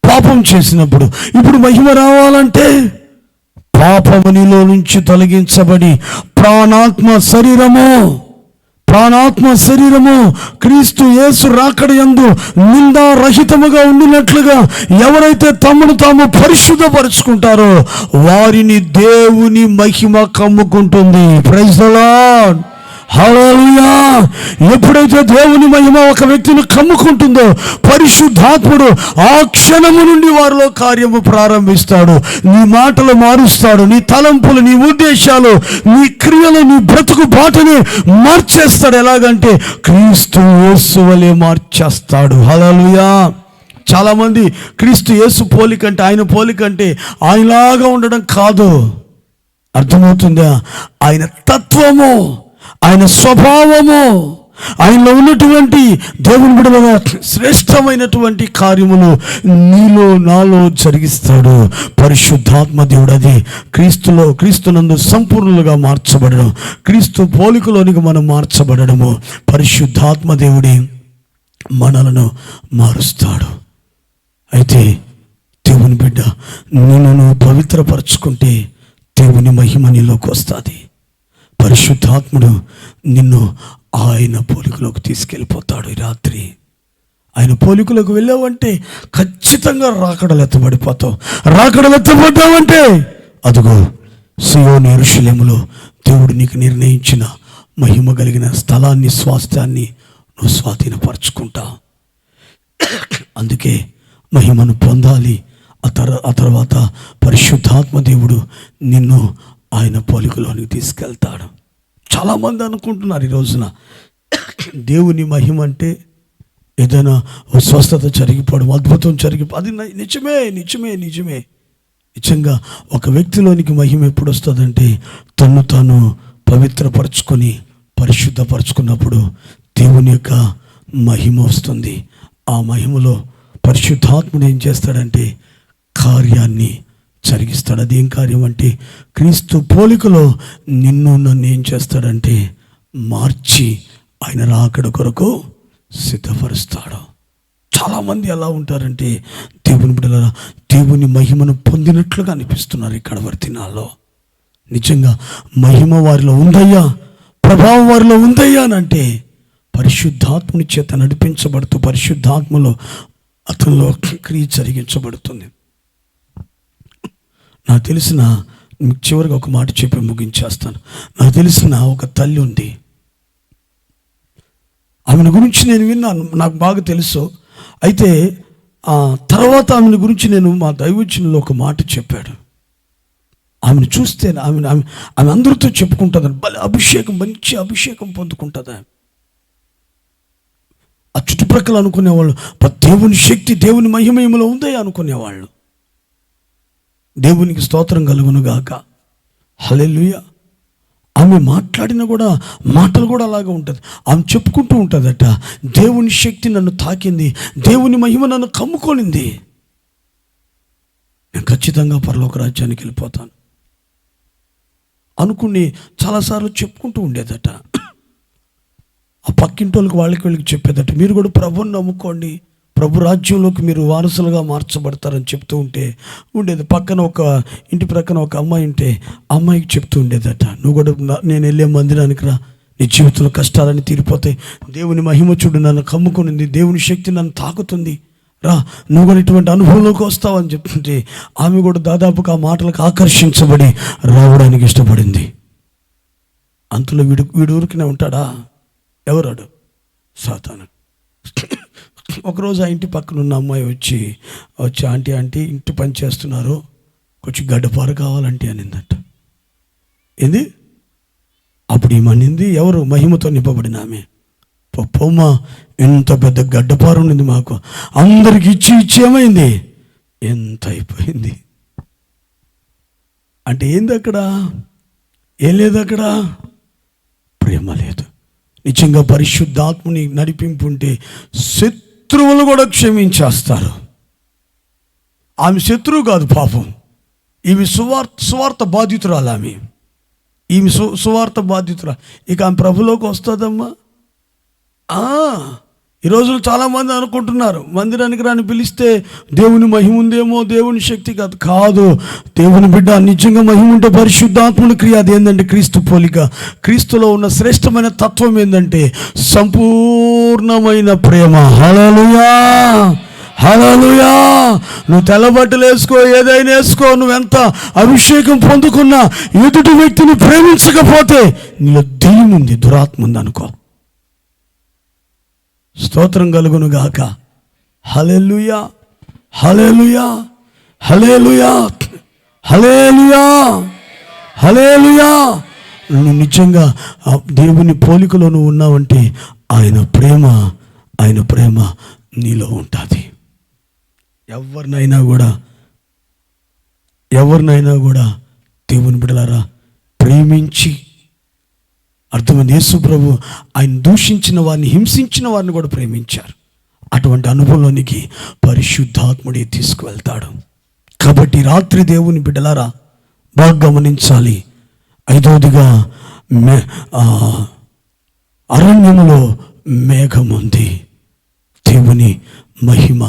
పాపం చేసినప్పుడు. ఇప్పుడు మహిమ రావాలంటే పాపము నీలో నుంచి తొలగించబడి ప్రాణాత్మ శరీరము క్రీస్తు యేసు రాకడ యందు నిందారహితముగా ఉండినట్లుగా ఎవరైతే తమను తాము పరిశుద్ధపరుచుకుంటారో వారిని దేవుని మహిమ కమ్ముకుంటుంది. ప్రైజ్ ది లార్డ్, హల్లెలూయా. ఎప్పుడైతే దేవుని మహిమ ఒక వ్యక్తిని కమ్ముకుంటుందో పరిశుద్ధాత్ముడు ఆ క్షణము నుండి వారిలో కార్యము ప్రారంభిస్తాడు. నీ మాటలు మారుస్తాడు, నీ తలంపులు, నీ ఉద్దేశాలు, నీ క్రియలు, నీ బ్రతుకు బాటని మార్చేస్తాడు. ఎలాగంటే క్రీస్తు యేసు వలె మార్చేస్తాడు. హల్లెలూయా. చాలామంది క్రీస్తు యేసు పోలికంటే, ఆయన పోలికంటే ఆయనలాగా ఉండడం కాదు. అర్థమవుతుందా? ఆయన తత్వము, ఆయన స్వభావము, ఆయనలో ఉన్నటువంటి దేవుని బిడ్డలుగా శ్రేష్టమైనటువంటి కార్యములు నీలో నాలో జరిగిస్తాడు పరిశుద్ధాత్మ దేవుడు. అది క్రీస్తునందు సంపూర్ణులుగా మార్చబడడం, క్రీస్తు పోలికలోనికి మనం మార్చబడము. పరిశుద్ధాత్మ దేవుడి మనలను మారుస్తాడు. అయితే దేవుని బిడ్డ నిన్ను పవిత్రపరచుకుంటే దేవుని మహిమ నీలోకి వస్తుంది. పరిశుద్ధాత్ముడు నిన్ను ఆయన పోలికలోకి తీసుకెళ్ళిపోతాడు. ఈ రాత్రి ఆయన పోలికలోకి వెళ్ళావంటే ఖచ్చితంగా రాకడలు ఎత్తబడిపోతావు. రాకడలు ఎత్తబడ్డావంటే అదిగో సియోను యెరూషలేములో దేవుడు నీకు నిర్ణయించిన మహిమ కలిగిన స్థలాన్ని, స్వాస్థ్యాన్ని నువ్వు స్వాధీనపరచుకుంటావు. అందుకే మహిమను పొందాలి. ఆ తర్వాత పరిశుద్ధాత్మ దేవుడు నిన్ను ఆయన పోలికలోనికి తీసుకెళ్తాడు. చాలామంది అనుకుంటున్నారు ఈ రోజున దేవుని మహిమ అంటే ఏదైనా స్వస్థత జరిగిపోవడం, అద్భుతం అది నిజంగా ఒక వ్యక్తిలోనికి మహిమ ఎప్పుడు వస్తుందంటే తను తాను పవిత్రపరచుకొని పరిశుద్ధపరచుకున్నప్పుడు దేవుని యొక్క మహిమ వస్తుంది. ఆ మహిమలో పరిశుద్ధాత్ముడు ఏం చేస్తాడంటే కార్యాన్ని జరిగిస్తాడు. అదేం కార్యం అంటే క్రీస్తు పోలికలో నిన్ను నన్ను ఏం చేస్తాడంటే మార్చి ఆయన రాకడ కొరకు సిద్ధపరుస్తాడు. చాలామంది ఎలా ఉంటారంటే దేవుని బిడ్డలారా, దేవుని మహిమను పొందినట్లుగా అనిపిస్తున్నారు ఈ కడవరి దినాల్లో. నిజంగా మహిమ వారిలో ఉందయ్యా, ప్రభావం వారిలో ఉందయ్యా అని అంటే పరిశుద్ధాత్ముని చేత నడిపించబడుతూ పరిశుద్ధాత్మలో అతనిలో క్రియ జరిగించబడుతుంది. నాకు తెలిసిన, మీకు చివరిగా ఒక మాట చెప్పి ముగించేస్తాను. నాకు తెలిసిన ఒక తల్లి ఉంది. ఆమెను గురించి నేను విన్నాను, నాకు బాగా తెలుసు. అయితే తర్వాత ఆమెను గురించి నేను మా దైవజనులో ఒక మాట చెప్పాడు. ఆమెను చూస్తే ఆమె అందరితో చెప్పుకుంటుందని, భలే అభిషేకం, మంచి అభిషేకం పొందుకుంటుంది. ఆ చుట్టుప్రక్కల అనుకునేవాళ్ళు దేవుని శక్తి, దేవుని మహిమలో ఉందే అనుకునేవాళ్ళు. దేవునికి స్తోత్రం కలుగును గాక. హల్లెలూయా. ఆమె మాట్లాడిన కూడా మాటలు కూడా అలాగే ఉంటుంది. ఆమె చెప్పుకుంటూ ఉంటుందట, దేవుని శక్తి నన్ను తాకింది, దేవుని మహిమ నన్ను కమ్ముకోనింది, నేను ఖచ్చితంగా పరలోక రాజ్యానికి వెళ్ళిపోతాను అనుకుని చాలాసార్లు చెప్పుకుంటూ ఉండేదట. ఆ పక్కింటోళ్ళకి వీళ్ళకి చెప్పేదట, మీరు కూడా ప్రభువుని నమ్ముకోండి, ప్రభు రాజ్యంలోకి మీరు వారసులుగా మార్చబడతారని చెప్తూ ఉండేది. పక్కన ఒక ఇంటి ప్రక్కన ఒక అమ్మాయి ఉంటే ఆ అమ్మాయికి చెప్తూ ఉండేదట, నువ్వు కూడా నేను వెళ్ళే మందిరానికి రా, నీ జీవితంలో కష్టాలని తీరిపోతాయి, దేవుని మహిమ చూడు నన్ను కమ్ముకునింది, దేవుని శక్తి నన్ను తాకుతుంది, రా నువ్వు కూడా ఇటువంటి అనుభవంలోకి వస్తావని చెప్తుంటే ఆమె కూడా దాదాపుగా ఆ మాటలకు ఆకర్షించబడి రావడానికి ఇష్టపడింది. అంతలో వీడు ఊరికినే ఉంటాడా? ఎవరాడు? సాతాను. ఒకరోజు ఆ ఇంటి పక్కన ఉన్న అమ్మాయి వచ్చి ఆంటీ ఇంటి పని చేస్తున్నారు, కొంచెం గడ్డపార కావాలంటే అనిందట. ఏంది? అప్పుడు ఏమనింది? ఎవరు? మహిమతో నింపబడిన ఆమె. పొమ్మా, ఎంత పెద్ద గడ్డపార ఉండింది మాకు, అందరికి ఇచ్చి ఏమైంది, ఎంత అయిపోయింది అంటే ఏంది అక్కడ? ఏం లేదు అక్కడ, ప్రేమ లేదు. నిజంగా పరిశుద్ధాత్మని నడిపింపు ఉంటే శత్రువులు కూడా క్షమించేస్తారు. ఆమె శత్రువు కాదు పాపం, ఈమె సువార్త బాధితురాలు. ఈమె సువార్త బాధితురాలు. ఇక ఆమె ప్రభులోకి వస్తుందమ్మా. ఈ రోజులు చాలామంది అనుకుంటున్నారు మందిరానికి రాని పిలిస్తే దేవుని మహిమ ఉందేమో, దేవుని శక్తి కాదు. దేవుని బిడ్డ నిజంగా మహిమ ఉంటే పరిశుద్ధాత్మని క్రియ. అది ఏంటంటే క్రీస్తు పోలిక. క్రీస్తులో ఉన్న శ్రేష్టమైన తత్వం ఏంటంటే సంపూర్ణమైన ప్రేమ. హల్లెలూయా, హల్లెలూయా. నువ్వు తెల్లబట్టలు వేసుకో, ఏదైనా వేసుకో, నువ్వెంత అభిషేకం పొందుకున్నా ఎదుటి వ్యక్తిని ప్రేమించకపోతే నీలో దెయ్యం ఉంది, దురాత్మ ఉంది అనుకో. స్తోత్రం కలుగును గాక. హల్లెలూయా, హల్లెలూయా, హల్లెలూయా, హల్లెలూయా, హల్లెలూయా. నువ్వు నిజంగా దేవుని పోలికలో నువ్వు ఉన్నావంటే ఆయన ప్రేమ నీలో ఉంటుంది. ఎవరినైనా కూడా దేవుని బిడ్డలారా ప్రేమించి, అర్థమైంది, యేసు ప్రభు ఆయన దూషించిన వారిని, హింసించిన వారిని కూడా ప్రేమించారు. అటువంటి అనుభవంలోనికి పరిశుద్ధాత్ముడే తీసుకువెళ్తాడు. కాబట్టి రాత్రి దేవుని బిడ్డలారా బాగా గమనించాలి. ఐదవదిగా అరణ్యములో మేఘం ఉంది, దేవుని మహిమ.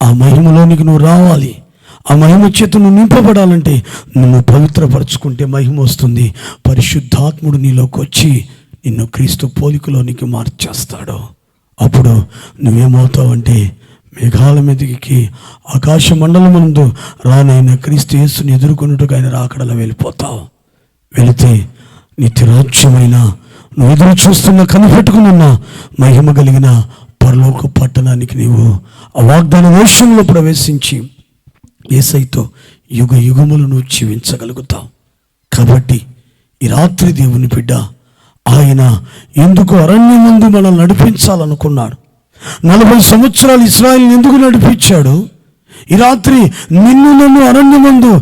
ఆ మహిమలోనికి నువ్వు రావాలి. ఆ మహిమ చేత నువ్వు నింపబడాలంటే నువ్వు పవిత్రపరచుకుంటే మహిమ వస్తుంది. పరిశుద్ధాత్ముడు నీలోకి వచ్చి నిన్ను క్రీస్తు పోలికలోనికి మార్చేస్తాడు. అప్పుడు నువ్వేమవుతావంటే మేఘాల మీదకి ఆకాశ మండలమందు రానైన క్రీస్తు యేసుని ఎదుర్కొన్నట్టుగా ఆయన రాకడలో వెళ్ళిపోతావు. వెళితే నిత్యరాజ్యమైన నువ్వు ఎదురు చూస్తున్న, కనిపెట్టుకున్న మహిమ కలిగిన పరలోక పట్టణానికి నీవు ఆ వాగ్దాన దేశంలో ప్రవేశించి యేసయ్యతో యుగ యుగములు నువ్వు జీవించగలుగుతావు. కాబట్టి ఈ రాత్రి దేవుని బిడ్డ ఆయన ఎందుకు అరణ్యమందు మనల్ని నడిపించాలనుకున్నాడు? 40 సంవత్సరాలు ఇశ్రాయేలుని ఎందుకు నడిపించాడు? ఈ రాత్రి నిన్ను నన్ను అరణ్యమందు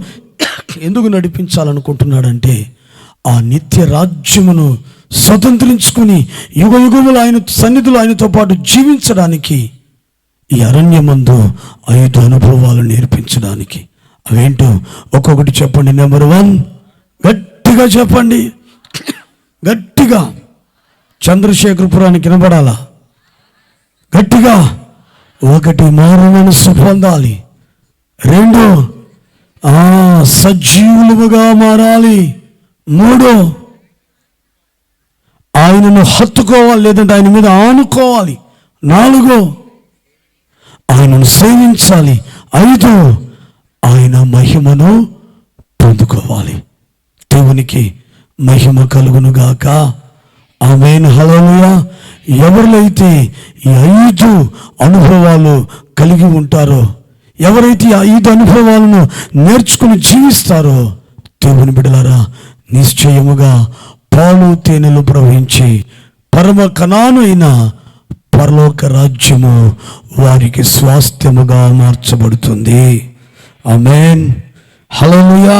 ఎందుకు నడిపించాలనుకుంటున్నాడంటే ఆ నిత్య రాజ్యమును స్వతంత్రించుకుని యుగ యుగములు ఆయన సన్నిధిలో ఆయనతో పాటు జీవించడానికి ఈ అరణ్యమందు 5 అనుభవాలు నేర్పించడానికి. అవేంటో ఒక్కొక్కటి చెప్పండి. నెంబర్ 1, గట్టిగా చెప్పండి, గట్టిగా. చంద్రశేఖరపురానికి వినబడాలా? గట్టిగా. 1, మారు మనసు పొందాలి. 2, సజీవులుగా మారాలి. 3, ఆయనను హత్తుకోవాలి, లేదంటే ఆయన మీద ఆనుకోవాలి. 4, ఆయనను సేవించాలి. 5, ఆయన మహిమను పొందుకోవాలి. దేవునికి మహిమ కలుగునుగాక. ఆమేన్, హల్లెలూయా. ఎవరైతే ఈ 5 అనుభవాలు కలిగి ఉంటారో, ఎవరైతే ఈ 5 అనుభవాలను నేర్చుకుని జీవిస్తారో, దేవుని బిడ్డలారా, నిశ్చయముగా పాలు తేనెలు ప్రవహించి పరమ కనాను అయిన పరలోక రాజ్యము వారికి స్వాస్థ్యముగా మార్చబడుతుంది. ఆమేన్, హల్లెలూయా.